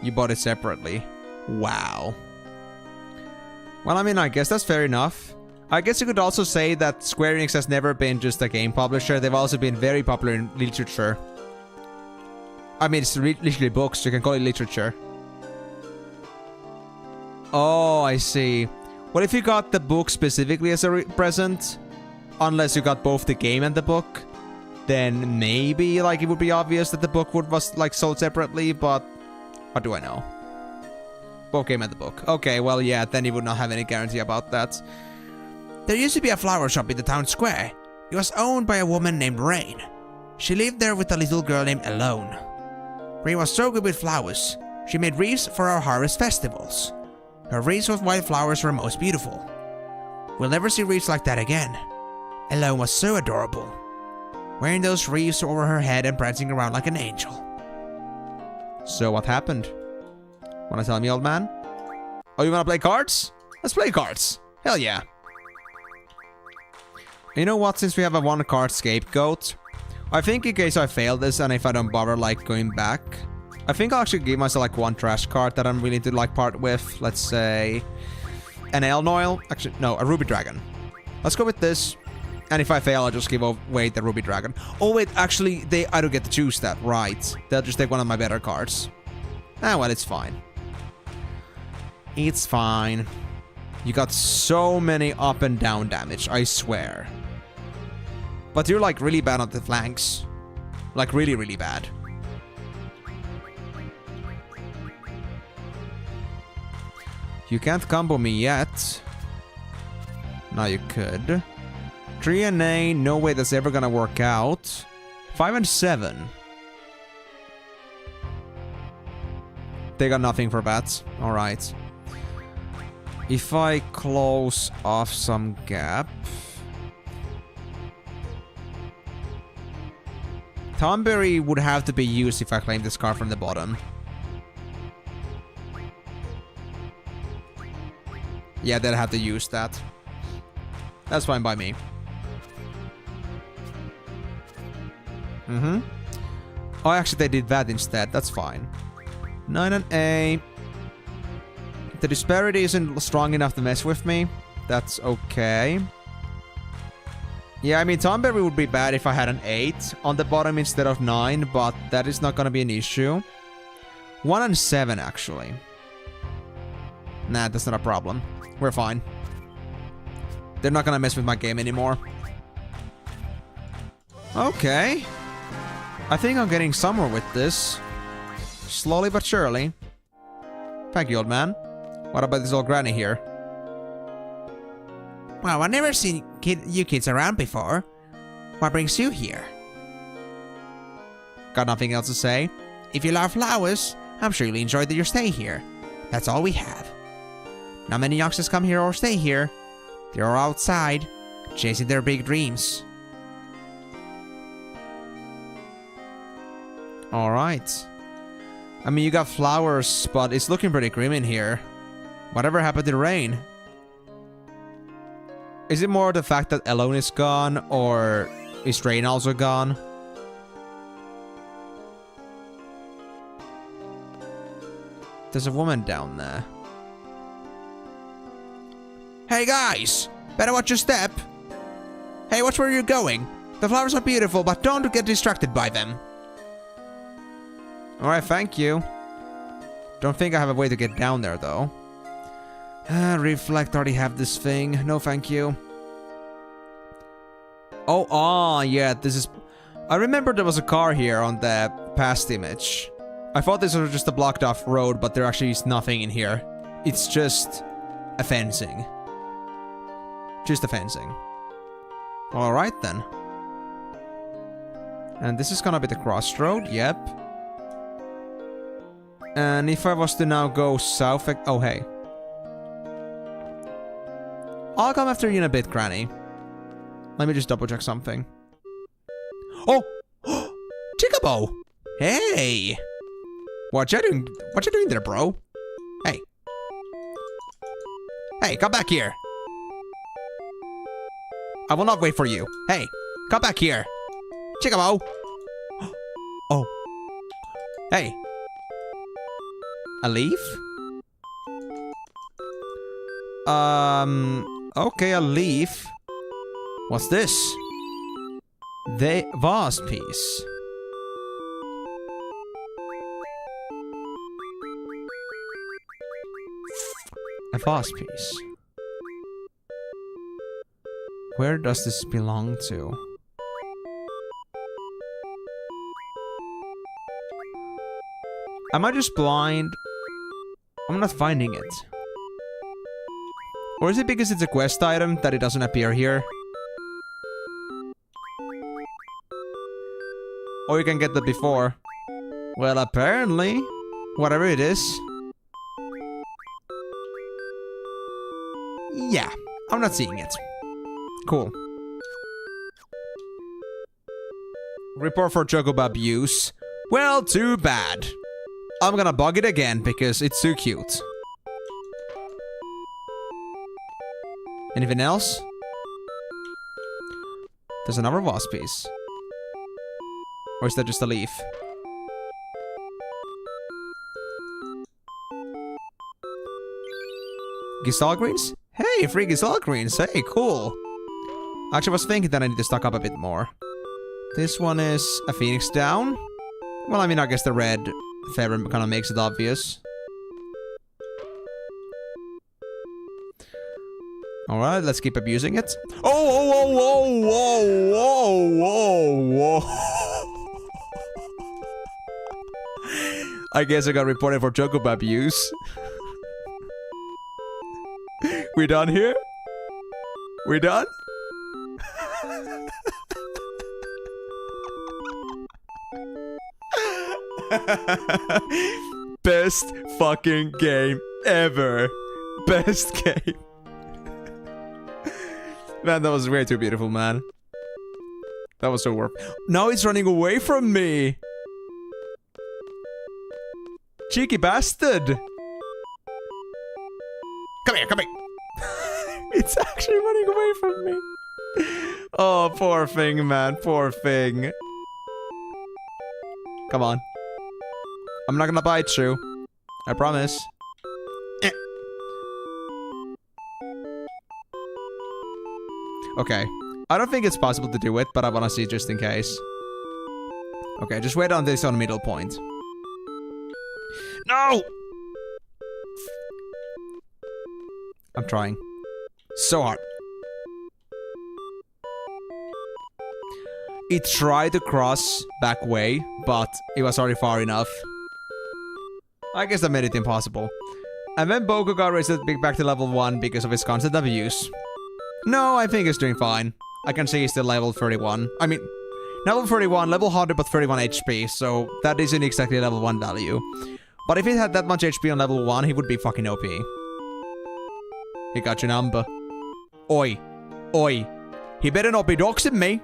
A: You bought it separately. Wow. Well, I mean, I guess that's fair enough. I guess you could also say that Square Enix has never been just a game publisher. They've also been very popular in literature. I mean, it's literally books. You can call it literature. Oh, I see. What if you got the book specifically as a present? Unless you got both the game and the book. Then maybe, like, it would be obvious that the book was, like, sold separately, but... What do I know? Both game and the book. Okay, well, yeah, then you would not have any guarantee about that.
B: There used to be a flower shop in the town square. It was owned by a woman named Rain. She lived there with a little girl named Alone. Rain was so good with flowers. She made wreaths for our harvest festivals. Her wreaths with white flowers were most beautiful. We'll never see wreaths like that again. Alone was so adorable, wearing those wreaths over her head and prancing around like an angel.
A: So what happened? Wanna tell me, old man? Oh, you wanna play cards? Let's play cards. Hell yeah. You know what, since we have a one card scapegoat, I think in case I fail this and if I don't bother like going back, I think I'll actually give myself like one trash card that I'm willing to like part with. Let's say an Elnoil. Actually, no, a Ruby Dragon. Let's go with this. And if I fail, I'll just give away the Ruby Dragon. Oh wait, actually, I don't get to choose that, right? They'll just take one of my better cards. Ah, well, it's fine. It's fine. You got so many up and down damage, I swear. But you're like really bad on the flanks. Like really, really bad. You can't combo me yet. Now you could. 3 and A, no way that's ever gonna work out. 5 and 7. They got nothing for bats. Alright. If I close off some gap... Thornberry would have to be used if I claim this card from the bottom. Yeah, they'll have to use that. That's fine by me. Oh, actually, they did that instead. That's fine. 9 and A. The disparity isn't strong enough to mess with me. That's okay. Yeah, I mean, Thornberry would be bad if I had an 8 on the bottom instead of 9, but that is not going to be an issue. 1 and 7, actually. Nah, that's not a problem. We're fine. They're not going to mess with my game anymore. Okay. I think I'm getting somewhere with this. Slowly but surely. Thank you, old man. What about this old granny here?
B: Well, I've never seen you kids around before. What brings you here?
A: Got nothing else to say?
B: If you love flowers, I'm sure you'll enjoy your stay here. That's all we have. Not many youngsters come here or stay here. They're all outside, chasing their big dreams.
A: Alright. I mean, you got flowers, but it's looking pretty grim in here. Whatever happened to Rain? Is it more the fact that Alone is gone, or is Rain also gone?
B: There's a woman down there. Hey guys! Better watch your step! Hey, watch where you're going! The flowers are beautiful, but don't get distracted by them. Alright, thank you. Don't think I have a way to get down there, though. Reflect, already have this thing. No, thank you. Oh, yeah, this is... I remember there was a car here on the past image. I thought this was just a blocked off road, but there actually is nothing in here. It's just a fencing. Just a fencing. Alright then. And this is gonna be the crossroad, yep. And if I was to now go south... Oh, hey. I'll come after you in a bit, Granny. Let me just double check something. Oh! Chickabo! Hey! What you doing there, bro? Hey. Hey, come back here. I will not wait for you. Hey, come back here. Chickabo! Oh. Hey. A leaf? Okay, a leaf. What's this? The vase piece. A vase piece. Where does this belong to? Am I just blind? I'm not finding it. Or is it because it's a quest item that it doesn't appear here? Or you can get that before. Well, apparently. Whatever it is. Yeah, I'm not seeing it. Cool. Report for Chocobo abuse. Well, too bad. I'm gonna bug it again because it's too cute. Anything else? There's another vase piece. Or is that just a leaf? Gestalt greens? Hey, free Gestalt greens. Hey, cool. Actually, I was thinking that I need to stock up a bit more. This one is a phoenix down. Well, I mean, I guess the red feather kind of makes it obvious. Alright, let's keep abusing it. Whoa. I guess I got reported for Chocobo abuse. We done here? We done? Best fucking game ever. Best game. Man, that was way too beautiful, man. That was so worth. Now he's running away from me. Cheeky bastard. Come here, come here. It's actually running away from me. Oh, poor thing, man. Poor thing. Come on. I'm not gonna bite you. I promise. Okay. I don't think it's possible to do it, but I wanna see just in case. Okay, just wait on this on middle point. No! I'm trying. So hard. It tried to cross back way, but it was already far enough. I guess that made it impossible. And then Boko got raised back to level 1 because of his constant abuse. No, I think he's doing fine. I can see he's still level 31. I mean, level 31, level 100 but 31 HP, so that isn't exactly level 1 value. But if he had that much HP on level 1, he would be fucking OP. He got your number. Oi. Oi. He better not be doxing me.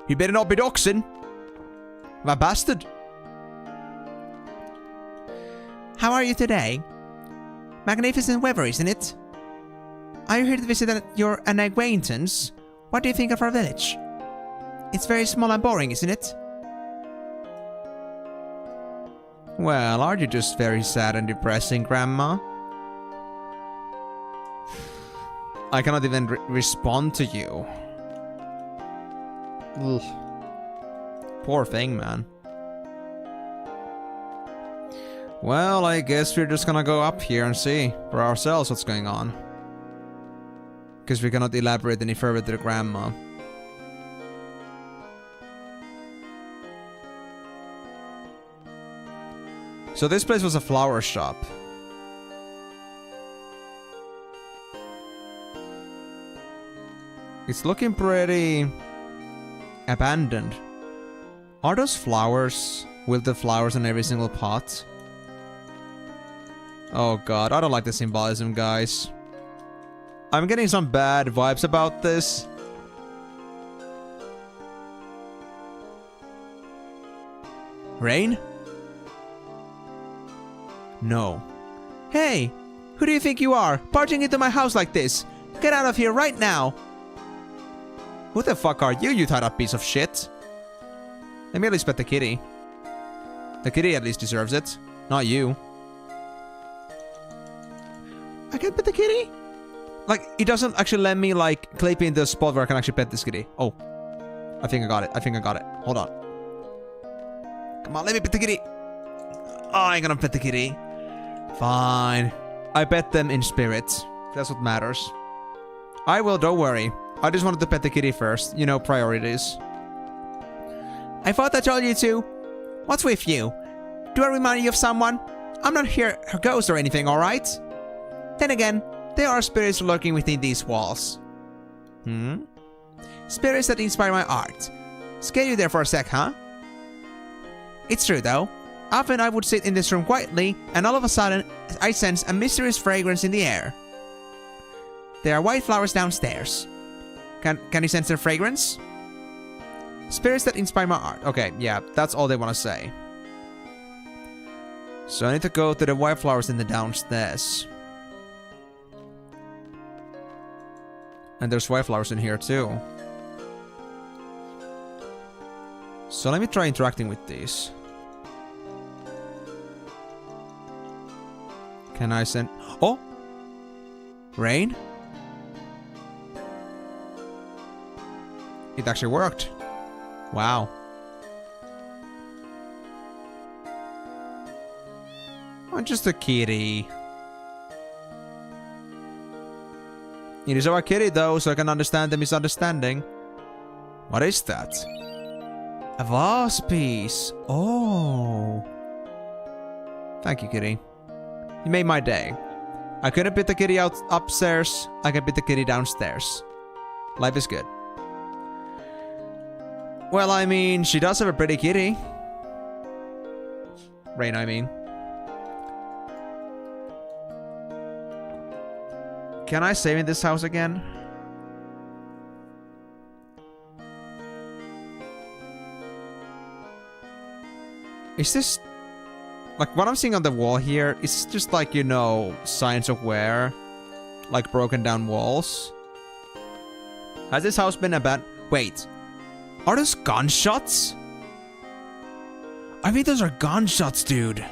B: He better not be doxing. That bastard.
C: How are you today? Magnificent weather, isn't it? Are you here to visit an acquaintance? What do you think of our village? It's very small and boring, isn't it?
B: Well, are you just very sad and depressing, Grandma? I cannot even respond to you. Ugh. Poor thing, man. Well, I guess we're just gonna go up here and see for ourselves what's going on. Because we cannot elaborate any further to the Grandma. So this place was a flower shop. It's looking pretty abandoned. Are those flowers? Wilted flowers in every single pot? Oh god, I don't like the symbolism, guys. I'm getting some bad vibes about this. Rain? No. Hey! Who do you think you are? Barging into my house like this? Get out of here right now! Who the fuck are you, you tied up piece of shit? Let me at least pet the kitty. The kitty at least deserves it. Not you. I can't pet the kitty? Like, it doesn't actually let me, like, clip in the spot where I can actually pet this kitty. Oh. I think I got it. I think I got it. Hold on. Come on, let me pet the kitty. Oh, I ain't gonna pet the kitty. Fine. I pet them in spirit. That's what matters. I will, don't worry. I just wanted to pet the kitty first. You know, priorities. I thought I told you to. What's with you? Do I remind you of someone? I'm not here her ghost or anything, alright? Then again, there are spirits lurking within these walls. Spirits that inspire my art. Scare you there for a sec, huh? It's true though. Often I would sit in this room quietly, and all of a sudden, I sense a mysterious fragrance in the air. There are white flowers downstairs. Can you sense their fragrance? Spirits that inspire my art. Okay, yeah, that's all they want to say. So I need to go to the white flowers in the downstairs. And there's white flowers in here too. So let me try interacting with these. Can I send... Oh! Rain? It actually worked. Wow. I'm just a kitty. It is our kitty though, so I can understand the misunderstanding. What is that? A vase piece. Oh. Thank you, kitty. You made my day. I couldn't put the kitty out upstairs. I can put the kitty downstairs. Life is good. Well, I mean, she does have a pretty kitty. Rain, I mean. Can I save in this house again? Is this... Like, what I'm seeing on the wall here, it's just like, you know, signs of wear. Like broken down walls. Has this house been abandoned? Wait. Are those gunshots? I mean, those are gunshots, dude.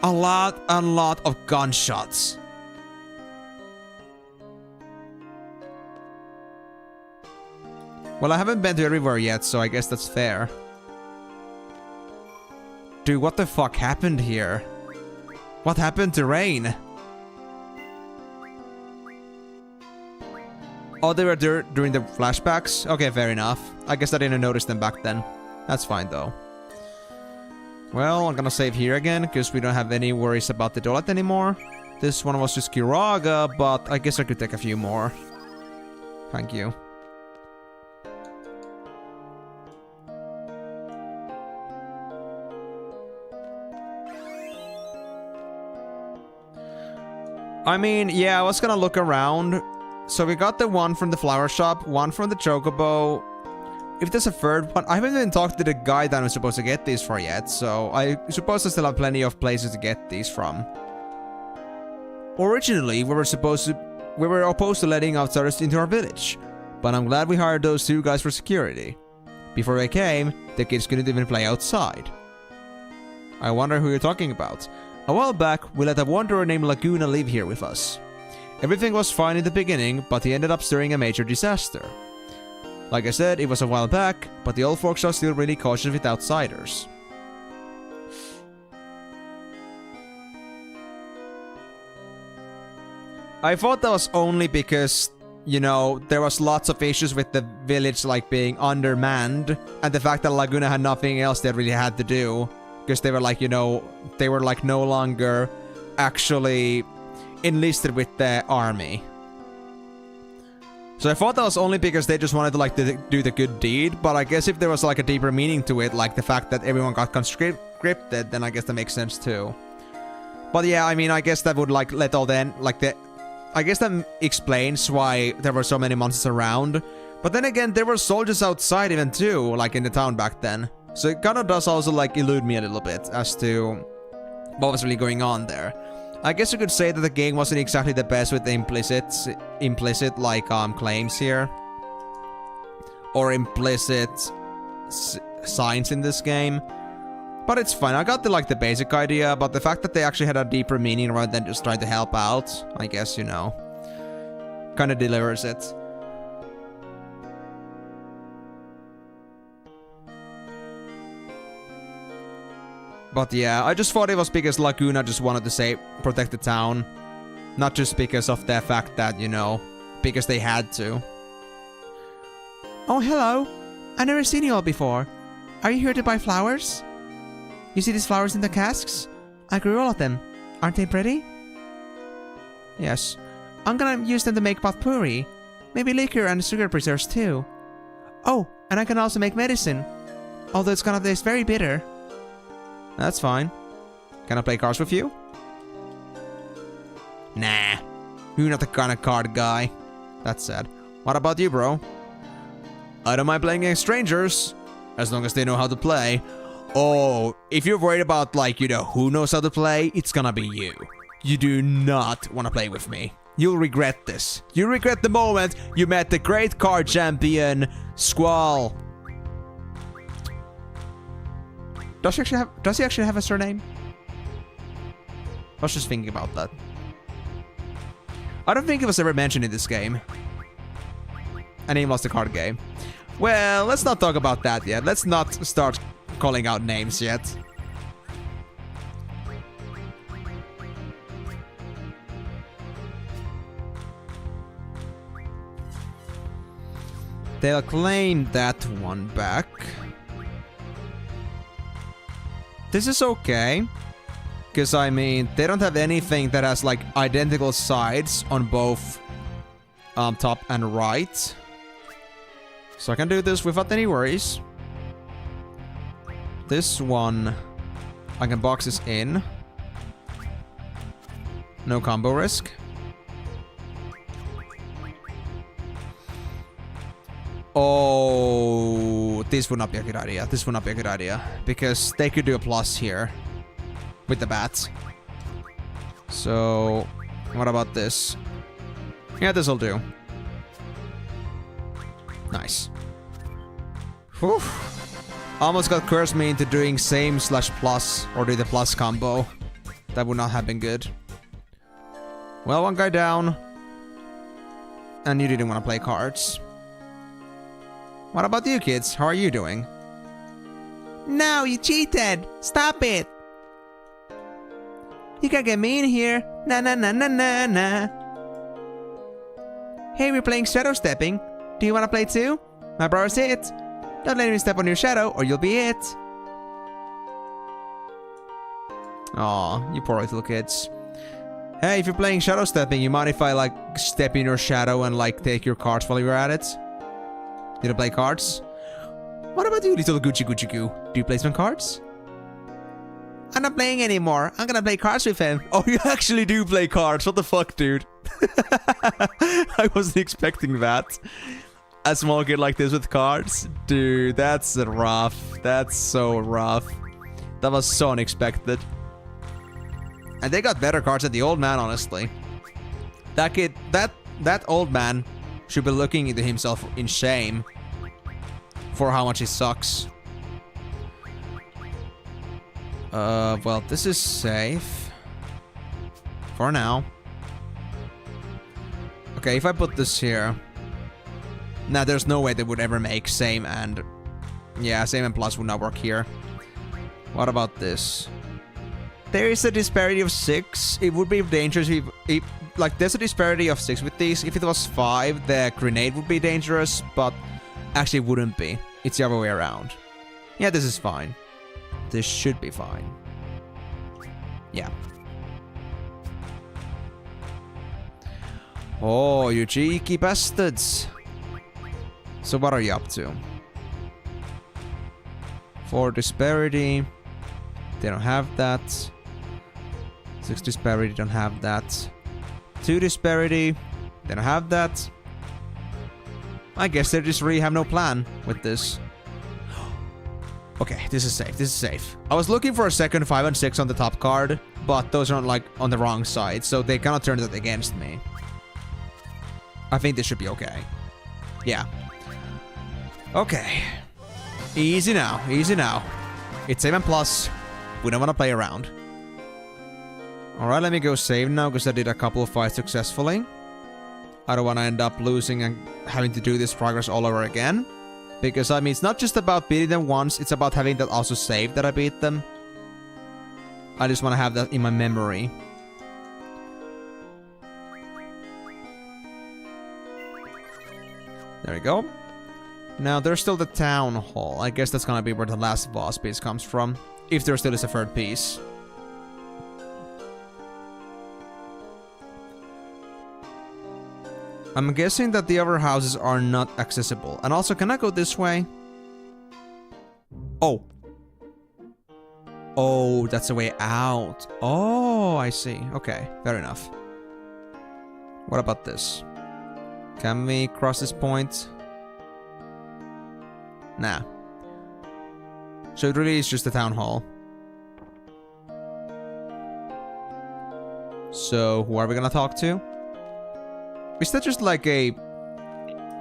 B: A lot of gunshots. Well, I haven't been to everywhere yet, so I guess that's fair. Dude, what the fuck happened here? What happened to Rain? Oh, they were there during the flashbacks? Okay, fair enough. I guess I didn't notice them back then. That's fine, though. Well, I'm gonna save here again, because we don't have any worries about the toilet anymore. This one was just Kiraga, but I guess I could take a few more. Thank you. I mean, yeah, I was gonna look around. So we got the one from the flower shop, one from the chocobo. If there's a third one, I haven't even talked to the guy that I'm supposed to get these for yet, so I suppose I still have plenty of places to get these from. Originally, we were opposed to letting outsiders into our village, but I'm glad we hired those two guys for security. Before they came, the kids couldn't even play outside.
A: I wonder who you're talking about. A while back, we let a wanderer named Laguna live here with us. Everything was fine in the beginning, but he ended up stirring a major disaster. Like I said, it was a while back, but the old folks are still really cautious with outsiders. I thought that was only because, you know, there was lots of issues with the village like being undermanned, and the fact that Laguna had nothing else they really had to do, because they were like, you know, they were like no longer actually enlisted with the army. So I thought that was only because they just wanted to like do the good deed, but I guess if there was like a deeper meaning to it, like the fact that everyone got conscripted, then I guess that makes sense too. But yeah, I mean, I guess that would like let all then like the... I guess that explains why there were so many monsters around. But then again, there were soldiers outside even too, like in the town back then. So it kind of does also like elude me a little bit as to what was really going on there. I guess you could say that the game wasn't exactly the best with the implicit like claims here. Or implicit signs in this game. But it's fine. I got the basic idea, but the fact that they actually had a deeper meaning rather than just trying to help out, I guess, you know, kind of delivers it. But yeah, I just thought it was because Laguna just wanted to say protect the town, not just because of the fact that, you know, because they had to.
C: Oh, hello. I've never seen you all before. Are you here to buy flowers? You see these flowers in the casks? I grew all of them. Aren't they pretty?
A: Yes.
C: I'm gonna use them to make potpourri. Maybe liquor and sugar preserves too. Oh, and I can also make medicine. Although it's gonna taste very bitter.
A: That's fine. Can I play cards with you? Nah. You're not the kind of card guy. That's sad. What about you, bro? I don't mind playing against strangers. As long as they know how to play. Oh, if you're worried about, like, you know, who knows how to play, it's gonna be you. You do not want to play with me. You'll regret this. You'll regret the moment you met the great card champion, Squall.
C: Does he actually have a surname?
A: I was just thinking about that. I don't think it was ever mentioned in this game. A name lost the card game. Well, let's not talk about that yet. Let's not start calling out names yet. They'll claim that one back. This is okay. Because, I mean, they don't have anything that has, like, identical sides on both top and right. So I can do this without any worries. This one, I can box this in. No combo risk. Oh, this would not be a good idea. This would not be a good idea. Because they could do a plus here. With the bats. So, what about this? Yeah, this'll do. Nice. Whew. Almost got cursed me into doing same/plus or do the plus combo. That would not have been good. Well, one guy down. And you didn't want to play cards. What about you kids? How are you doing?
C: No, you cheated! Stop it! You can't get me in here. Na na na na na na. Hey, we're playing shadow stepping. Do you want to play too? My brother's it. Don't let me step on your shadow or you'll be it.
A: Aw, you poor little kids. Hey, if you're playing shadow stepping, you mind if I like step in your shadow and like take your cards while you're at it? Did I play cards? What about you, little Gucci Gucci Goo? Do you play some cards?
C: I'm not playing anymore. I'm gonna play cards with him.
A: Oh, you actually do play cards. What the fuck, dude? I wasn't expecting that. A small kid like this with cards? Dude, that's rough. That's so rough. That was so unexpected. And they got better cards than the old man, honestly. That kid, that old man should be looking into himself in shame for how much he sucks.
B: Well, this is safe. For now. Okay, if I put this here... Nah, there's no way they would ever make same and... Yeah, same and plus would not work here. What about this? There is a disparity of 6. It would be dangerous if like, there's a disparity of 6 with these. If it was 5, the grenade would be dangerous, but actually it wouldn't be. It's the other way around. Yeah, this is fine. This should be fine. Yeah. Oh, you cheeky bastards. So what are you up to? 4 disparity. They don't have that. 6 disparity, don't have that. 2 disparity, they don't have that. I guess they just really have no plan with this. Okay, this is safe, this is safe. I was looking for a second 5 and 6 on the top card, but those are like on the wrong side, so they cannot turn that against me. I think this should be okay. Yeah. Okay. Easy now, easy now. It's 7 plus. We don't want to play around. Alright, let me go save now, because I did a couple of fights successfully. I don't want to end up losing and having to do this progress all over again. Because, I mean, it's not just about beating them once, it's about having that also saved that I beat them. I just want to have that in my memory. There we go. Now, there's still the town hall. I guess that's gonna be where the last boss piece comes from. If there still is a third piece. I'm guessing that the other houses are not accessible. And also, can I go this way? Oh. Oh, that's the way out. Oh, I see. Okay, fair enough. What about this? Can we cross this point? Nah. So it really is just the town hall. So, who are we gonna talk to? Is that just like a...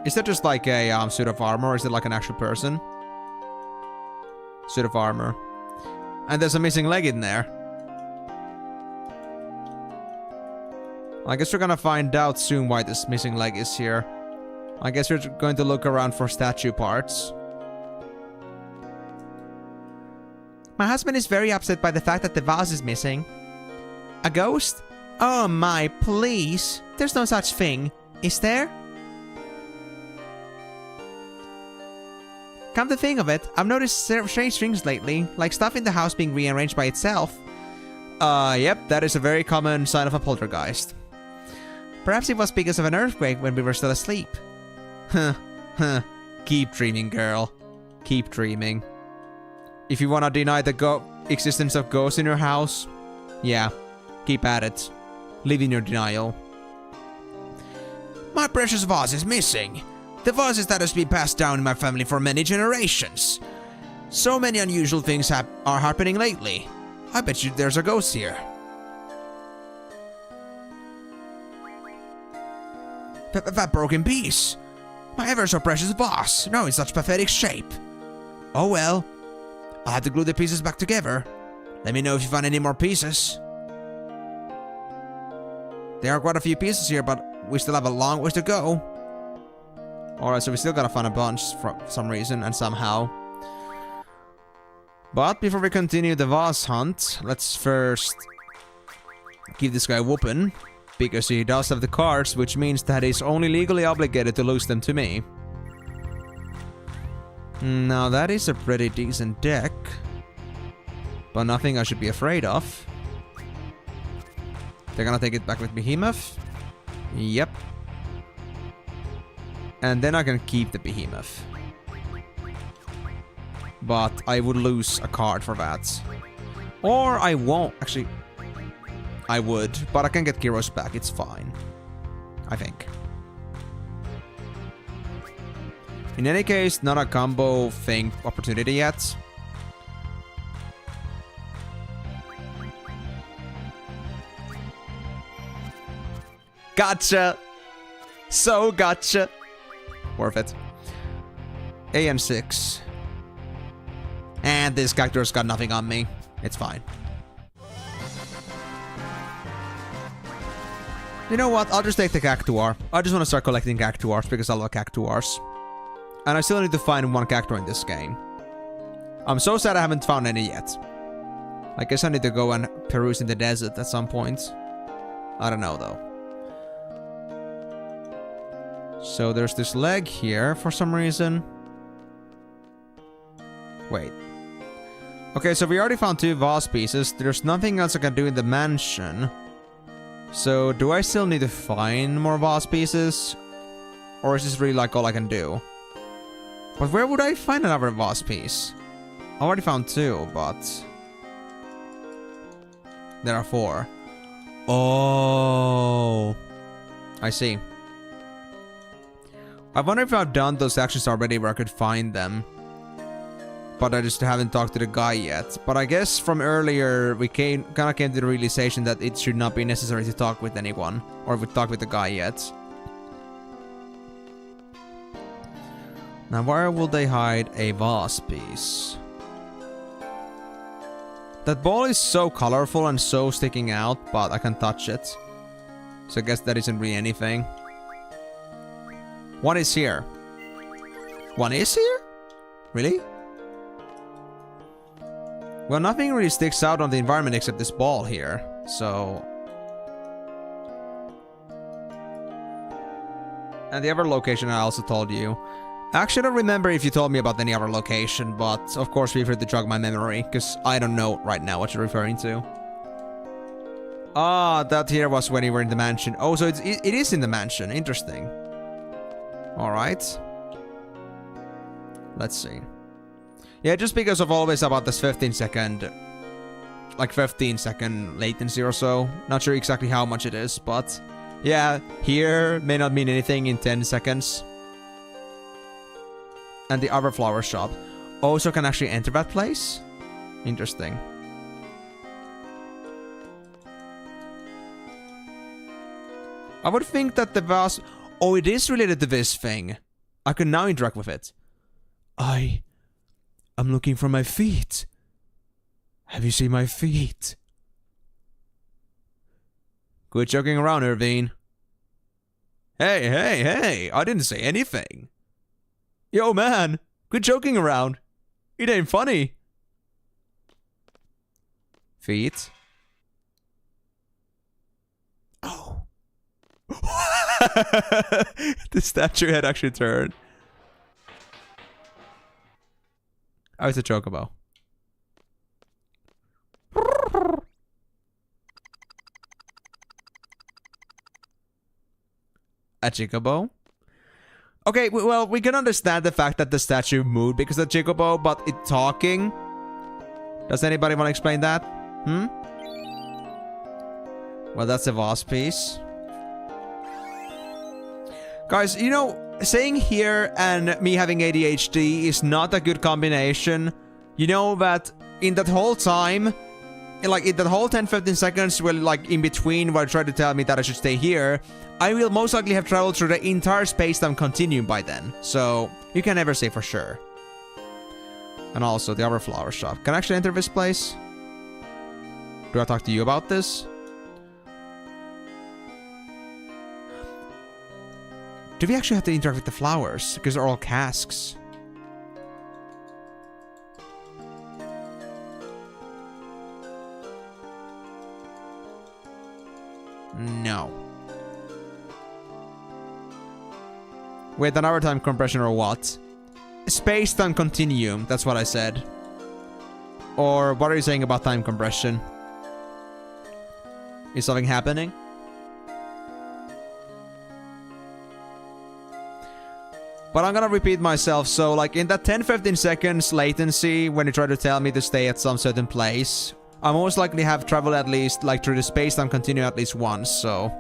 B: Is that just like a suit of armor, or is it like an actual person? Suit of armor. And there's a missing leg in there. I guess we're gonna find out soon why this missing leg is here. I guess we're going to look around for statue parts.
C: My husband is very upset by the fact that the vase is missing. A ghost? Oh my, please. There's no such thing. Is there? Come to think of it, I've noticed strange things lately, like stuff in the house being rearranged by itself.
B: Yep, that is a very common sign of a poltergeist.
C: Perhaps it was because of an earthquake when we were still asleep.
B: Huh. Keep dreaming, girl. Keep dreaming. If you wanna deny the existence of ghosts in your house, yeah, keep at it. Live in your denial.
D: My precious vase is missing. The vases that has been passed down in my family for many generations. So many unusual things are happening lately. I bet you there's a ghost here. That broken piece. My ever so precious vase, now in such pathetic shape. Oh well. I'll have to glue the pieces back together. Let me know if you find any more pieces. There are quite a few pieces here, but we still have a long ways to go.
B: Alright, so we still gotta find a bunch for some reason and somehow. But before we continue the vase hunt, let's first give this guy a whooping. Because he does have the cards, which means that he's only legally obligated to lose them to me. Now that is a pretty decent deck. But nothing I should be afraid of. They're gonna take it back with Behemoth. Yep. And then I can keep the Behemoth. But I would lose a card for that. Or I won't. Actually, I would. But I can get Gyros back. It's fine. I think. In any case, not a combo thing opportunity yet. Gotcha! So gotcha! Worth it. AN6. And this character's got nothing on me.
A: It's fine. You know what? I'll just take the Cactuar. I just want to start collecting Cactuars because I love Cactuars. And I still need to find one Cactuar in this game. I'm so sad I haven't found any yet. I guess I need to go and peruse in the desert at some point. I don't know though. So there's this leg here for some reason. Wait. Okay, so we already found 2 vase pieces. There's nothing else I can do in the mansion. So do I still need to find more vase pieces? Or is this really like all I can do? But where would I find another vase piece? I already found 2, but... there are 4. Oh, I see. I wonder if I've done those actions already where I could find them. But I just haven't talked to the guy yet. But I guess from earlier, we kind of came to the realization that it should not be necessary to talk with anyone. Or talk with the guy yet. Now, where will they hide a vase piece? That ball is so colorful and so sticking out, but I can touch it. So I guess that isn't really anything. One is here. One is here? Really? Well, nothing really sticks out on the environment except this ball here. So... and the other location I also told you. Actually, I don't remember if you told me about any other location, but of course feel free to jog my memory, because I don't know right now what you're referring to. Ah, that here was when you were in the mansion. Oh, so it is in the mansion. Interesting. Alright. Let's see. Yeah, just because of always about this 15-second... like 15-second latency or so. Not sure exactly how much it is, but... yeah, here may not mean anything in 10 seconds. And the other flower shop also can actually enter that place? Interesting. I would think that the vase... oh, it is related to this thing. I can now interact with it. I'm looking for my feet. Have you seen my feet? Quit joking around, Irvine. Hey, I didn't say anything. Yo, man, quit joking around. It ain't funny. Feet. Oh. The statue had actually turned. Oh, it's a chocobo. A chocobo? Okay, well, we can understand the fact that the statue moved because of Chocobo, but it talking? Does anybody want to explain that? Hmm? Well, that's a vase piece. Guys, you know, saying here and me having ADHD is not a good combination. You know that in that whole time, like in that whole 10-15 seconds, well, like in between where it tried to tell me that I should stay here, I will most likely have traveled through the entire space-time continuum by then. So, you can never say for sure. And also, the other flower shop. Can I actually enter this place? Do I talk to you about this? Do we actually have to interact with the flowers? Because they're all casks. No. Wait, another time compression or what? Space-time continuum, that's what I said. Or what are you saying about time compression? Is something happening? But I'm gonna repeat myself, so like in that 10-15 seconds latency when you try to tell me to stay at some certain place, I most likely have traveled at least like through the space-time continuum at least once, so...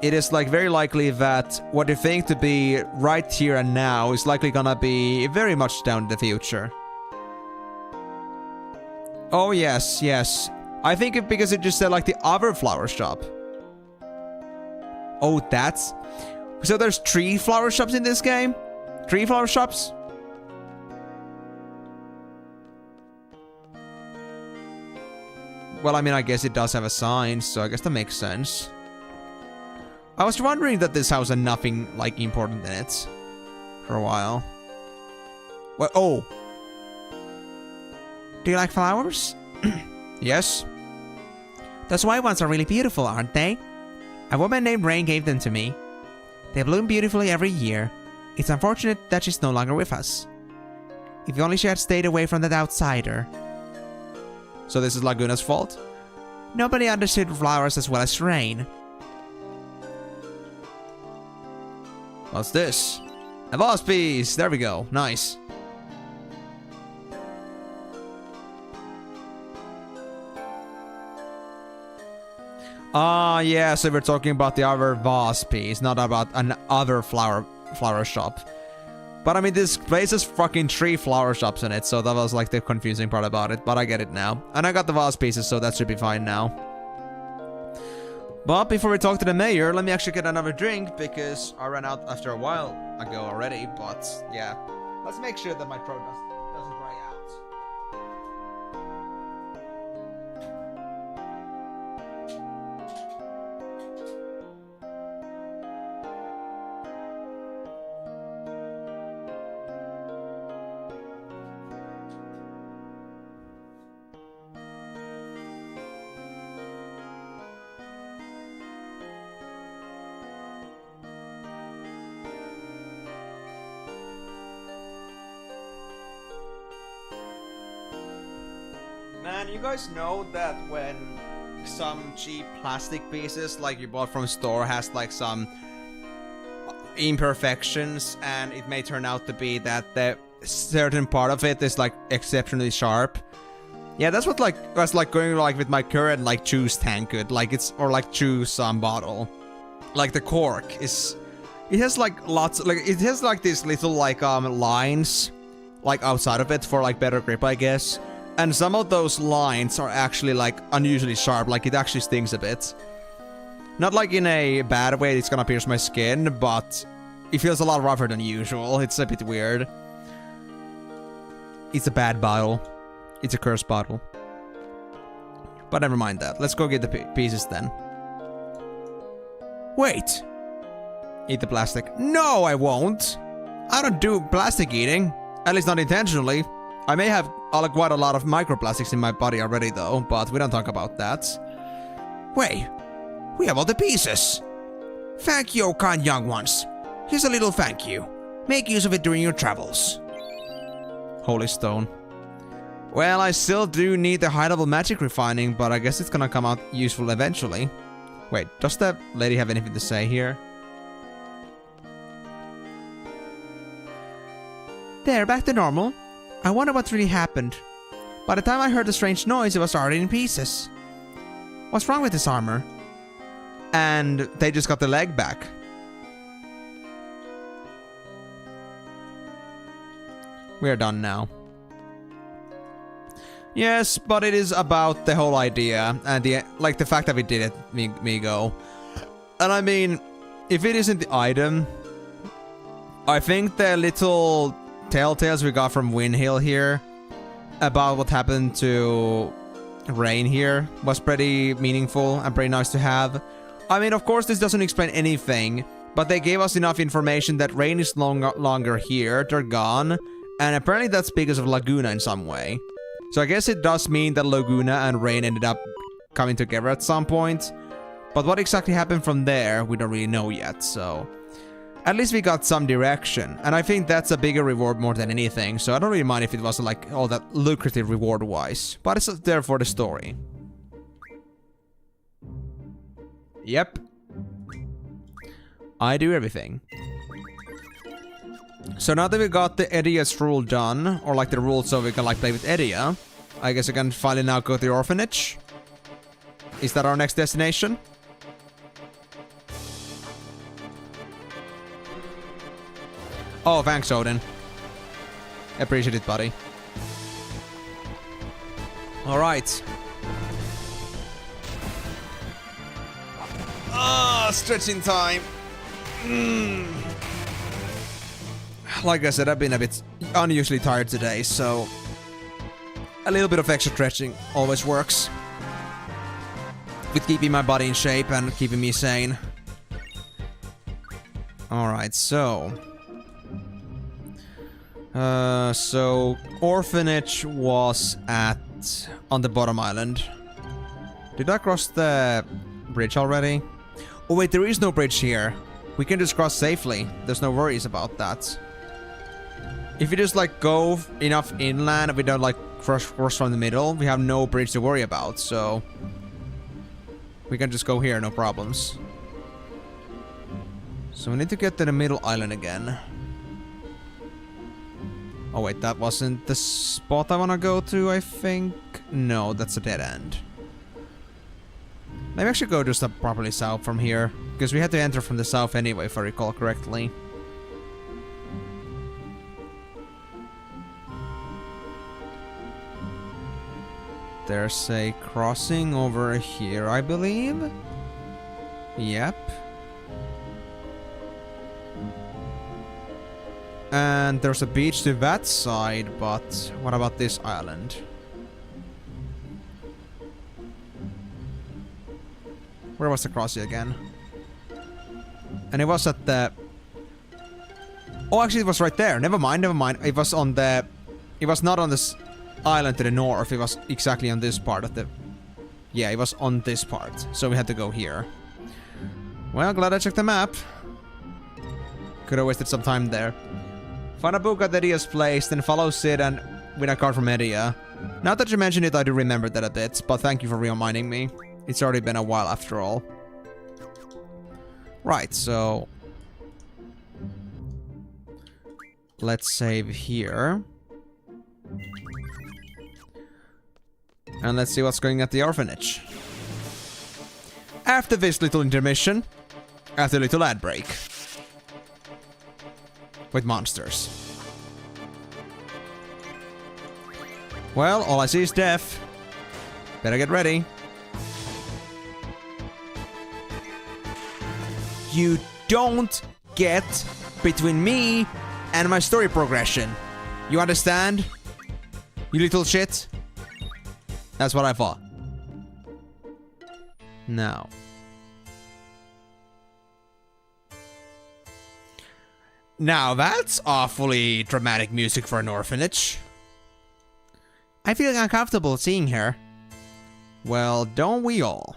A: it is like very likely that what you think to be right here and now is likely gonna be very much down in the future. Oh yes, yes. I think it because it just said like the other flower shop. Oh, that's... so there's 3 flower shops in this game? 3 flower shops? Well, I mean, I guess it does have a sign, so I guess that makes sense. I was wondering that this house had nothing, like, important in it. For a while. Well, oh!
C: Do you like flowers?
A: Yes?
C: Those white ones are really beautiful, aren't they? A woman named Rain gave them to me. They bloom beautifully every year. It's unfortunate that she's no longer with us. If only she had stayed away from that outsider.
A: So this is Laguna's fault?
C: Nobody understood flowers as well as Rain.
A: What's this? A boss piece! There we go. Nice. Ah, yeah, so we're talking about the other vase piece, not about another flower shop. But I mean, this place has fucking 3 flower shops in it, so that was like the confusing part about it, but I get it now. And I got the vase pieces, so that should be fine now. But before we talk to the mayor, let me actually get another drink, because I ran out after a while ago already, but yeah. Let's make sure that my throat doesn't dry out. Man, you guys know that when some cheap plastic pieces like you bought from a store has like some imperfections, and it may turn out to be that the certain part of it is like exceptionally sharp. Yeah, that's what was going like with my current like juice tankard, like it's or like juice bottle. Like the cork is, it has like lots, like it has like these little like lines like outside of it for like better grip, I guess. And some of those lines are actually like unusually sharp, like it actually stings a bit. Not like in a bad way, it's gonna pierce my skin, but it feels a lot rougher than usual. It's a bit weird. It's a bad bottle. It's a cursed bottle. But never mind that. Let's go get the pieces then.
B: Wait.
A: Eat the plastic. No, I won't. I don't do plastic eating. At least not intentionally. I may have quite a lot of microplastics in my body already though, but we don't talk about that.
B: Wait. We have all the pieces. Thank you, kind young ones. Here's a little thank you. Make use of it during your travels.
A: Holy stone. Well, I still do need the high level magic refining, but I guess it's gonna come out useful eventually. Wait, does that lady have anything to say here?
C: There, back to normal. I wonder what really happened. By the time I heard the strange noise, it was already in pieces. What's wrong with this armor?
A: And they just got the leg back. We're done now. Yes, but it is about the whole idea and the fact that we did it, Migo. And I mean, if it isn't the item, I think the little telltales we got from Windhill here about what happened to Rain here was pretty meaningful and pretty nice to have. I mean, of course, this doesn't explain anything, but they gave us enough information that Rain is no longer here, they're gone, and apparently that's because of Laguna in some way. So I guess it does mean that Laguna and Rain ended up coming together at some point, but what exactly happened from there, we don't really know yet, so at least we got some direction, and I think that's a bigger reward more than anything, so I don't really mind if it wasn't like all that lucrative reward-wise, but it's there for the story. Yep. I do everything. So now that we got the Edia's rule done, or like the rules so we can like play with Edia, I guess I can finally now go to the orphanage. Is that our next destination? Oh, thanks, Odin. Appreciate it, buddy. Alright. Ah, stretching time. Like I said, I've been a bit unusually tired today, so a little bit of extra stretching always works.
B: with keeping my body in shape and keeping me sane. Alright, so... so Orphanage was on the bottom island. Did I cross the bridge already? Oh wait, there is no bridge here. We can just cross safely. There's no worries about that. If you just like go enough inland and we don't like cross from the middle, we have no bridge to worry about, so... we can just go here, no problems. So we need to get to the middle island again. Oh wait, that wasn't the spot I want to go to, I think. No, that's a dead end. Maybe I should go just up properly south from here, because we had to enter from the south anyway, if I recall correctly. There's a crossing over here, I believe. Yep. And there's a beach to that side, but what about this island? Where was the crossing again? And it was at the... oh, actually it was right there. Never mind, never mind. It was on the... it was not on this island to the north. It was exactly on this part of the... yeah, it was on this part. So we had to go here. Well, glad I checked the map. Could have wasted some time there. Find a book at Edia's place, then follow Sid and win a card from Edia. Now that you mention it, I do remember that a bit, but thank you for reminding me. It's already been a while after all. Right, so... let's save here. And let's see what's going at the orphanage. After this little intermission, after a little ad break. With monsters. Well, all I see is death. Better get ready. You don't get between me and my story progression. You understand? You little shit? That's what I thought. Now. Now that's awfully dramatic music for an orphanage.
C: I feel uncomfortable seeing her.
B: Well, don't we all?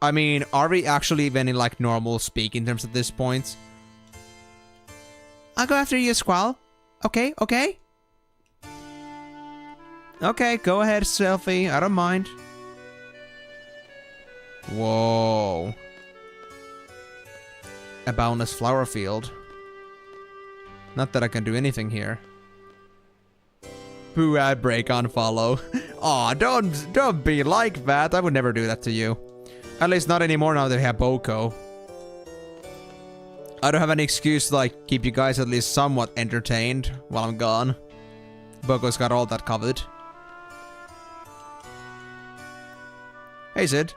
B: I mean, are we actually even in like normal speak in terms of this point?
C: I'll go after you, Squall. Okay, okay?
B: Okay, go ahead, Selfie. I don't mind. Whoa. A boundless flower field. Not that I can do anything here. Boo, ad break, unfollow. Aw, don't be like that. I would never do that to you. At least not anymore now that we have Boko. I don't have any excuse to like keep you guys at least somewhat entertained while I'm gone. Boko's got all that covered. Hey, Sid.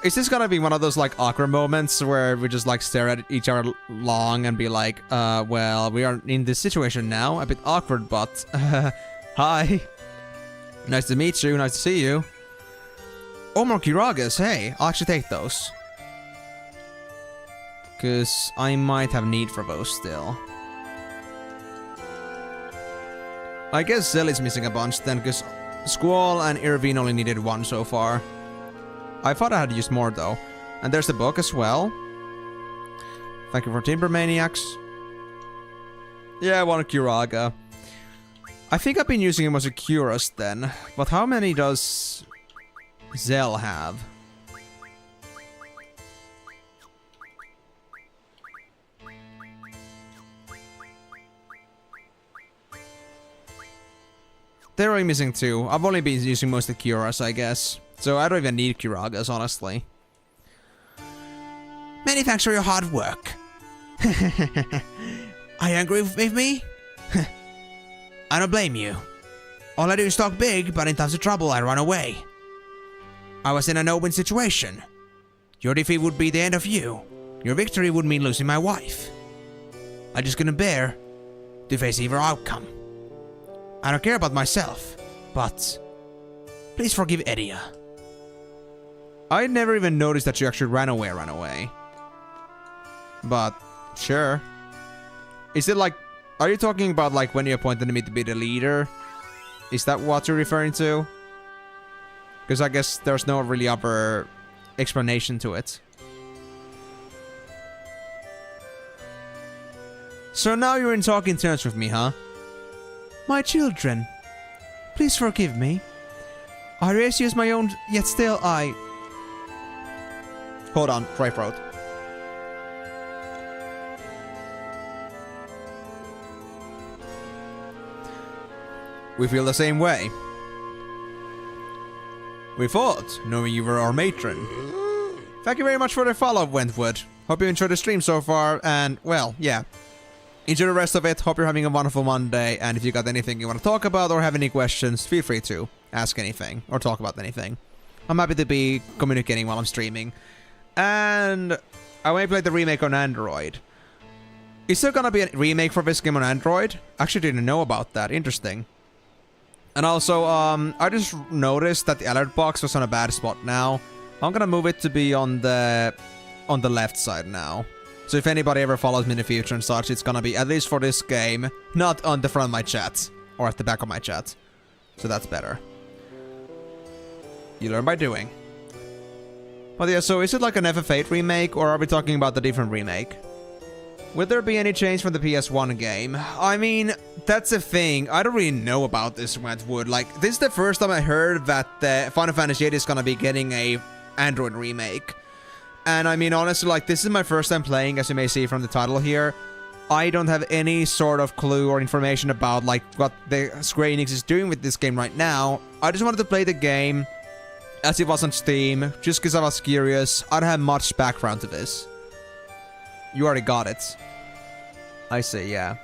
B: Is this gonna be one of those like awkward moments where we just like stare at each other long and be like, well, we are in this situation now, a bit awkward, but hi. Nice to meet you, nice to see you. Oh, more Kiragas, hey, I'll actually take those. Cause I might have need for those still. I guess Zelly's missing a bunch then, cause Squall and Irvine only needed one so far. I thought I had used more though. And there's the book as well. Thank you for Timber Maniacs. Yeah, I want a Kiraga. I think I've been using him as a Curas then. But how many does Zell have? They're only missing 2. I've only been using most of the Curas, I guess. So I don't even need Kiragas, honestly.
D: Many thanks for your hard work. Are you angry with me? I don't blame you. All I do is talk big, but in times of trouble I run away. I was in a no-win situation. Your defeat would be the end of you. Your victory would mean losing my wife. I just couldn't bear to face either outcome. I don't care about myself, but please forgive Edia.
A: I never even noticed that she actually ran away. But, sure. Is it like... Are you talking about like when you appointed me to be the leader? Is that what you're referring to? Because I guess there's no really other explanation to it. So now you're in talking terms with me, huh?
C: My children, please forgive me. I raised you as my own, yet still I...
A: Hold on, dry throat. We feel the same way. We thought, knowing you were our matron. Thank you very much for the follow, Wentwood. Hope you enjoyed the stream so far, and, well, yeah. Enjoy the rest of it, hope you're having a wonderful Monday, and if you got anything you want to talk about or have any questions, feel free to ask anything, or talk about anything. I'm happy to be communicating while I'm streaming. And I may play the remake on Android. Is there gonna be a remake for this game on Android? Actually didn't know about that, interesting. And also, I just noticed that the alert box was on a bad spot now. I'm gonna move it to be on the left side now. So if anybody ever follows me in the future and such, it's gonna be, at least for this game, not on the front of my chat. Or at the back of my chat. So that's better. You learn by doing. But yeah, so is it like an FF8 remake, or are we talking about a different remake? Will there be any change from the PS1 game? I mean, that's the thing. I don't really know about this, Wentwood. Like, this is the first time I heard that Final Fantasy VIII is gonna be getting a Android remake. And I mean, honestly, like, this is my first time playing, as you may see from the title here. I don't have any sort of clue or information about, like, what the Square Enix is doing with this game right now. I just wanted to play the game as it was on Steam, just because I was curious. I don't have much background to this. You already got it. I see, yeah.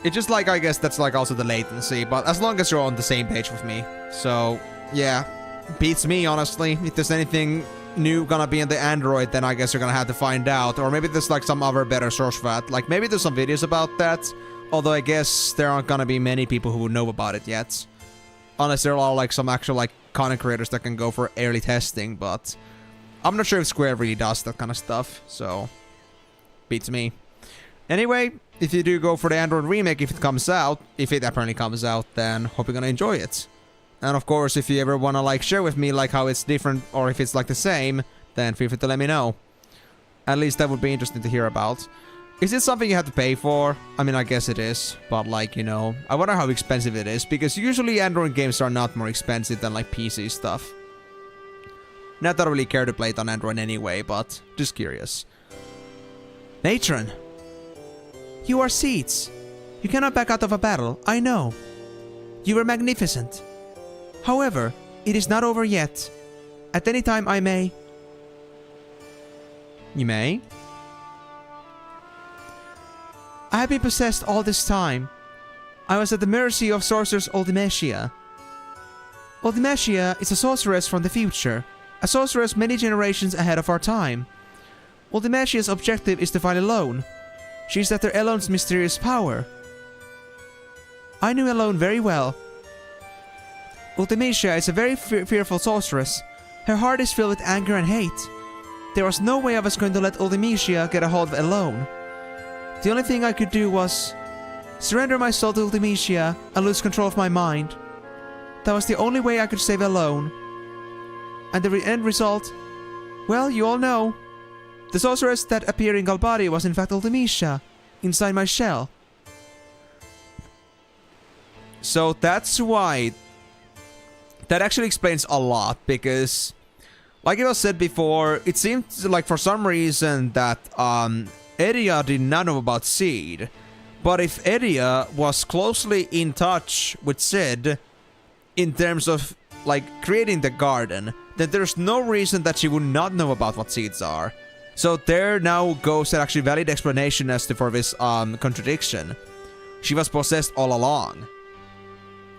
A: It's just like, I guess that's like also the latency, but as long as you're on the same page with me. So, yeah. Beats me, honestly. If there's anything new gonna be in the Android, then I guess you're gonna have to find out. Or maybe there's like some other better source for that. Like, maybe there's some videos about that. Although I guess there aren't gonna be many people who would know about it yet. Unless there are like some actual like content creators that can go for early testing, but I'm not sure if Square really does that kind of stuff, so beats me. Anyway, if you do go for the Android remake, if it comes out, if it apparently comes out, then hope you're gonna enjoy it. And of course, if you ever wanna like share with me like how it's different or if it's like the same, then feel free to let me know. At least that would be interesting to hear about. Is it something you have to pay for? I mean, I guess it is, but like, you know, I wonder how expensive it is, because usually Android games are not more expensive than like PC stuff. Not that I really care to play it on Android anyway, but just curious.
C: Matron! You are Seeds. You cannot back out of a battle, I know. You were magnificent. However, it is not over yet. At any time I may...
A: You may?
C: I have been possessed all this time. I was at the mercy of sorceress Ultimecia. Ultimecia is a sorceress from the future. A sorceress many generations ahead of our time. Ultimecia's objective is to find Elone. She is after Elone's mysterious power. I knew Elone very well. Ultimecia is a very fearful sorceress. Her heart is filled with anger and hate. There was no way I was going to let Ultimecia get a hold of Elone. The only thing I could do was surrender my soul to Ultimecia and lose control of my mind. That was the only way I could save Elone. And the end result, well, you all know. The sorceress that appeared in Galbadi was in fact Ultimecia, inside my shell.
A: So that's why... That actually explains a lot, because... Like it was said before, it seemed like for some reason that Eria did not know about Seed. But if Eria was closely in touch with Sid, in terms of like creating the garden, then there's no reason that she would not know about what seeds are. So there now goes an actually valid explanation as to for this contradiction. She was possessed all along.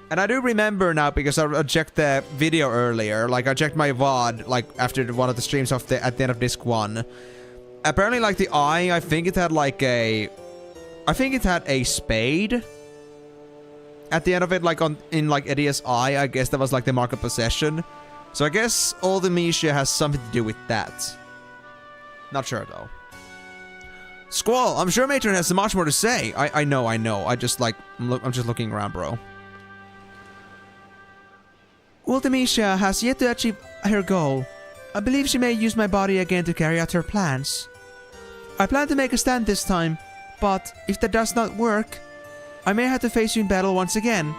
A: And I do remember now, because I checked the video earlier, like I checked my VOD, like after one of the streams of at the end of disc 1. Apparently like the eye, I think it had like a... I think it had a spade at the end of it, like in like Edia's eye. I guess that was like the mark of possession. So I guess Ultimecia has something to do with that. Not sure though.
B: Squall, I'm sure Matron has so much more to say.
A: I know. I'm just looking around, bro.
C: Ultimecia has yet to achieve her goal. I believe she may use my body again to carry out her plans. I plan to make a stand this time, but if that does not work, I may have to face you in battle once again.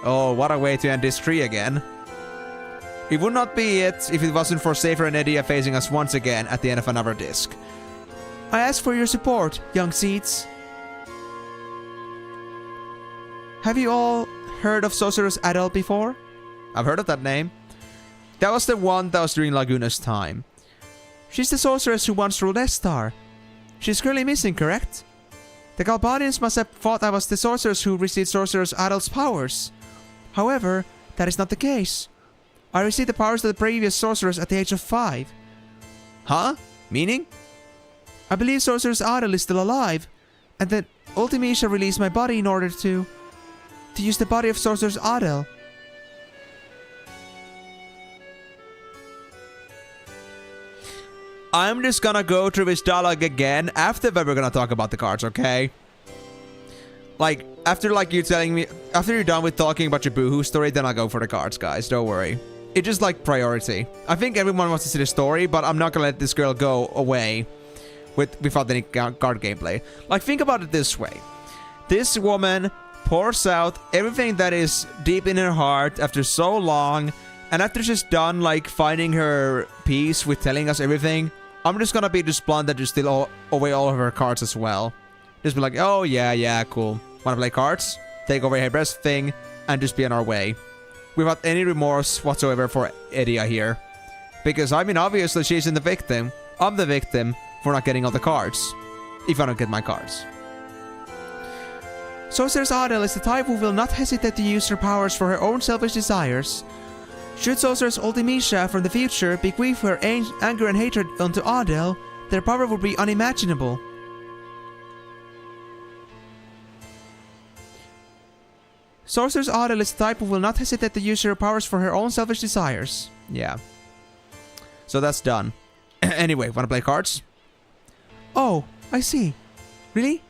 A: Oh, what a way to end this tree again. It would not be it if it wasn't for Safer and Edia facing us once again at the end of another disc.
C: I ask for your support, young seeds. Have you all heard of Sorceress Adele before?
A: I've heard of that name. That was the one that was during Laguna's time.
C: She's the sorceress who once ruled Estar. She's currently missing, correct? The Galbadians must have thought I was the sorceress who received Sorceress Adele's powers. However, that is not the case. I received the powers of the previous sorceress at the age of 5.
A: Huh? Meaning?
C: I believe Sorceress Adele is still alive, and that Ultimecia released my body in order to use the body of Sorceress Adele.
A: I'm just gonna go through this dialogue again after that we're gonna talk about the cards, okay? Like, after you telling me, after you're done with talking about your Boohoo story, then I'll go for the cards, guys, don't worry. It's just like priority. I think everyone wants to see the story, but I'm not gonna let this girl go away without any card gameplay. Like, think about it this way. This woman pours out everything that is deep in her heart after so long, and after she's done, like, finding her peace with telling us everything, I'm just gonna be just blunt and just steal away all of her cards as well. Just be like, oh yeah, cool. Wanna play cards? Take over her best thing, and just be on our way. Without any remorse whatsoever for Edia here. Because, I mean, obviously she's the victim. I'm the victim for not getting all the cards. If I don't get my cards.
C: Sorceress Adele is the type who will not hesitate to use her powers for her own selfish desires. Should Sorceress Ultimecia from the future bequeath her anger and hatred unto Adele, their power would be unimaginable. Sorceress Adele is the type who will not hesitate to use her powers for her own selfish desires.
A: Yeah. So that's done. Anyway, wanna play cards?
C: Oh, I see. Really?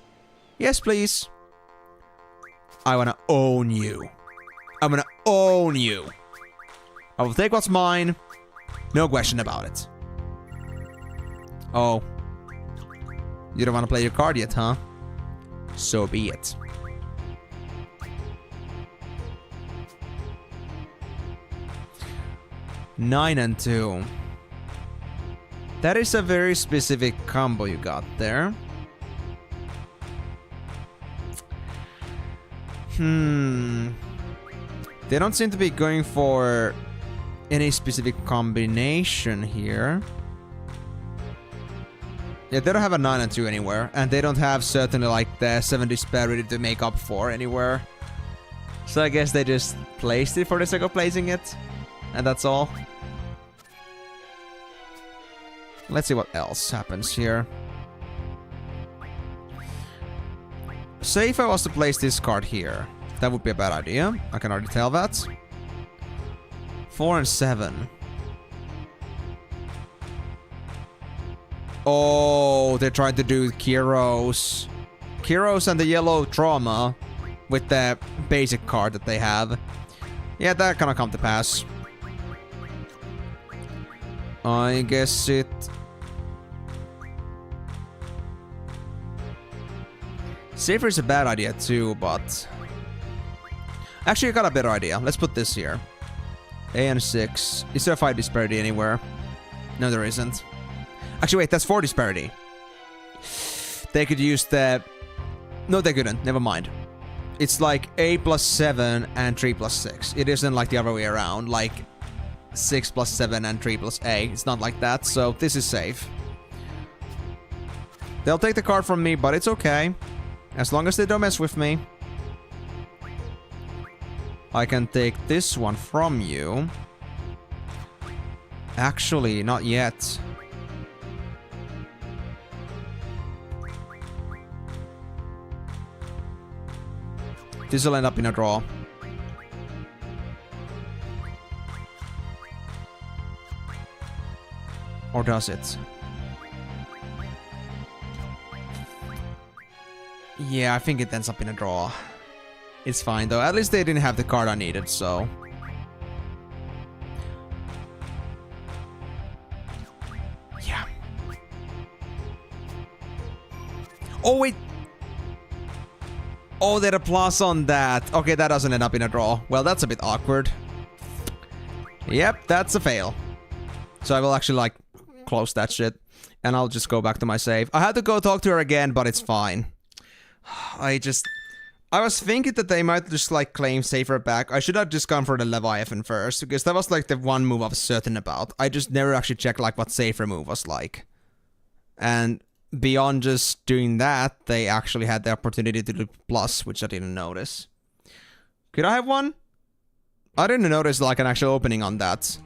A: Yes, please. I wanna own you. I'm gonna own you. I will take what's mine. No question about it. Oh. You don't wanna play your card yet, huh? So be it. Nine and 2. That is a very specific combo you got there. They don't seem to be going for any specific combination here. Yeah, they don't have a 9 and 2 anywhere. And they don't have certainly like the 7 disparity to make up for anywhere. So I guess they just placed it for the sake of placing it. And that's all. Let's see what else happens here. Say if I was to place this card here. That would be a bad idea. I can already tell that. 4 and 7. Oh, they're trying to do Kyros. Kyros and the yellow trauma with the basic card that they have. Yeah, that gonna come to pass. I guess it... Safer is a bad idea too, but... Actually, I got a better idea. Let's put this here. A and 6. Is there a 5 disparity anywhere? No, there isn't. Actually, wait, that's 4 disparity. They could use the... No, they couldn't. Never mind. It's like A plus 7 and 3 plus 6. It isn't like the other way around. Like 6 plus 7 and 3 plus A. It's not like that, so this is safe. They'll take the card from me, but it's okay. As long as they don't mess with me. I can take this one from you. Actually, not yet. This will end up in a draw.
C: Or does it? Yeah, I think it ends up in a draw. It's fine though. At least they didn't have the card I needed, so... Yeah. Oh, wait! Oh, they had a plus on that. Okay, that doesn't end up in a draw. Well, that's a bit awkward. Yep, that's a fail. So I will actually, like, close that shit. And I'll just go back to my save. I had to go talk to her again, but it's fine. I was thinking that they might just, like, claim Safer back. I should have just gone for the Leviathan first, because that was, like, the one move I was certain about. I just never actually checked, like, what Safer move was like. And beyond just doing that, they actually had the opportunity to do plus, which I didn't notice. Could I have one? I didn't notice, like, an actual opening on that.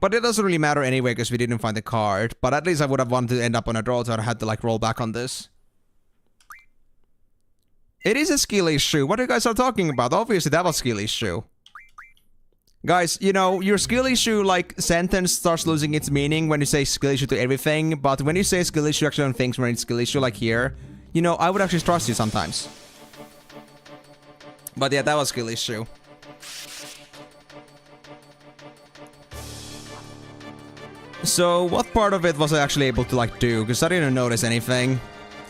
C: But it doesn't really matter anyway, because we didn't find the card. But at least I would have wanted to end up on a draw, so I had to, like, roll back on this. It is a skill issue. What are you guys are talking about? Obviously, that was skill issue. Guys, you know, your skill issue, like, sentence starts losing its meaning when you say skill issue to everything. But when you say skill issue actually on things where it's skill issue, like here, you know, I would actually trust you sometimes. But yeah, that was skill issue. So, what part of it was I actually able to, like, do? Because I didn't notice anything.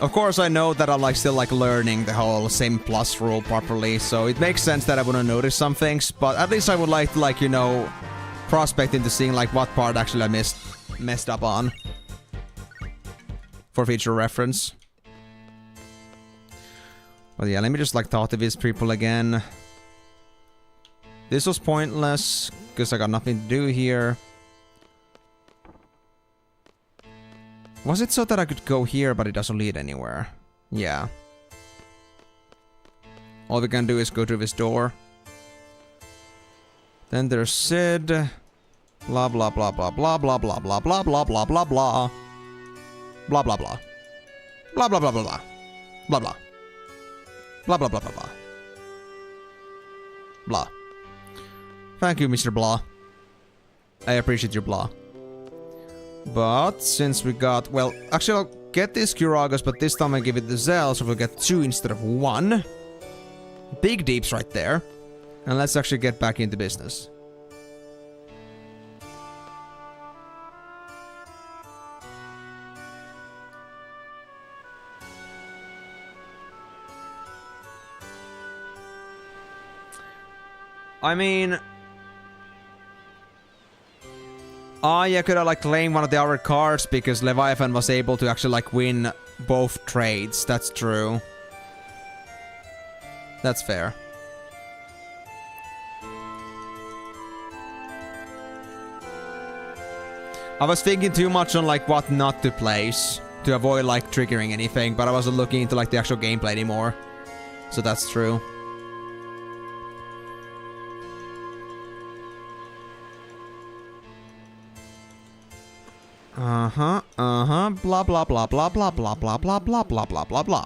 C: Of course, I know that I'm, like, still, like, learning the whole same plus rule properly, so it makes sense that I wouldn't notice some things, but at least I would like to, like, you know, prospect into seeing, like, what part actually I messed up on. For future reference. But yeah, let me just, like, talk to these people again. This was pointless, because I got nothing to do here. Was it so that I could go here, but it doesn't lead anywhere? Yeah. All we can do is go through this door. Then there's Sid. Blah blah blah blah blah blah blah blah blah blah blah blah blah. Blah blah blah. Blah blah blah blah blah. Blah blah. Blah blah blah blah blah. Blah. Thank you, Mr. Blah. I appreciate your blah. But since we got, well, actually I'll get this Kuragos, but this time I give it the Zell, so we'll get 2 instead of 1. Big deeps right there. And let's actually get back into business. I mean... Oh, yeah, could I, like, claim one of the other cards because Leviathan was able to actually, like, win both trades. That's true. That's fair. I was thinking too much on, like, what not to place to avoid, like, triggering anything, but I wasn't looking into, like, the actual gameplay anymore. So that's true. Blah blah blah blah blah blah blah blah blah blah blah blah blah.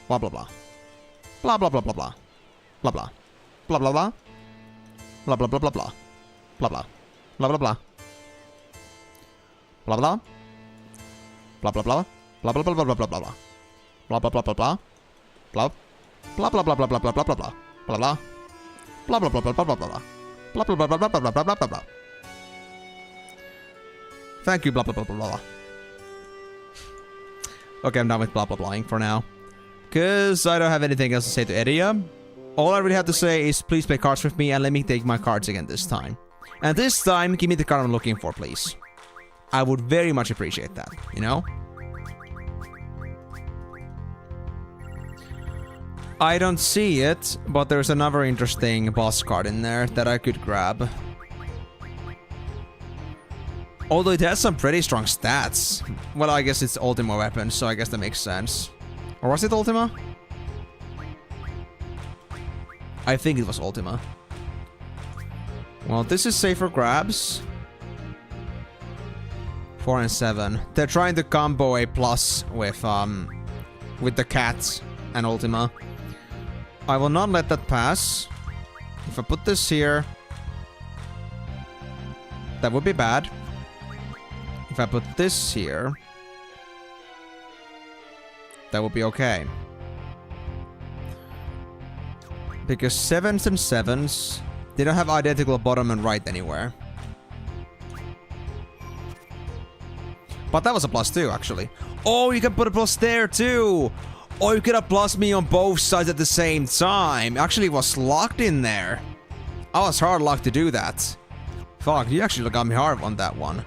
C: Blah blah blah. Blah blah blah blah blah. Blah blah. Blah blah blah. Blah blah blah blah blah. Blah blah. Blah blah blah. Blah blah. Blah blah blah. Blah blah blah blah blah blah blah. Blah blah blah blah blah. Blah. Blah blah blah blah blah blah blah blah blah. Blah blah. Blah blah blah blah blah blah blah. Blah blah blah blah blah blah blah blah blah. Thank you, blah blah blah blah blah. Okay, I'm done with blah blah blahing for now. Cause I don't have anything else to say to Edia. All I really have to say is please play cards with me and let me take my cards again this time. And this time, give me the card I'm looking for, please. I would very much appreciate that, you know? I don't see it, but there's another interesting boss card in there that I could grab. Although it has some pretty strong stats. Well, I guess it's Ultima weapon, so I guess that makes sense. Or was it Ultima? I think it was Ultima. Well, this is safe for grabs. 4 and 7. They're trying to combo a plus with the cats and Ultima. I will not let that pass. If I put this here, that would be bad.
A: If I put this here, that would be okay. Because 7s and 7s, they don't have identical bottom and right anywhere. But that was a +2, actually. Oh, you can put a plus there, too! Oh, you could have plus me on both sides at the same time. Actually, it was locked in there. I was hard luck to do that. Fuck, you actually got me hard on that one.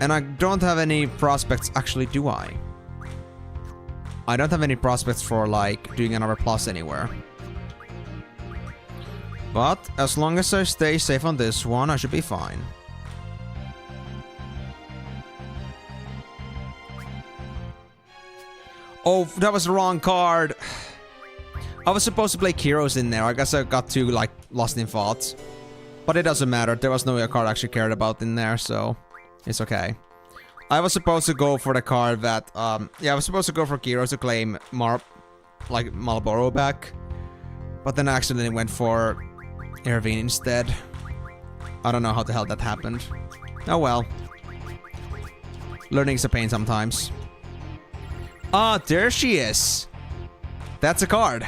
A: And I don't have any prospects, actually, do I? I don't have any prospects for, like, doing another plus anywhere. But, as long as I stay safe on this one, I should be fine. Oh, that was the wrong card. I was supposed to play Kyros in there. I guess I got too, like, lost in thoughts. But it doesn't matter. There was no card I actually cared about in there, so it's okay. I was supposed to go for the card that, yeah, I was supposed to go for Kyros to claim Marlboro back. But then I accidentally went for Irvine instead. I don't know how the hell that happened. Oh well. Learning is a pain sometimes. Ah, there she is. That's a card.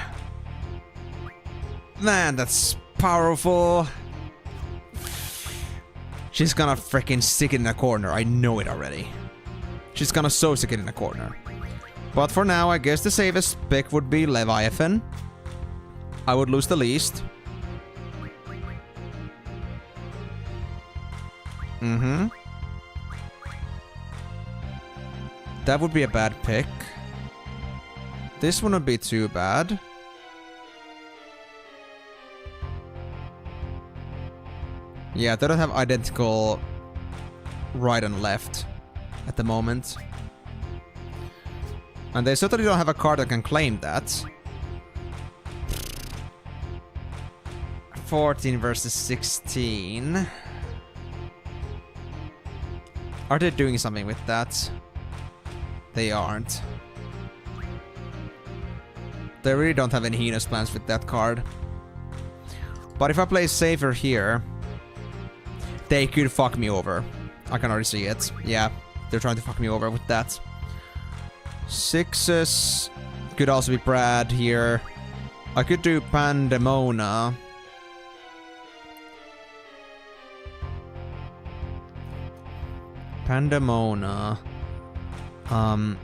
A: Man, that's powerful. She's gonna freaking stick it in a corner. I know it already. She's gonna so stick it in a corner. But for now, I guess the safest pick would be Leviathan. I would lose the least. Mm-hmm. That would be a bad pick. This wouldn't be too bad. Yeah, they don't have identical right and left at the moment. And they certainly don't have a card that can claim that. 14 versus 16. Are they doing something with that? They aren't. They really don't have any heinous plans with that card. But if I play safer here, they could fuck me over. I can already see it. Yeah, they're trying to fuck me over with that. 6s could also be Brad here. I could do Pandemona. Pandemona. 1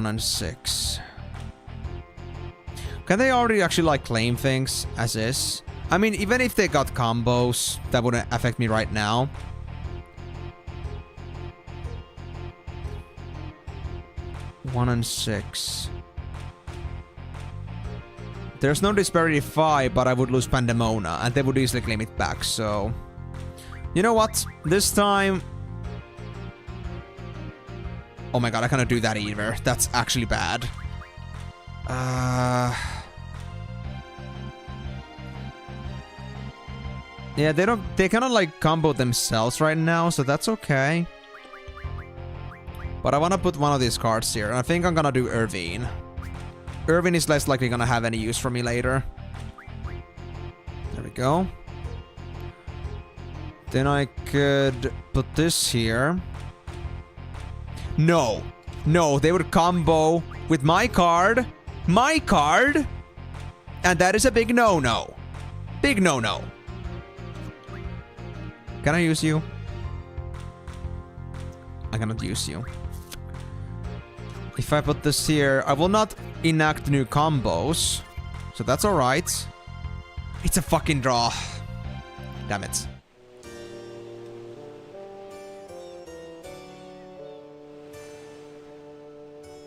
A: and 6. Can they already actually like claim things as is? I mean, even if they got combos, that wouldn't affect me right now. One and 6. There's no disparity 5, but I would lose Pandemona, and they would easily claim it back, so... You know what? This time... Oh my god, I cannot do that either. That's actually bad. Yeah, they cannot like combo themselves right now, so that's okay. But I want to put one of these cards here, and I think I'm gonna do Irvine. Irvine is less likely gonna have any use for me later. There we go. Then I could put this here. No. No, they would combo with my card. My card. And that is a big no-no. Big no-no. Can I use you? I cannot use you. If I put this here, I will not enact new combos. So that's alright. It's a fucking draw. Damn it.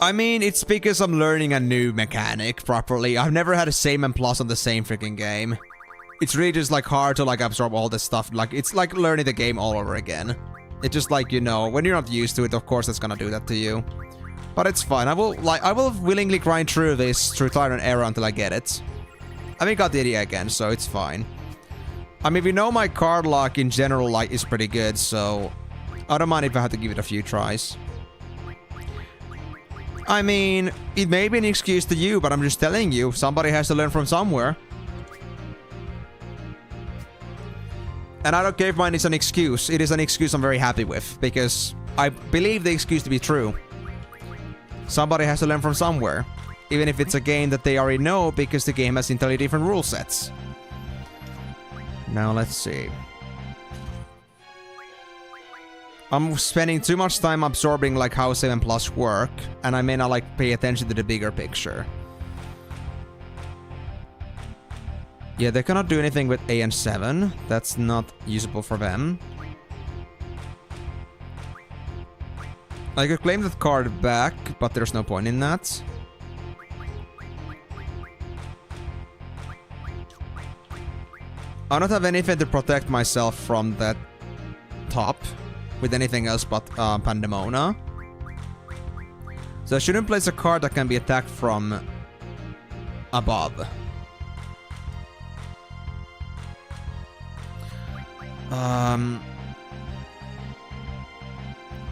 A: I mean, it's because I'm learning a new mechanic properly. I've never had a same and plus on the same freaking game. It's really just like hard to like absorb all this stuff. Like, it's like learning the game all over again. It's just like, you know, when you're not used to it, of course it's gonna do that to you. But it's fine. I will willingly grind through this through trial and error until I get it. I mean, got the idea again, so it's fine. I mean, we know my card luck in general like is pretty good, so I don't mind if I have to give it a few tries. I mean, it may be an excuse to you, but I'm just telling you, somebody has to learn from somewhere. And I don't care if mine is an excuse. It is an excuse I'm very happy with, because I believe the excuse to be true. Somebody has to learn from somewhere. Even if it's a game that they already know, because the game has entirely different rule sets. Now let's see. I'm spending too much time absorbing like how 7+ work, and I may not like pay attention to the bigger picture. Yeah, they cannot do anything with A and 7. That's not usable for them. I could claim that card back, but there's no point in that. I don't have anything to protect myself from that top with anything else but Pandemona. So I shouldn't place a card that can be attacked from above.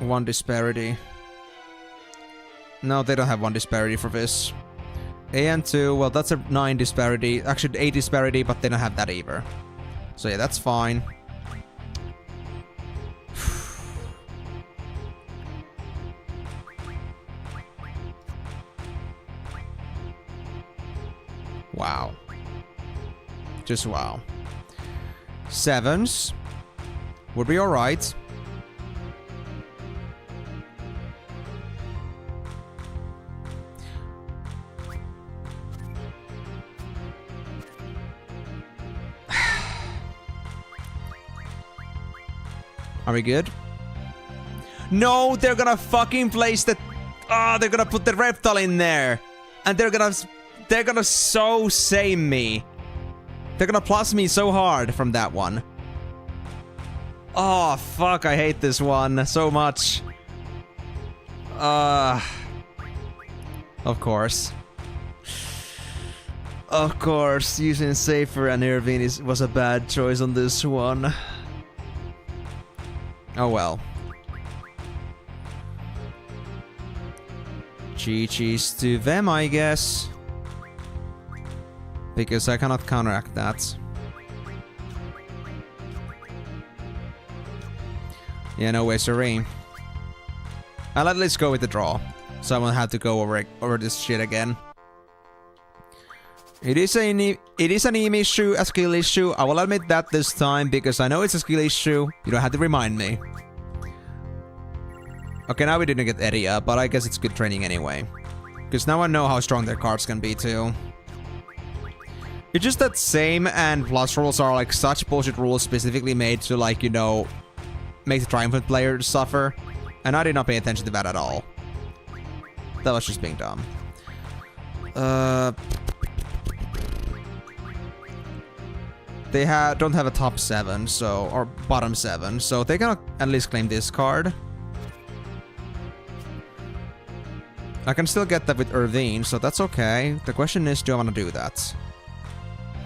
A: One disparity. No, they don't have one disparity for this. A and 2, well, that's a 9 disparity. Actually, 8 disparity, but they don't have that either. So yeah, that's fine. Wow. Just wow. 7s would be alright. Are we good? No, they're gonna fucking place the... Oh, they're gonna put the reptile in there. And they're gonna so same me. They're gonna plus me so hard from that one. Oh, fuck, I hate this one so much. Of course. Of course, using Safer and Irvine was a bad choice on this one. Oh well. GG's to them, I guess. Because I cannot counteract that. Yeah, no way, sorry. I'll at least go with the draw. So I won't have to go over this shit again. It is an aim issue, a skill issue. I will admit that this time, because I know it's a skill issue. You don't have to remind me. Okay, now we didn't get Eria, but I guess it's good training anyway. Because now I know how strong their cards can be too. It's just that same and plus rules are like such bullshit rules specifically made to like, you know, make the Triumphant player suffer. And I did not pay attention to that at all. That was just being dumb. They don't have a top 7, so, or bottom 7, so they can at least claim this card. I can still get that with Irvine, so that's okay. The question is, do I want to do that?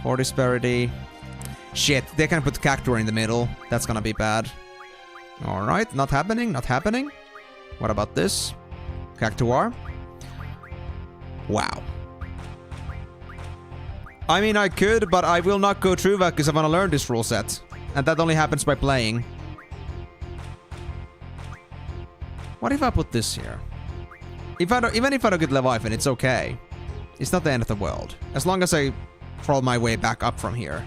A: 4 disparity. Shit, they can put Cactuar in the middle. That's gonna be bad. Alright, not happening, not happening. What about this? Cactuar. Wow. I mean, I could, but I will not go through that because I want to learn this rule set. And that only happens by playing. What if I put this here? Even if I don't get Leviathan, it's okay. It's not the end of the world. As long as I crawl my way back up from here.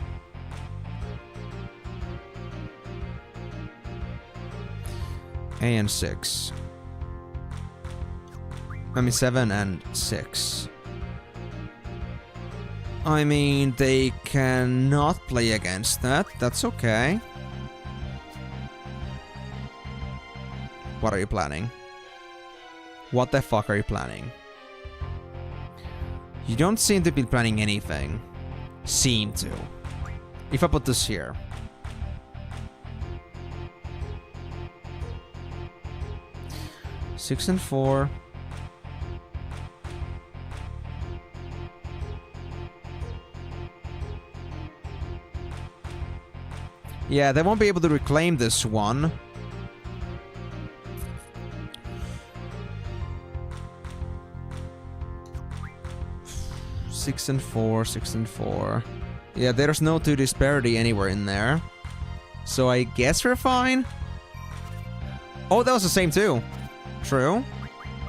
A: A and 6. I mean 7 and 6. I mean, they cannot play against that. That's okay. What are you planning? What the fuck are you planning? You don't seem to be planning anything. Seem to. If I put this here. Six and 4. Yeah, they won't be able to reclaim this one. Six and 4, 6 and 4. Yeah, there's no 2 disparity anywhere in there. So I guess we're fine. Oh, that was the same too. True.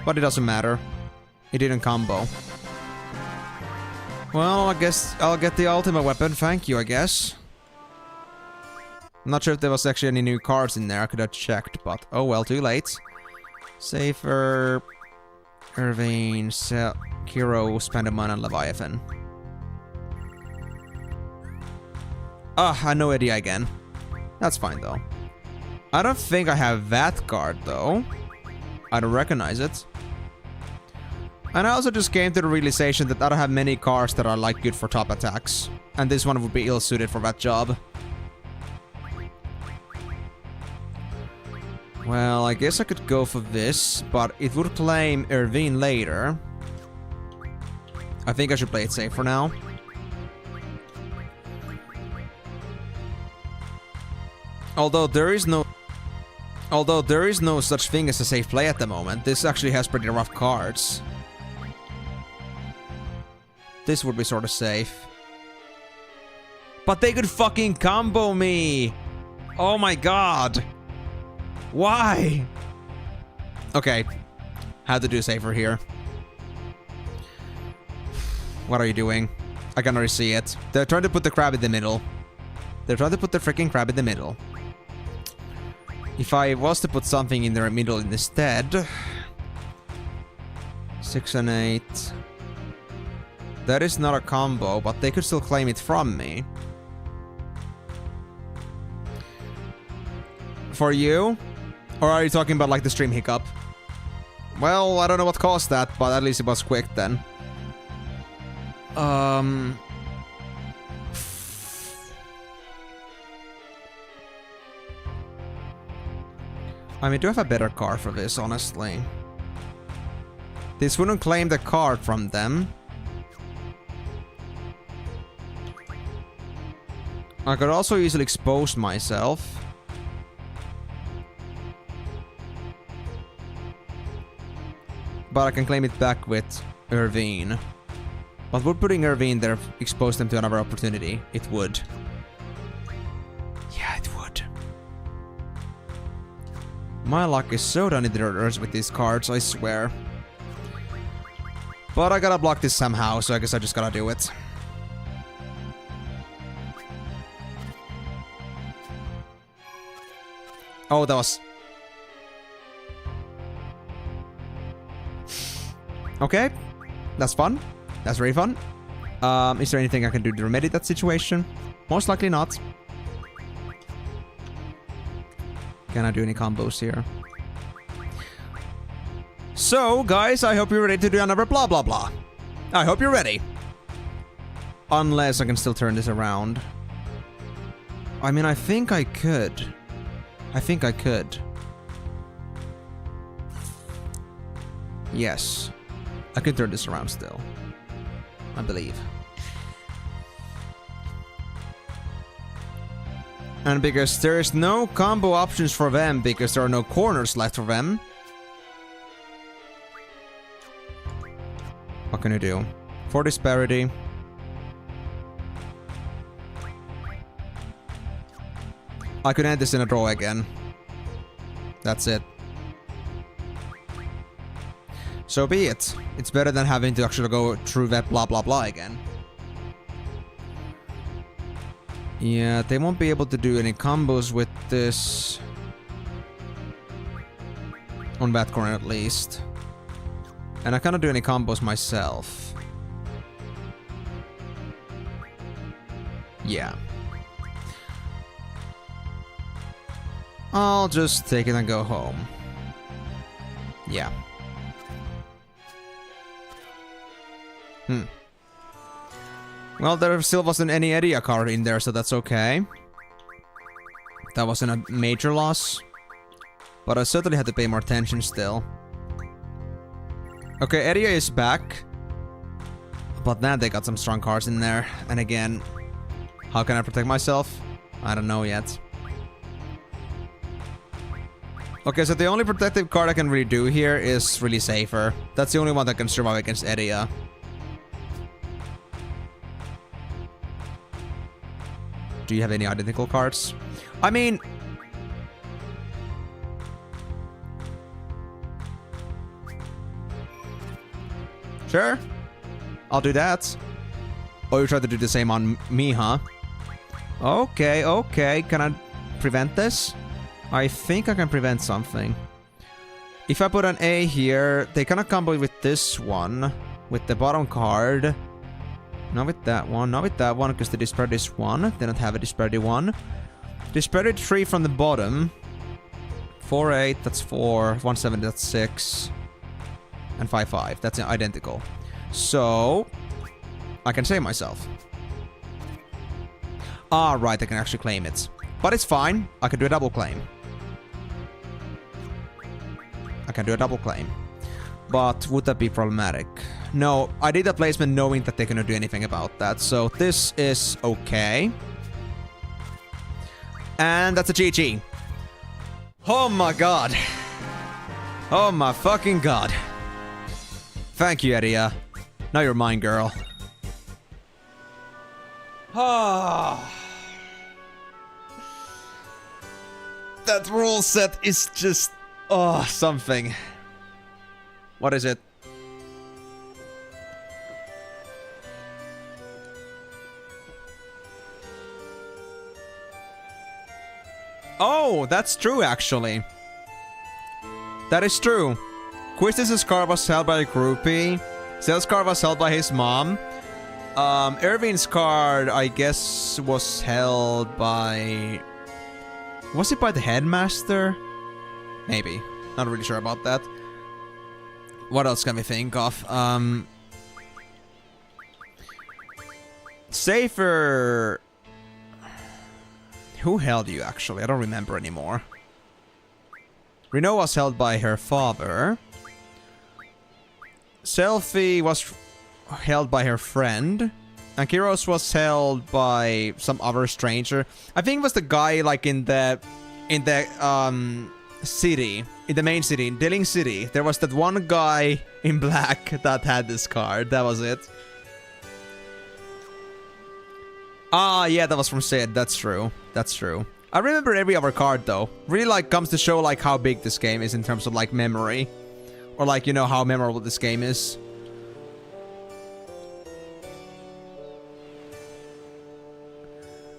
A: But it doesn't matter. It didn't combo. Well, I guess I'll get the ultimate weapon. Thank you, I guess. I'm not sure if there was actually any new cards in there. I could have checked, but oh well, too late. Safer... Irvine, Kiro, Spandamon, and Leviathan. Ah, I know idea again. That's fine, though. I don't think I have that card, though. I don't recognize it. And I also just came to the realization that I don't have many cards that are, like, good for top attacks. And this one would be ill-suited for that job. Well, I guess I could go for this, but it would claim Irvine later. I think I should play it safe for now. Although there is no such thing as a safe play at the moment, this actually has pretty rough cards. This would be sort of safe. But they could fucking combo me! Oh my god! Why? Okay. How to do safer here. What are you doing? I can already see it. They're trying to put the crab in the middle. They're trying to put the freaking crab in the middle. If I was to put something in the middle instead... 6 and 8... That is not a combo, but they could still claim it from me. For you? Or are you talking about like the stream hiccup? Well, I don't know what caused that, but at least it was quick then. I mean, do I have a better card for this, honestly? This wouldn't claim the card from them. I could also easily expose myself. But I can claim it back with Irvine. But would putting Irvine there expose them to another opportunity? It would. Yeah, it would. My luck is so down in the dirt with these cards, I swear. But I gotta block this somehow, so I guess I just gotta do it. Oh, that was... Okay. That's fun. That's very fun. Is there anything I can do to remedy that situation? Most likely not. Can I do any combos here? So, guys, I hope you're ready to do another blah blah blah. I hope you're ready. Unless I can still turn this around. I mean, I think I could. I think I could. Yes. I can turn this around still. I believe. And because there's no combo options for them, because there are no corners left for them. What can you do? For disparity. I could end this in a draw again. That's it. So be it. It's better than having to actually go through that blah blah blah again. Yeah, they won't be able to do any combos with this. On that corner at least. And I cannot do any combos myself. Yeah. I'll just take it and go home. Yeah. Well, there still wasn't any area card in there, so that's okay. That wasn't a major loss. But I certainly had to pay more attention still. Okay, area is back. But now they got some strong cards in there. And again, how can I protect myself? I don't know yet. Okay, so the only protective card I can really do here is really safer. That's the only one that can survive against area. Do you have any identical cards? I mean... Sure. I'll do that. Oh, you tried to do the same on me, huh? Okay, okay. Can I prevent this? I think I can prevent something. If I put an A here, they cannot combo with this one. With the bottom card. Not with that one. Not with that one, because they discard this one. They don't have a disparity one. Disparity 3 from the bottom. 4, 8, that's 4. 1, 7, that's 6. And 5, 5. That's identical. So... I can save myself. Ah, right, I can actually claim it. But it's fine. I can do a double claim. I can do a double claim. But would that be problematic? No, I did a placement knowing that they cannot do anything about that. So this is okay. And that's a GG. Oh my god. Oh my fucking god. Thank you, Edia. Now you're mine, girl. Ah. That rule set is just... Oh, something. What is it? Oh, that's true, actually. That is true. Quistis' card was held by a groupie. Cell's card was held by his mom. Irving's card, I guess, was held by... Was it by the headmaster? Maybe. Not really sure about that. What else can we think of? Safer... Who held you, actually? I don't remember anymore. Reno was held by her father. Selfie was held by her friend. And Kiros was held by some other stranger. I think it was the guy, like, in the city. In the main city, in Dilling City. There was that one guy in black that had this card. That was it. Ah, yeah, that was from Sid. That's true. That's true. I remember every other card, though. Really, like, comes to show, like, how big this game is in terms of, like, memory. Or, like, you know, how memorable this game is.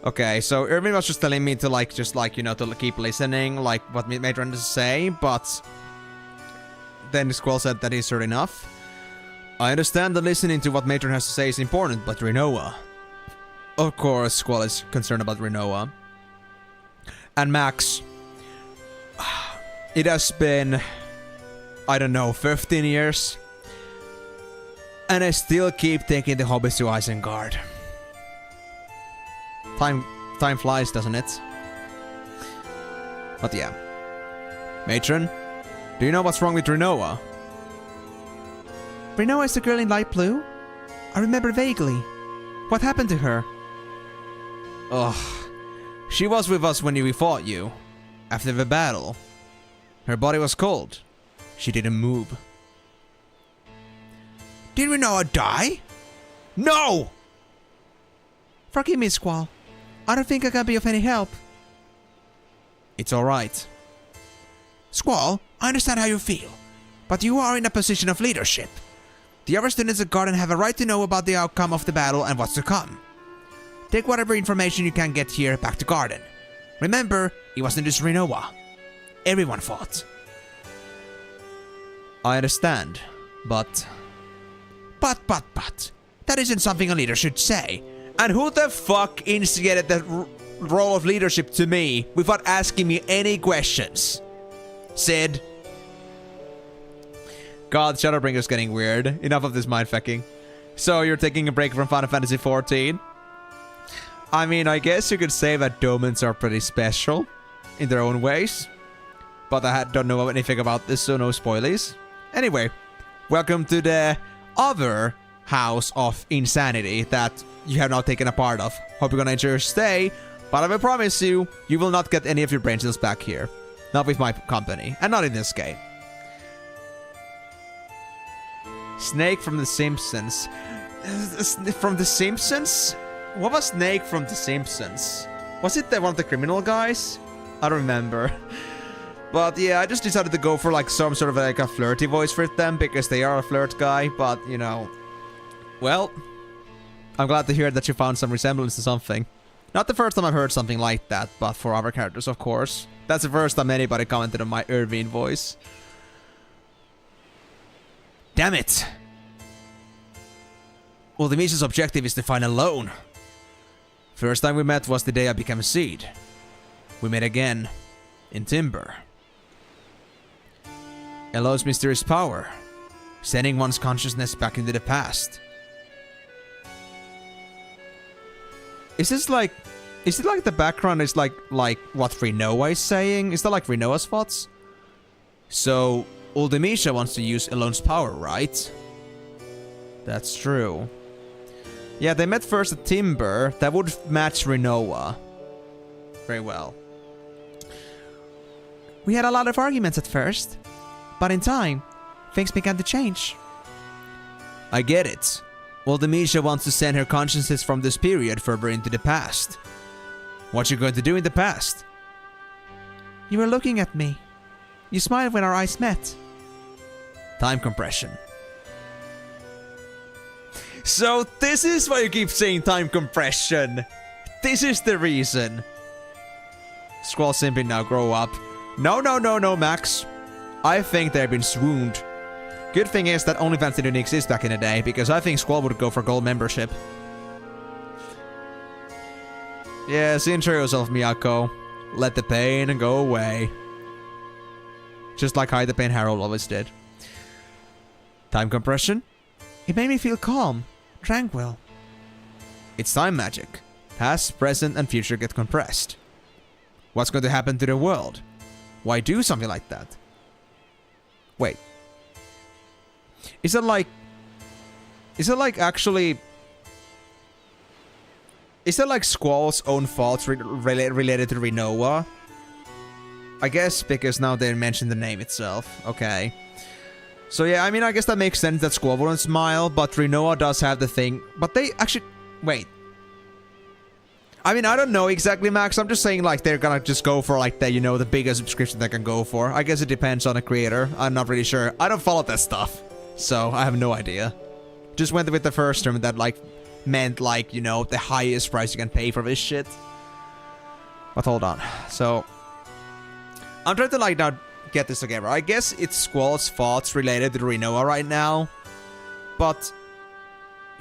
A: Okay, so Irvin was just telling me to, like, just, like, you know, to keep listening, like, what Matron has to say, but... Then Squall said that is heard enough. I understand that listening to what Matron has to say is important, but Rinoa... Of course, Squall is concerned about Rinoa. And Max... It has been... I don't know, 15 years? And I still keep taking the hobbies to Isengard. Time flies, doesn't it? But yeah. Matron, do you know what's wrong with Rinoa?
C: Rinoa is the girl in light blue? I remember vaguely. What happened to her?
A: Ugh. She was with us when we fought you. After the battle. Her body was cold. She didn't move.
B: Did Rinoa die?
A: No!
C: Forgive me, Squall. I don't think I can be of any help.
A: It's alright.
B: Squall, I understand how you feel, but you are in a position of leadership. The other students at Garden have a right to know about the outcome of the battle and what's to come. Take whatever information you can get here back to Garden. Remember, it wasn't just Rinoa. Everyone fought.
A: I understand, but...
B: But. That isn't something a leader should say.
A: And who the fuck instigated that role of leadership to me without asking me any questions? Sid. God, Shadowbringer's getting weird. Enough of this mindfucking. So you're taking a break from Final Fantasy XIV? I mean, I guess you could say that Domans are pretty special in their own ways. But I don't know anything about this, so no spoilies. Anyway, welcome to the other house of insanity that you have now taken a part of. Hope you're gonna enjoy your stay, but I will promise you, you will not get any of your brain cells back here. Not with my company, and not in this game. Snake from The Simpsons. From The Simpsons? What was Snake from The Simpsons? Was it one of the criminal guys? I don't remember. But yeah, I just decided to go for like some sort of like a flirty voice with them because they are a flirt guy, but you know. Well, I'm glad to hear that you found some resemblance to something. Not the first time I've heard something like that, but for other characters, of course. That's the first time anybody commented on my Irvine voice.
B: Damn it! Well, the mission's objective is to find a loan. First time we met was the day I became a seed. We met again in Timber. Elo's mysterious power, sending one's consciousness back into the past.
A: Is it like the background is like what Rinoa is saying? Is that like Rinoa's thoughts?
B: So, Ultimisha wants to use Elone's power, right?
A: That's true. Yeah, they met first at Timber. That would match Rinoa very well.
C: We had a lot of arguments at first, but in time, things began to change.
B: I get it. Ultimisha wants to send her consciousness from this period further into the past. What you going to do in the past?
C: You were looking at me. You smiled when our eyes met.
B: Time compression.
A: So this is why you keep saying time compression. This is the reason. Squall simply now grow up. No, Max. I think they've been swooned. Good thing is that OnlyFans didn't exist back in the day, because I think Squall would go for gold membership. Yes, enjoy yourself, Miyako. Let the pain go away. Just like Hide the Pain Harold always did. Time compression?
C: It made me feel calm, tranquil.
A: It's time magic. Past, present, and future get compressed. What's going to happen to the world? Why do something like that? Wait. Is it like actually... Is that like Squall's own faults related to Rinoa? I guess because now they mentioned the name itself. Okay. So yeah, I mean, I guess that makes sense that Squall wouldn't smile, but Rinoa does have the thing. But they actually... Wait. I mean, I don't know exactly, Max. I'm just saying, like, they're gonna just go for, like, the, you know, the biggest subscription they can go for. I guess it depends on the creator. I'm not really sure. I don't follow that stuff. So, I have no idea. Just went with the first term that, like, meant, like, you know, the highest price you can pay for this shit. But hold on. So, I'm trying to, like, now get this together. I guess it's Squall's thoughts related to Rinoa right now. But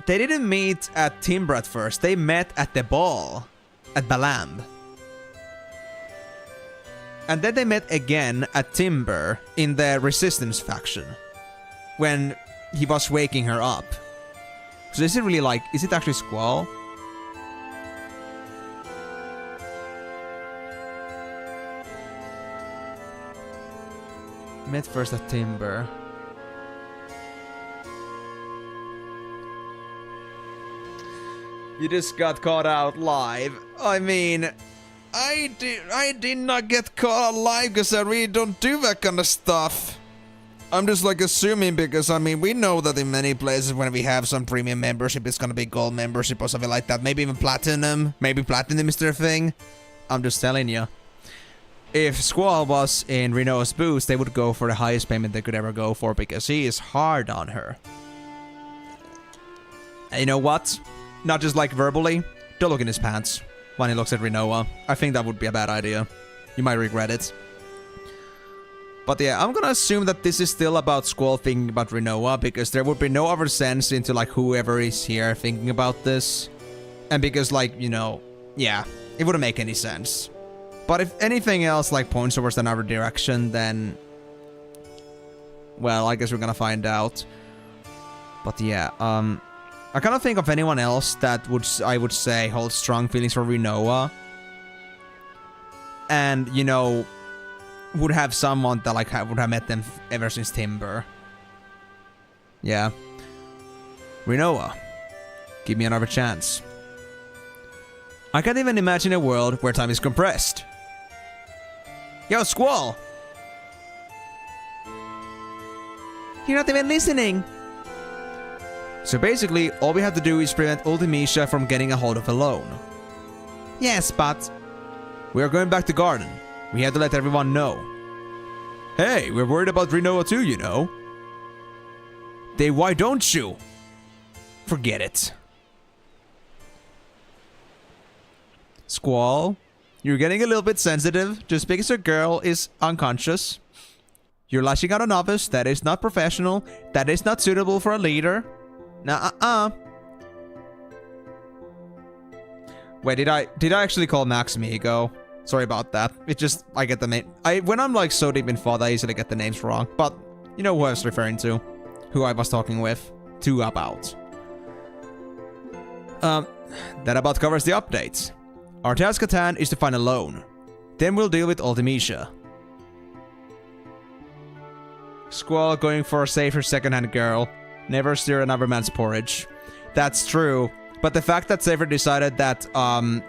A: they didn't meet at Timber at first. They met at the ball. At Balamb. And then they met again at Timber in the Resistance faction. When he was waking her up. So is it really like... Is it actually Squall? Met first at Timber. You just got caught out live. I mean, I did not get caught out live because I really don't do that kind of stuff. I'm just like assuming because, I mean, we know that in many places when we have some premium membership, it's gonna be gold membership or something like that. Maybe even platinum. Maybe platinum is their thing. I'm just telling you. If Squall was in Renoa's boost, they would go for the highest payment they could ever go for because he is hard on her. And you know what? Not just like verbally, don't look in his pants when he looks at Rinoa. I think that would be a bad idea. You might regret it. But yeah, I'm gonna assume that this is still about Squall thinking about Rinoa because there would be no other sense into like whoever is here thinking about this. And because like, you know, yeah, it wouldn't make any sense. But if anything else like points towards another direction, then... Well, I guess we're gonna find out. But yeah, I cannot think of anyone else that I would say holds strong feelings for Rinoa. And, you know, would have someone that like would have met them ever since Timber. Yeah. Rinoa, give me another chance. I can't even imagine a world where time is compressed. Yo, Squall!
C: You're not even listening.
A: So basically, all we have to do is prevent Ultimisha from getting a hold of a loan.
C: Yes, but
A: We are going back to garden. We have to let everyone know. Hey, we're worried about Rinoa too, you know. Then why don't you? Forget it. Squall, you're getting a little bit sensitive just because a girl is unconscious. You're lashing out a novice. That is not professional. That is not suitable for a leader. Nuh-uh. Wait, did I actually call Max Migo? Sorry about that. It just, I get the name. When I'm like so deep in thought, I usually get the names wrong. But you know who I was referring to. Who I was talking with. About. That about covers the updates. Our task at hand is to find a loan. Then we'll deal with Ultimecia. Squall going for a safer second-hand girl. Never stir another man's porridge. That's true. But the fact that Safer decided that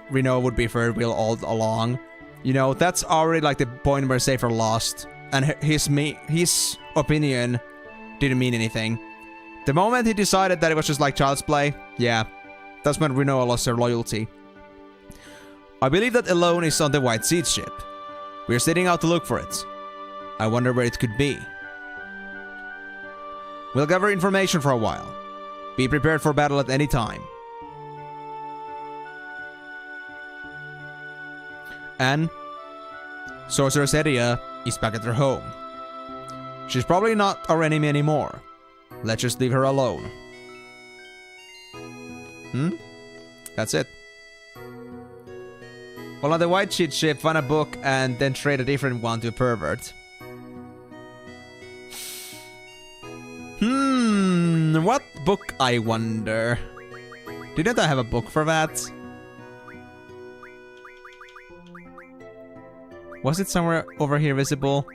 A: Reno would be third wheel all along, you know, that's already like the point where Safer lost. And his opinion didn't mean anything. The moment he decided that it was just like child's play, yeah, that's when Reno lost her loyalty. I believe that Alone is on the White Seed ship. We're setting out to look for it. I wonder where it could be. We'll gather information for a while. Be prepared for battle at any time. And Sorceress Edia is back at her home. She's probably not our enemy anymore. Let's just leave her alone. That's it. While on the White Sheet ship, find a book and then trade a different one to a pervert. What book, I wonder? Didn't I have a book for that? Was it somewhere over here visible?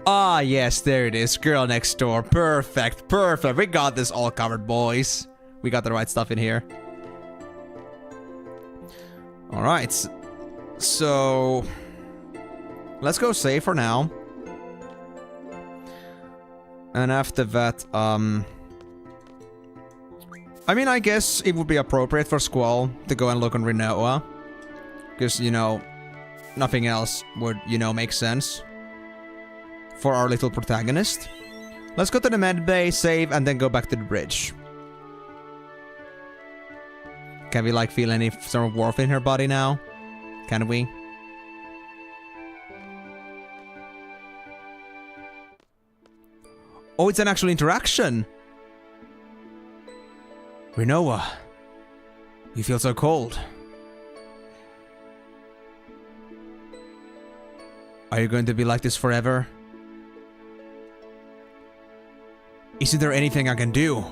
A: Ah, yes, there it is. Girl next door. Perfect, perfect. We got this all covered, boys. We got the right stuff in here. Alright. So let's go save for now. And after that, I mean, I guess it would be appropriate for Squall to go and look on Rinoa. Because, you know, nothing else would, you know, make sense for our little protagonist. Let's go to the med bay, save, and then go back to the bridge. Can we, like, feel any sort of warmth in her body now? Can we? Oh, it's an actual interaction! Rinoa, you feel so cold. Are you going to be like this forever? Isn't there anything I can do?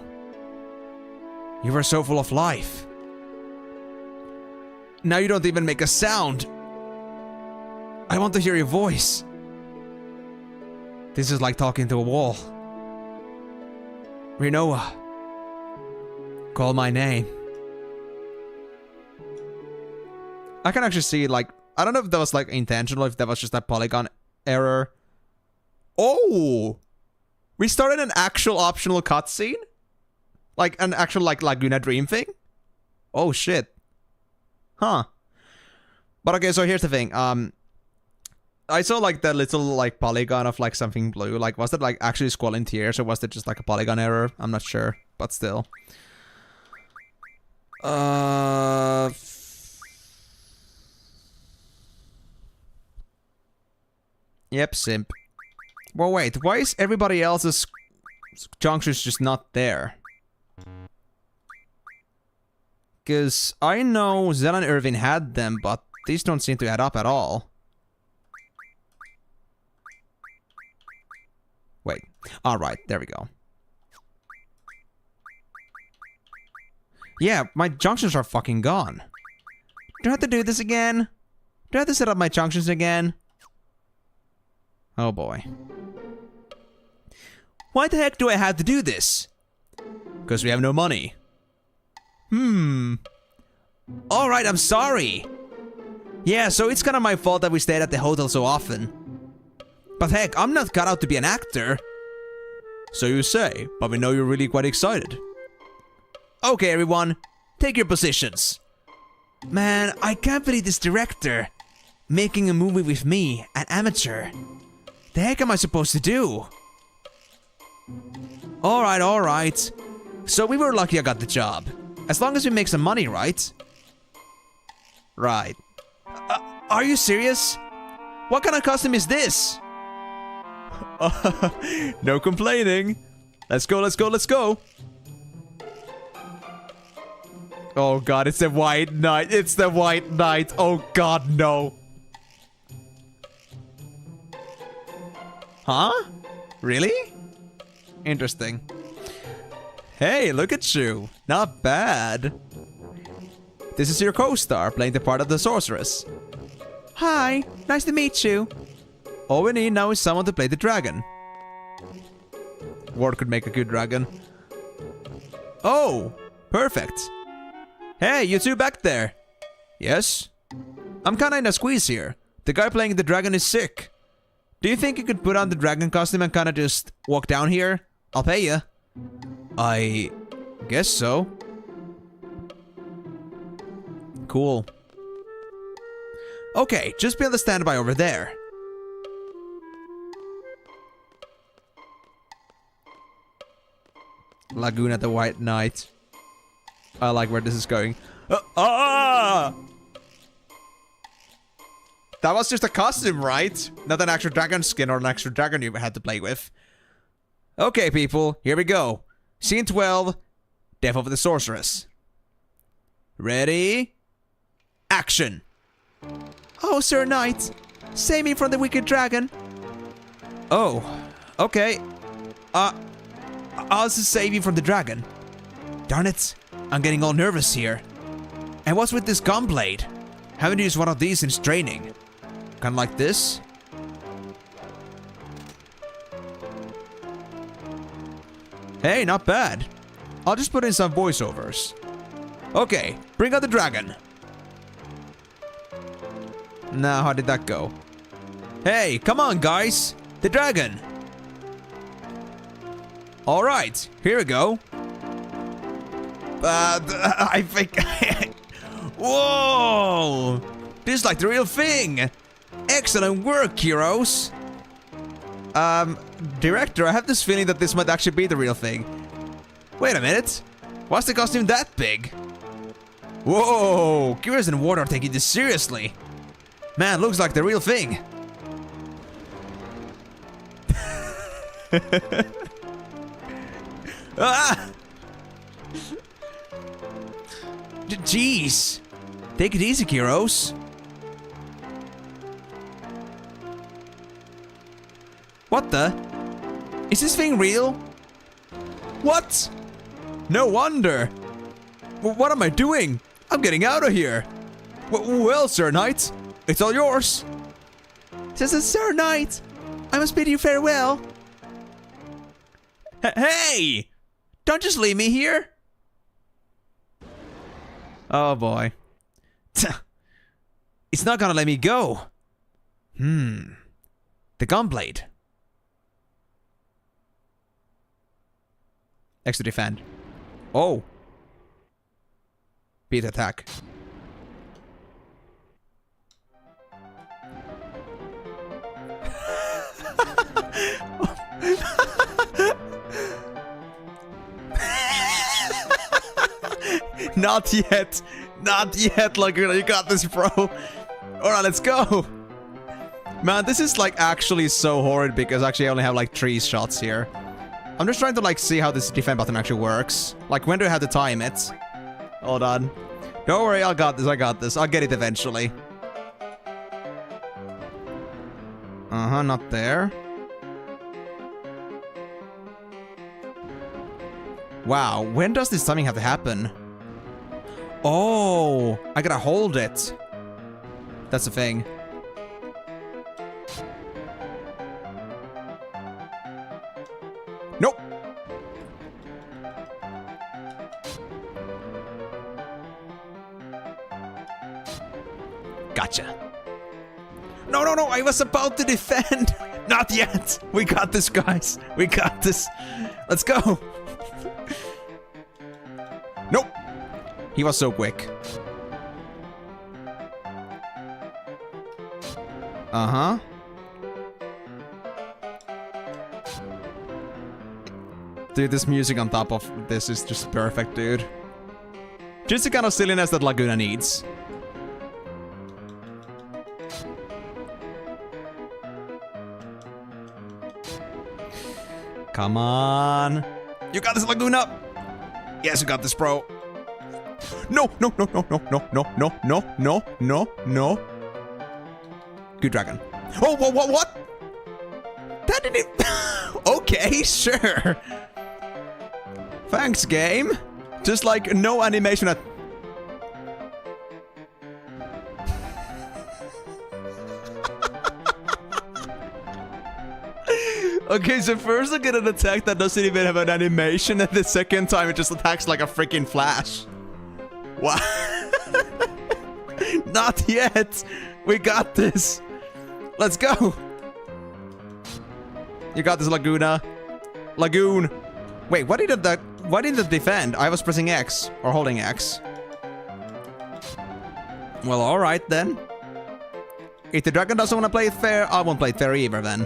A: You were so full of life. Now you don't even make a sound. I want to hear your voice. This is like talking to a wall. Rinoa, call my name. I can actually see, like, I don't know if that was like intentional, if that was just a polygon error. Oh! We started an actual optional cutscene? Like an actual like Laguna Dream thing? Oh shit. Huh. But okay, so here's the thing. I saw like that little like polygon of like something blue. Like, was that like actually Squall in tears, or was it just like a polygon error? I'm not sure, but still. Yep, simp. Well, wait, why is everybody else's junctions just not there? Because I know Zell and Irvin had them, but these don't seem to add up at all. Wait. Alright, there we go. Yeah, my junctions are fucking gone. Do I have to do this again? Do I have to set up my junctions again? Oh boy. Why the heck do I have to do this? Because we have no money. Alright, I'm sorry. Yeah, so it's kind of my fault that we stayed at the hotel so often. But heck, I'm not cut out to be an actor. So you say, but we know you're really quite excited. Okay, everyone, take your positions.
B: Man, I can't believe this director making a movie with me, an amateur. The heck am I supposed to do? Alright. So we were lucky I got the job. As long as we make some money, right?
A: Right.
B: Are you serious? What kind of costume is this?
A: No complaining. Let's go. Oh god, it's the White Knight. Oh god, no. Huh? Really? Interesting. Hey, look at you. Not bad. This is your co-star playing the part of the sorceress.
C: Hi, nice to meet you.
A: All we need now is someone to play the dragon. Ward could make a good dragon. Oh, perfect. Hey, you two back there. Yes? I'm kinda in a squeeze here. The guy playing the dragon is sick. Do you think you could put on the dragon costume and kinda just walk down here? I'll pay you. I guess so. Cool. Okay, just be on the standby over there. Laguna the White Knight. I like where this is going. That was just a costume, right? Not an actual dragon skin or an actual dragon you had to play with. Okay, people, here we go. Scene 12, Death of the Sorceress. Ready? Action!
C: Oh, Sir Knight, save me from the wicked dragon.
A: Oh, okay. I'll just save you from the dragon.
B: Darn it, I'm getting all nervous here. And what's with this gunblade? Haven't used one of these since training. Kinda like this.
A: Hey, not bad. I'll just put in some voiceovers. Okay, bring out the dragon. Now, how did that go? Hey, come on, guys. The dragon. All right, here we go. I think... Whoa! This is like the real thing. Excellent work, heroes. Director, I have this feeling that this might actually be the real thing. Wait a minute. Why's the costume that big? Whoa! Curious and Ward are taking this seriously. Man, looks like the real thing. Ah! Jeez. Take it easy, heroes. What the? Is this thing real? What? No wonder. What am I doing? I'm getting out of here. Well, Sir Knight, it's all yours.
C: This is Sir Knight. I must bid you farewell.
A: Hey! Don't just leave me here. Oh boy. It's not gonna let me go. The gunblade. X to defend. Oh. Beat attack. Not yet. Not yet, Laguna. You got this, bro. Alright, let's go. Man, this is like actually so horrid because actually I only have like 3 shots here. I'm just trying to like see how this defend button actually works. Like, when do I have to time it? Hold on. Don't worry, I got this, I got this. I'll get it eventually. Uh-huh, not there. Wow, when does this timing have to happen? Oh, I gotta hold it. That's the thing. Nope. Gotcha. No, no, no, I was about to defend. Not yet. We got this, guys. We got this. Let's go. Nope. He was so quick. Uh-huh. Dude, this music on top of this is just perfect, dude. Just the kind of silliness that Laguna needs. Come on. You got this, Laguna. Yes, you got this, bro. No, no, no, no, no, no, no, no, no, no, no, no. Good dragon. Oh, what? That didn't... Okay, sure. Thanks, game. Just like no animation at... Okay, so first I get an attack that doesn't even have an animation, and the second time it just attacks like a freaking flash. What? Not yet. We got this. Let's go. You got this, Laguna. Lagoon. Wait, why didn't it defend? I was pressing X or holding X. Well, all right then. If the dragon doesn't want to play it fair, I won't play it fair either then.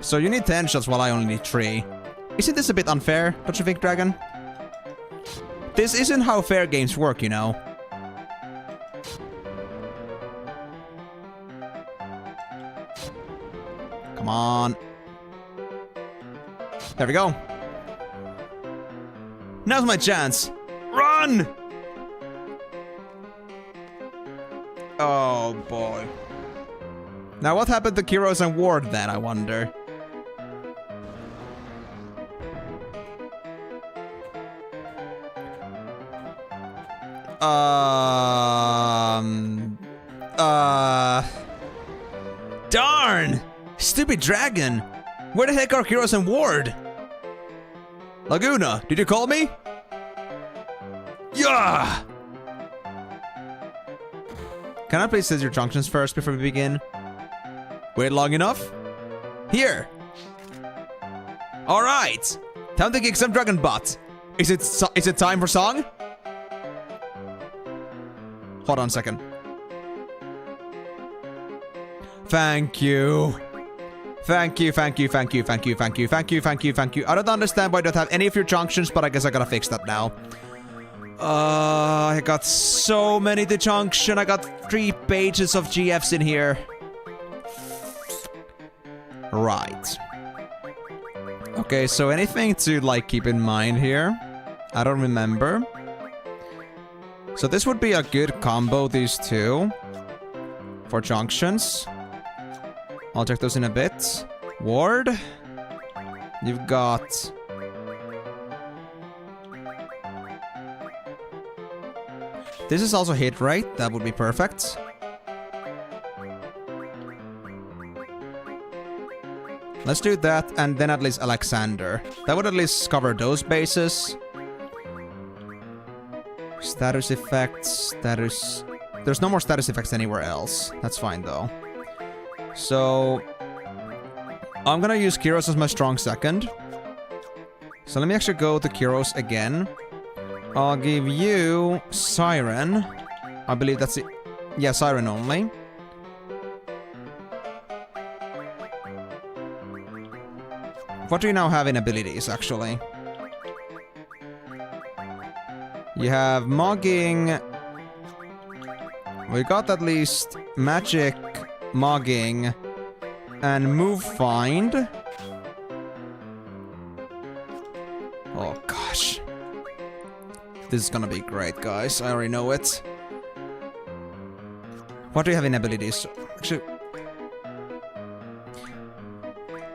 A: So you need 10 shots while I only need 3. Isn't this a bit unfair, don't you think, Dragon? This isn't how fair games work, you know. Come on. There we go. Now's my chance. Run! Oh, boy. Now what happened to Kiros and Ward then, I wonder? Darn! Stupid dragon! Where the heck are Kiros and Ward? Laguna, did you call me? Yeah! Can I please set your junctions first before we begin? Wait long enough? Here! Alright! Time to kick some dragon butt! Is it time for song? Hold on a second. Thank you. Thank you, thank you, thank you, thank you, thank you, thank you, thank you, thank you. I don't understand why I don't have any of your junctions, but I guess I gotta fix that now. I got so many to junction. I got 3 pages of GFs in here. Right. Okay, so anything to, like, keep in mind here? I don't remember. So this would be a good combo, these two. For junctions. I'll check those in a bit. Ward. You've got... This is also hit rate. That would be perfect. Let's do that, and then at least Alexander. That would at least cover those bases. Status effects, status... There's no more status effects anywhere else. That's fine, though. So... I'm gonna use Kiros as my strong second. So let me actually go to Kiros again. I'll give you Siren. I believe that's it. Yeah, Siren only. What do you now have in abilities, actually? You have Mogging. We got at least Magic, Mogging, and Move Find. Oh gosh. This is gonna be great, guys. I already know it. What do you have in abilities? Actually...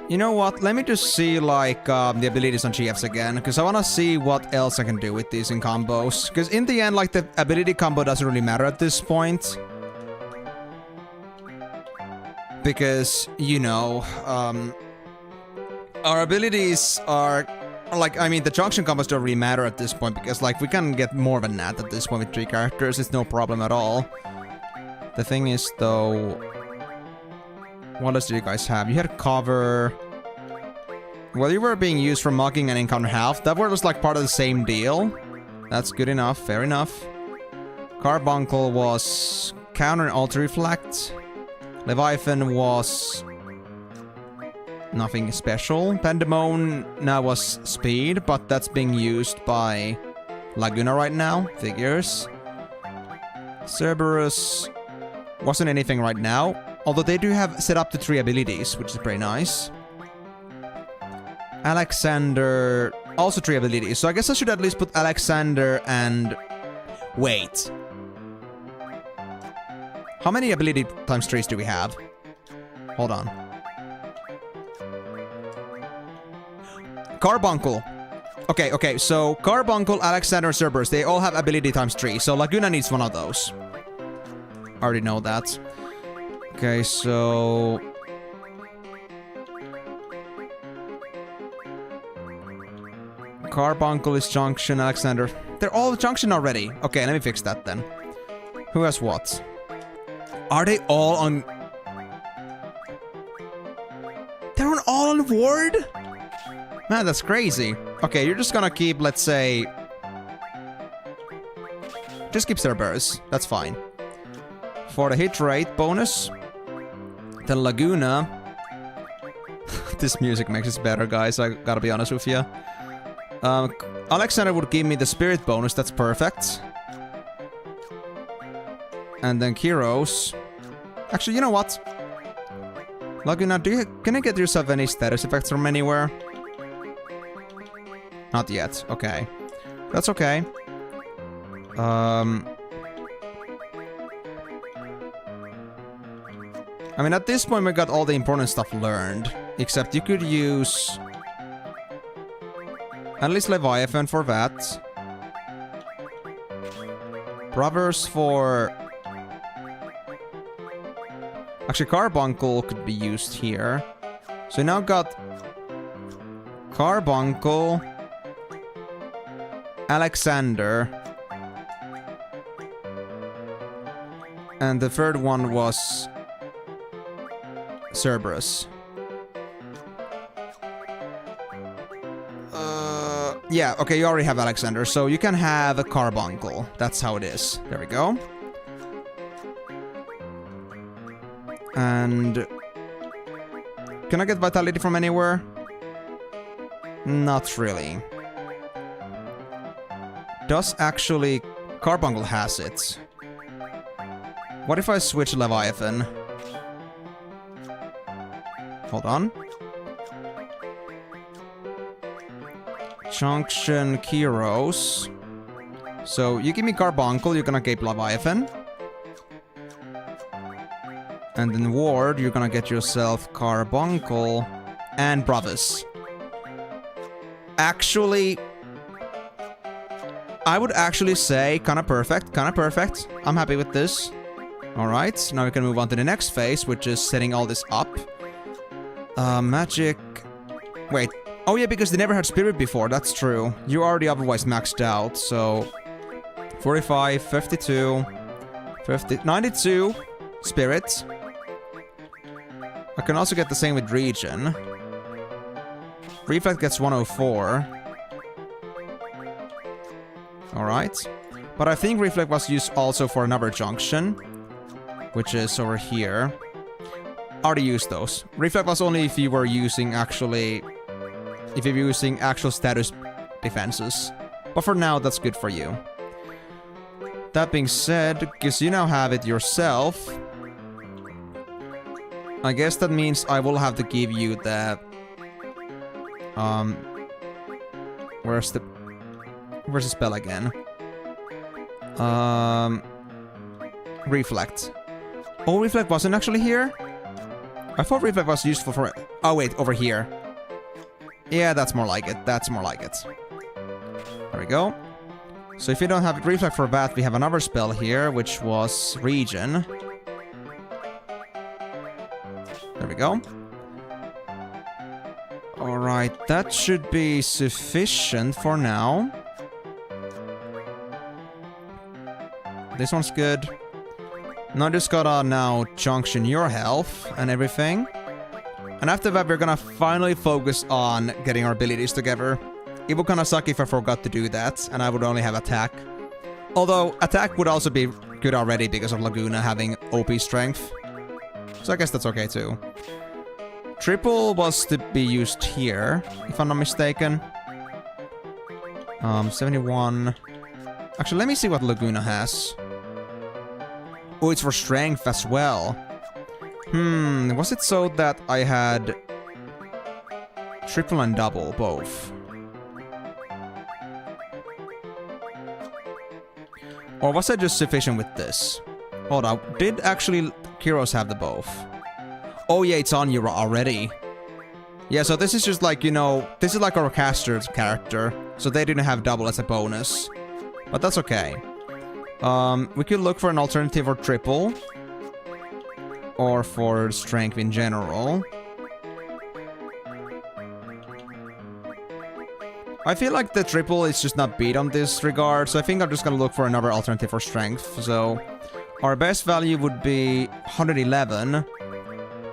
A: You know what? Let me just see, like, the abilities on GFs again, because I want to see what else I can do with these in combos. Because in the end, like, the ability combo doesn't really matter at this point. Because, you know, our abilities are... Like, I mean, the junction combos don't really matter at this point, because, like, we can get more of a nat at this point with 3 characters. It's no problem at all. The thing is, though... What else do you guys have? You had cover... Well, you were being used for mocking and encounter half. That was like part of the same deal. That's good enough. Fair enough. Carbuncle was counter and alter reflect. Leviathan was nothing special. Pandemon now was speed, but that's being used by Laguna right now. Figures. Cerberus wasn't anything right now, although they do have set up to 3 abilities, which is pretty nice. Alexander, also 3 abilities, so I guess I should at least put Alexander and... Wait. How many ability times 3s do we have? Hold on. Carbuncle. Okay, so Carbuncle, Alexander, Cerberus, they all have ability times 3, so Laguna needs one of those. I already know that. Okay, so... Carbuncle is Junction, Alexander. They're all Junction already. Okay, let me fix that then. Who has what? Are they all on... They're on all on ward? Man, that's crazy. Okay, you're just gonna keep, let's say... Just keep Cerberus. That's fine. For the hit rate bonus, the Laguna... This music makes it better, guys. I gotta be honest with you. Alexander would give me the spirit bonus. That's perfect. And then Kyros. Actually, you know what? Laguna, can you get yourself any status effects from anywhere? Not yet. Okay. That's okay. I mean, at this point we got all the important stuff learned. Except you could use... At least Leviathan for that. Brothers for... Actually, Carbuncle could be used here. So now got... Carbuncle... Alexander... And the third one was... Cerberus. Yeah, okay, you already have Alexander, so you can have a Carbuncle. That's how it is. There we go. And... Can I get Vitality from anywhere? Not really. Does actually... Carbuncle has it. What if I switch Leviathan? Hold on. Junction Kyros. So you give me Carbuncle, you're gonna get Leviathan. And then Ward, you're gonna get yourself Carbuncle and Brothers. Actually, I would actually say kinda perfect, kinda perfect. I'm happy with this. Alright, now we can move on to the next phase, which is setting all this up. Magic... Wait. Oh yeah, because they never had Spirit before, that's true. You're already otherwise maxed out, so... 45, 52... 50... 92... Spirit. I can also get the same with Regen. Reflect gets 104. Alright. But I think Reflect was used also for another junction, which is over here. I already used those. Reflect was only if you were using actually... If you're using actual status defenses. But for now, that's good for you. That being said, because you now have it yourself... I guess that means I will have to give you the... Where's the spell again? Reflect. Oh, Reflect wasn't actually here? I thought Reflect was useful for... Oh wait, over here. Yeah, that's more like it. That's more like it. There we go. So if you don't have Reflect for that, we have another spell here, which was Regen. There we go. Alright, that should be sufficient for now. This one's good. Now just gotta now junction your health and everything. And after that, we're gonna finally focus on getting our abilities together. It would kind of suck if I forgot to do that, and I would only have attack. Although, attack would also be good already because of Laguna having OP strength. So I guess that's okay too. Triple was to be used here, if I'm not mistaken. 71... Actually, let me see what Laguna has. Oh, it's for strength as well. Was it so that I had triple and double, both? Or was I just sufficient with this? Hold on, did actually Kyros have the both? Oh yeah, it's on you already. Yeah, so this is just like, you know, this is like our caster's character. So they didn't have double as a bonus. But that's okay. We could look for an alternative for triple. Or for strength in general. I feel like the triple is just not beat on this regard, so I think I'm just gonna look for another alternative for strength. So, our best value would be 111.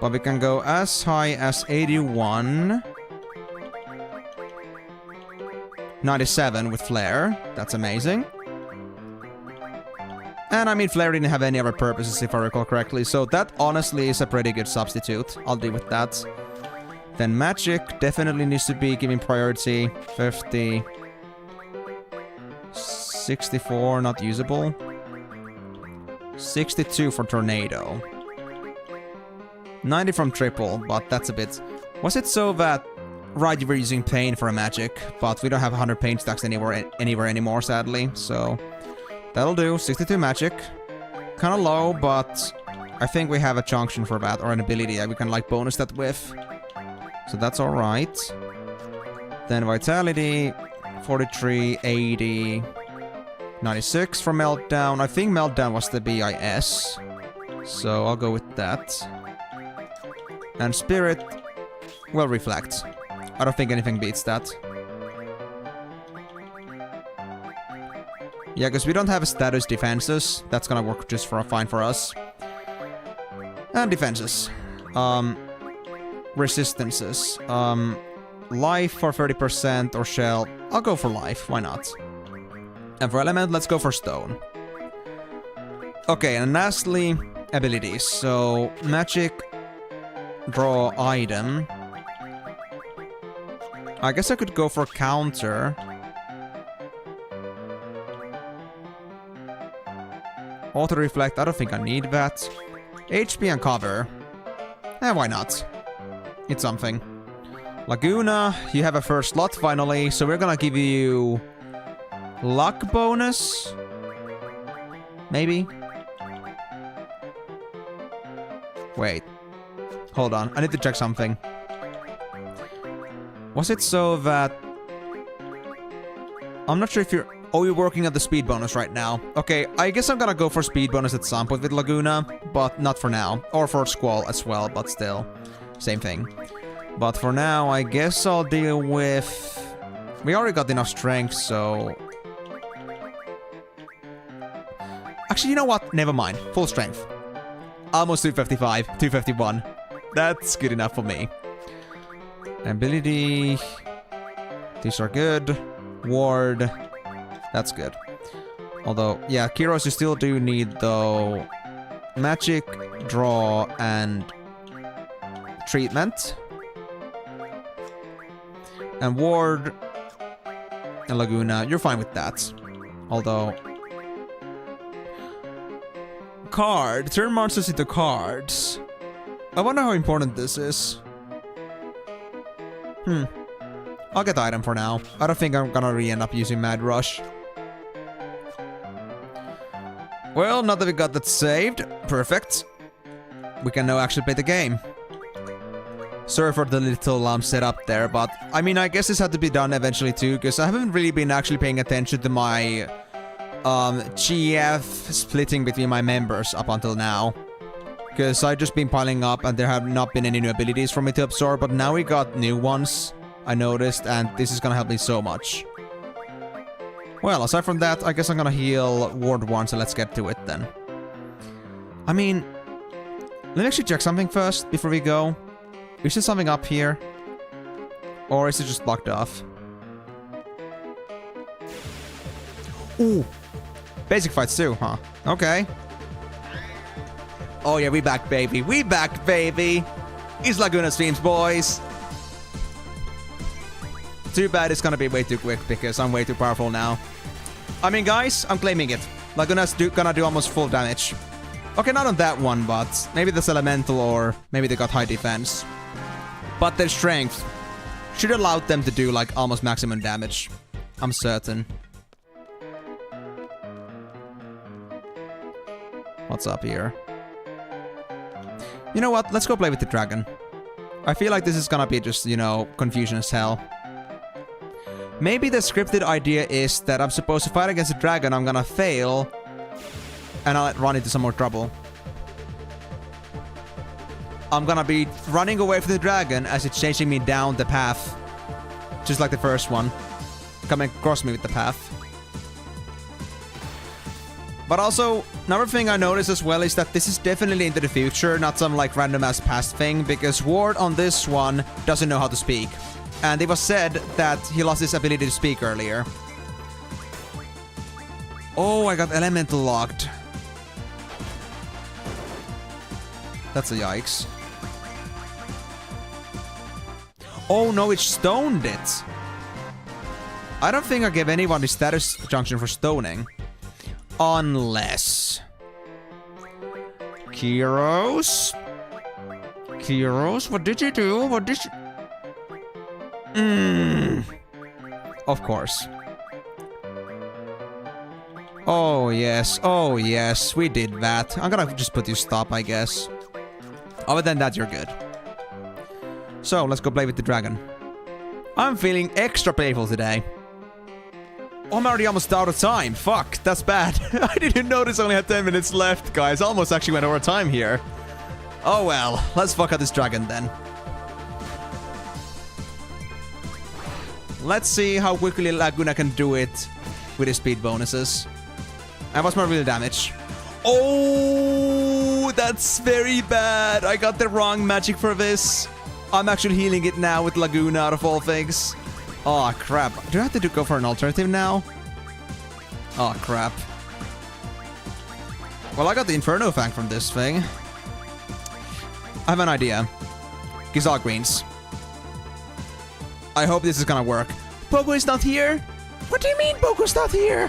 A: But we can go as high as 81. 97 with Flare. That's amazing. And I mean, Flare didn't have any other purposes if I recall correctly, so that honestly is a pretty good substitute. I'll deal with that. Then Magic definitely needs to be given priority. 50. 64, not usable. 62 for Tornado. 90 from Triple, but that's a bit... Was it so that... Right, you were using Pain for a Magic, but we don't have 100 Pain stacks anywhere anymore, sadly, so... That'll do. 62 Magic. Kinda low, but... I think we have a junction for that, or an ability that we can, like, bonus that with. So that's alright. Then Vitality... 43, 80... 96 for Meltdown. I think Meltdown was the BIS. So I'll go with that. And Spirit... will Reflect. I don't think anything beats that. Yeah, because we don't have status defenses. That's gonna work just fine for us. And defenses. Resistances. Life for 30% or Shell. I'll go for Life, why not? And for Element, let's go for Stone. Okay, and lastly, abilities. So, Magic... Draw item. I guess I could go for counter. Auto reflect, I don't think I need that. HP and cover. Why not? It's something. Laguna, you have a first slot finally, so we're gonna give you... luck bonus? Maybe? Wait. Hold on, I need to check something. Was it so that... I'm not sure if you're... Oh, you're working at the speed bonus right now. Okay, I guess I'm gonna go for speed bonus at some point with Laguna, but not for now. Or for Squall as well, but still. Same thing. But for now, I guess I'll deal with... We already got enough strength, so... Actually, you know what? Never mind. Full strength. Almost 255, 251. That's good enough for me. Ability... These are good. Ward... That's good. Although, yeah, Kyros, you still do need, though... Magic, Draw, and... Treatment. And Ward... And Laguna, you're fine with that. Although... Card. Turn monsters into cards. I wonder how important this is. I'll get the item for now. I don't think I'm gonna re-end up using Mad Rush. Well, now that we got that saved, perfect. We can now actually play the game. Sorry for the little setup there, but I mean, I guess this had to be done eventually too, because I haven't really been actually paying attention to my GF splitting between my members up until now. Because I've just been piling up and there have not been any new abilities for me to absorb, but now we got new ones, I noticed, and this is gonna help me so much. Well, aside from that, I guess I'm gonna heal Ward 1, so let's get to it then. I mean, let me actually check something first before we go. Is there something up here? Or is it just blocked off? Ooh. Basic fights too, huh? Okay. Oh yeah, we back, baby. We back, baby. It's Laguna streams, boys. Too bad it's gonna be way too quick because I'm way too powerful now. I mean, guys, I'm claiming it. Laguna's gonna do almost full damage. Okay, not on that one, but maybe that's elemental or maybe they got high defense. But their strength should allow them to do like almost maximum damage. I'm certain. What's up here? You know what? Let's go play with the dragon. I feel like this is gonna be just, you know, confusion as hell. Maybe the scripted idea is that I'm supposed to fight against a dragon, I'm gonna fail, and I'll run into some more trouble. I'm gonna be running away from the dragon as it's chasing me down the path. Just like the first one. Coming across me with the path. But also, another thing I noticed as well is that this is definitely into the future, not some like random ass past thing, because Ward on this one doesn't know how to speak. And it was said that he lost his ability to speak earlier. Oh, I got elemental locked. That's a yikes. Oh no, it stoned it. I don't think I gave anyone the status junction for stoning. Unless... Kyros? Kyros, what did you do? What did you... Of course. Oh yes, we did that. I'm gonna just put you stop, I guess. Other than that, you're good. So, let's go play with the dragon. I'm feeling extra playful today. I'm already almost out of time. Fuck, that's bad. I didn't notice I only had 10 minutes left, guys. Almost actually went over time here. Oh well, let's fuck out this dragon then. Let's see how quickly Laguna can do it with his speed bonuses. And what's my real damage? Oh, that's very bad. I got the wrong magic for this. I'm actually healing it now with Laguna out of all things. Oh, crap. Do I have to go for an alternative now? Oh, crap. Well, I got the Inferno Fang from this thing. I have an idea. Gizal Greens. I hope this is gonna work. Pogo is not here? What do you mean Pogo's not here?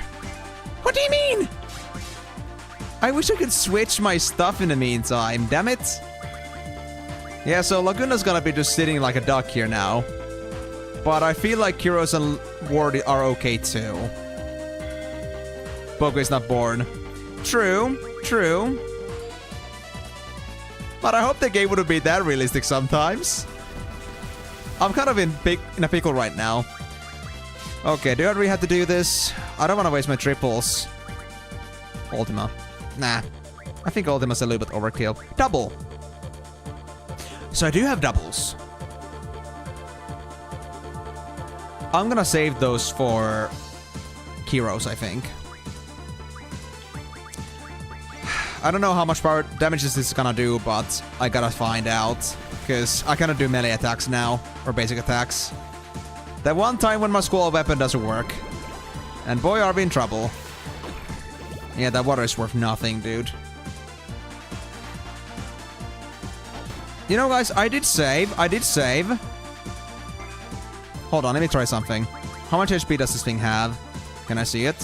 A: What do you mean? I wish I could switch my stuff in the meantime, damn it. Yeah, so Laguna's gonna be just sitting like a duck here now. But I feel like Kyros and Ward are okay too. Pogo is not born. True, true. But I hope the game wouldn't be that realistic sometimes. I'm kind of in a pickle right now. Okay, do I really have to do this? I don't want to waste my triples. Ultima. Nah. I think Ultima's a little bit overkill. Double! So I do have doubles. I'm gonna save those for Kyros, I think. I don't know how much power damage this is gonna do, but I gotta find out. Because I cannot do melee attacks now, or basic attacks. That one time when my Squall weapon doesn't work. And boy, are we in trouble. Yeah, that water is worth nothing, dude. You know, guys, I did save. Hold on, let me try something. How much HP does this thing have? Can I see it?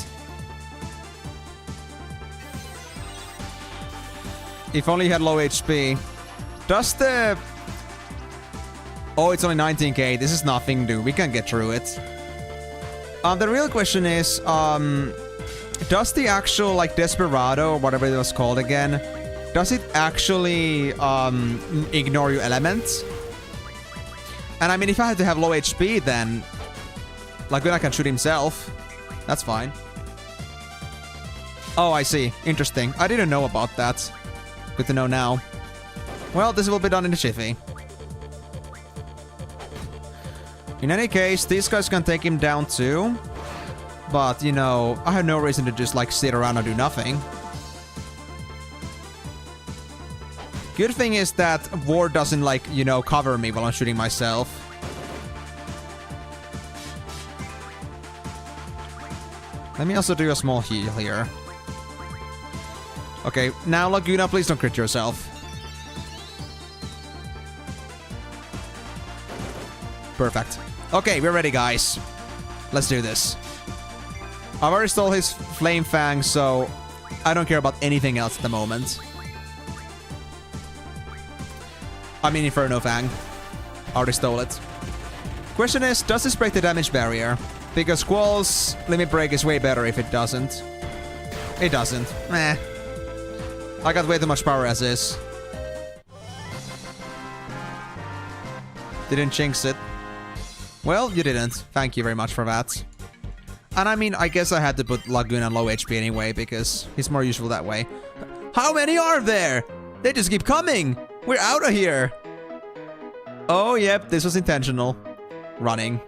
A: If only you had low HP. Does the... Oh, it's only 19k. This is nothing, dude. We can get through it. The real question is, does the actual, like, Desperado, or whatever it was called again, does it actually, ignore your elements? And I mean, if I had to have low HP, then Laguna can shoot himself. That's fine. Oh, I see. Interesting. I didn't know about that. Good to know now. Well, this will be done in the jiffy. In any case, these guys can take him down too. But, you know, I have no reason to just, like, sit around and do nothing. Good thing is that Ward doesn't, like, you know, cover me while I'm shooting myself.
C: Let me also do a small heal here. Okay, now Laguna, please don't crit yourself. Perfect. Okay, we're ready, guys. Let's do this. I've already stole his Flame Fang, so I don't care about anything else at the moment. I mean Inferno Fang. Already stole it. Question is, does this break the damage barrier? Because Squall's limit break is way better if it doesn't. It doesn't. Meh. I got way too much power as is. Didn't jinx it. Well, you didn't. Thank you very much for that. And I mean, I guess I had to put Laguna on low HP anyway, because he's more useful that way. How many are there? They just keep coming! We're out of here! Oh, yep, this was intentional. Running.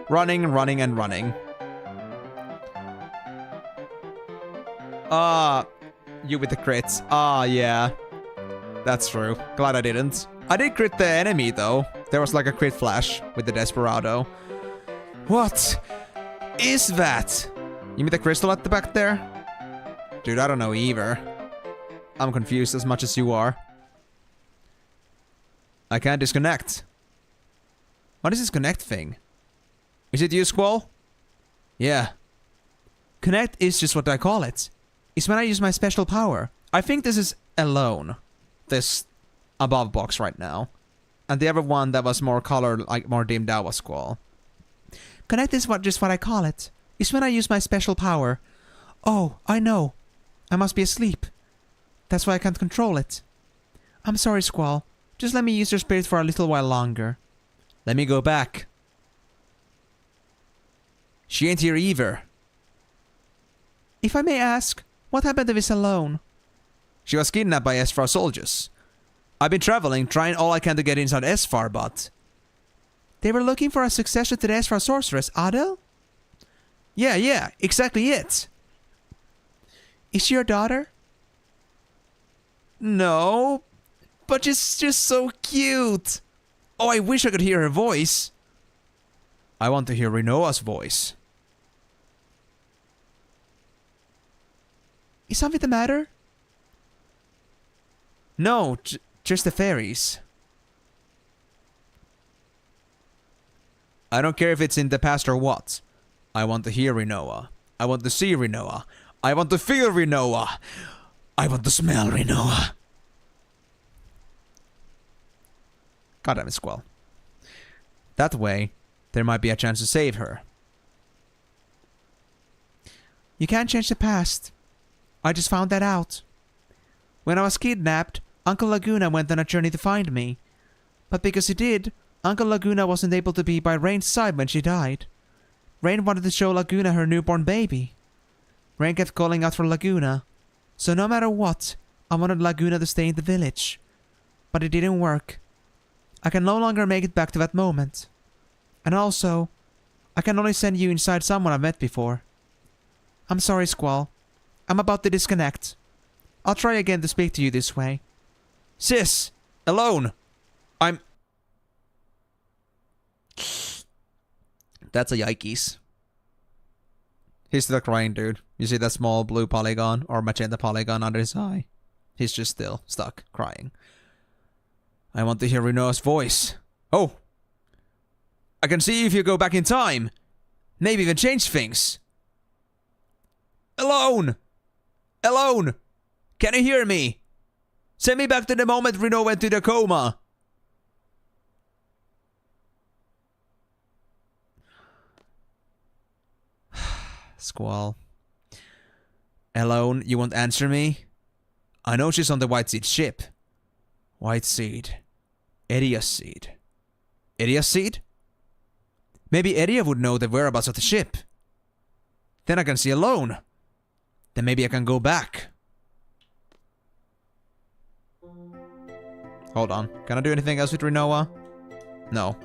C: Running, running, and running. You with the crits. Yeah. That's true. Glad I didn't. I did crit the enemy, though. There was like a crit flash with the Desperado. What is that? You mean the crystal at the back there? Dude, I don't know either. I'm confused as much as you are. I can't disconnect. What is this connect thing? Is it you, Squall? Yeah. Connect is just what I call it. It's when I use my special power. I think this is alone. This above box right now. And the other one that was more colored, like more dimmed out, was Squall. Connect is just what I call it. It's when I use my special power. Oh, I know. I must be asleep. That's why I can't control it. I'm sorry, Squall. Just let me use your spirit for a little while longer. Let me go back. She ain't here either. If I may ask, what happened to this alone? She was kidnapped by Esfar soldiers. I've been traveling, trying all I can to get inside Esfar, but... They were looking for a successor to the Esfar sorceress, Adel? Yeah, exactly it. Is she your daughter? No, but she's just so cute. Oh, I wish I could hear her voice. I want to hear Rinoa's voice. Is something the matter? No, just the fairies. I don't care if it's in the past or what. I want to hear Rinoa. I want to see Rinoa. I want to feel Rinoa. I want to smell Rinoa. God damn it, Squall. That way, there might be a chance to save her. You can't change the past. I just found that out. When I was kidnapped, Uncle Laguna went on a journey to find me. But because he did, Uncle Laguna wasn't able to be by Rain's side when she died. Rain wanted to show Laguna her newborn baby. Rain kept calling out for Laguna. So no matter what, I wanted Laguna to stay in the village. But it didn't work. I can no longer make it back to that moment. And also, I can only send you inside someone I've met before. I'm sorry, Squall. I'm about to disconnect. I'll try again to speak to you this way. Sis! Alone! That's a yikes. He's still crying, dude. You see that small blue polygon or magenta polygon under his eye? He's just still stuck crying. I want to hear Rinoa's voice. Oh! I can see if you go back in time. Maybe even change things. Alone! Alone! Can you hear me? Send me back to the moment Rinoa went to the coma. Squall. Alone, you won't answer me? I know she's on the White Seed ship. White Seed. Edia's seed. Edia's seed? Maybe Edia would know the whereabouts of the ship. Then I can see Alone. Then maybe I can go back. Hold on. Can I do anything else with Rinoa? No.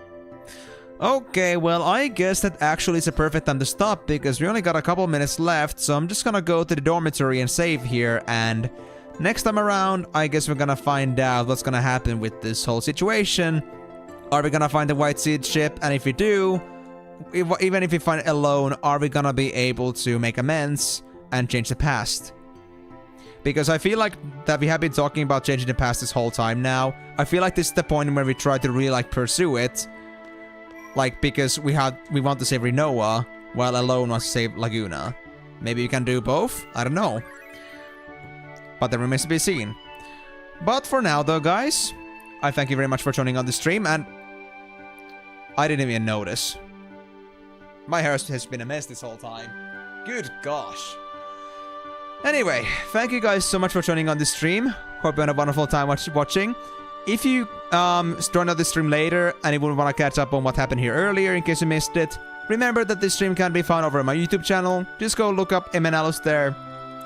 C: Okay, well, I guess that actually is a perfect time to stop because we only got a couple minutes left, so I'm just gonna go to the dormitory and save here, and next time around, I guess we're gonna find out what's gonna happen with this whole situation. Are we gonna find the White Seed ship? And if we do, even if we find alone, are we gonna be able to make amends and change the past? Because I feel like that we have been talking about changing the past this whole time now. I feel like this is the point where we try to really like pursue it. Like, because we want to save Rinoa, while Alone wants to save Laguna. Maybe we can do both? I don't know. But that remains to be seen. But for now though, guys, I thank you very much for joining on the stream, and I didn't even notice. My hair has been a mess this whole time. Good gosh. Anyway, thank you guys so much for joining on the stream. Hope you had a wonderful time watching. If you join on the stream later and you would want to catch up on what happened here earlier in case you missed it, remember that this stream can be found over on my YouTube channel. Just go look up Emenalus there.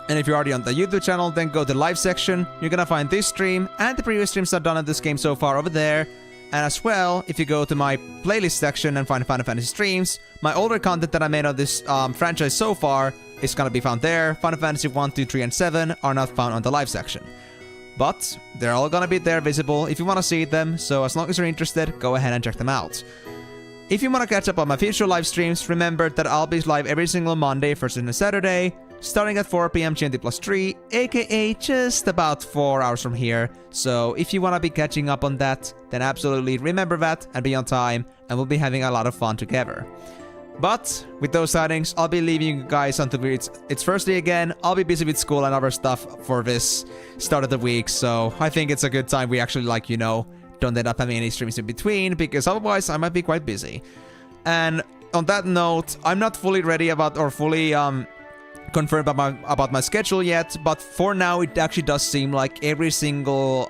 C: And if you're already on the YouTube channel, then go to the live section. You're gonna find this stream and the previous streams I've done on this game so far over there. And as well, if you go to my playlist section and find Final Fantasy streams, my older content that I made on this franchise so far is gonna be found there. Final Fantasy 1, 2, 3, and 7 are not found on the live section. But they're all gonna be there visible if you wanna see them, so as long as you're interested, go ahead and check them out. If you wanna catch up on my future live streams, remember that I'll be live every single Monday, Thursday, and Saturday, starting at 4 PM GMT+3, aka just about 4 hours from here. So if you wanna be catching up on that, then absolutely remember that and be on time, and we'll be having a lot of fun together. But with those settings, I'll be leaving you guys until it's Thursday again. I'll be busy with school and other stuff for this start of the week, so I think it's a good time we actually, like, you know, don't end up having any streams in between, because otherwise I might be quite busy. And on that note, I'm not fully ready about, or fully confirmed about my schedule yet, but for now it actually does seem like every single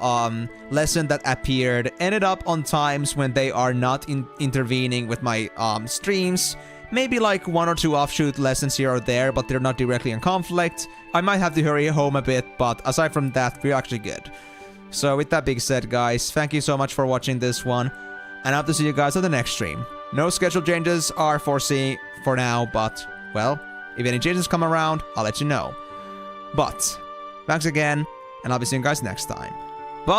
C: lesson that appeared ended up on times when they are not intervening with my streams. Maybe like 1 or 2 offshoot lessons here or there, but they're not directly in conflict. I might have to hurry home a bit, but aside from that, we're actually good. So with that being said, guys, thank you so much for watching this one, and I hope to see you guys on the next stream. No schedule changes are foreseen for now, but, well, if any changes come around, I'll let you know. But, thanks again, and I'll be seeing you guys next time.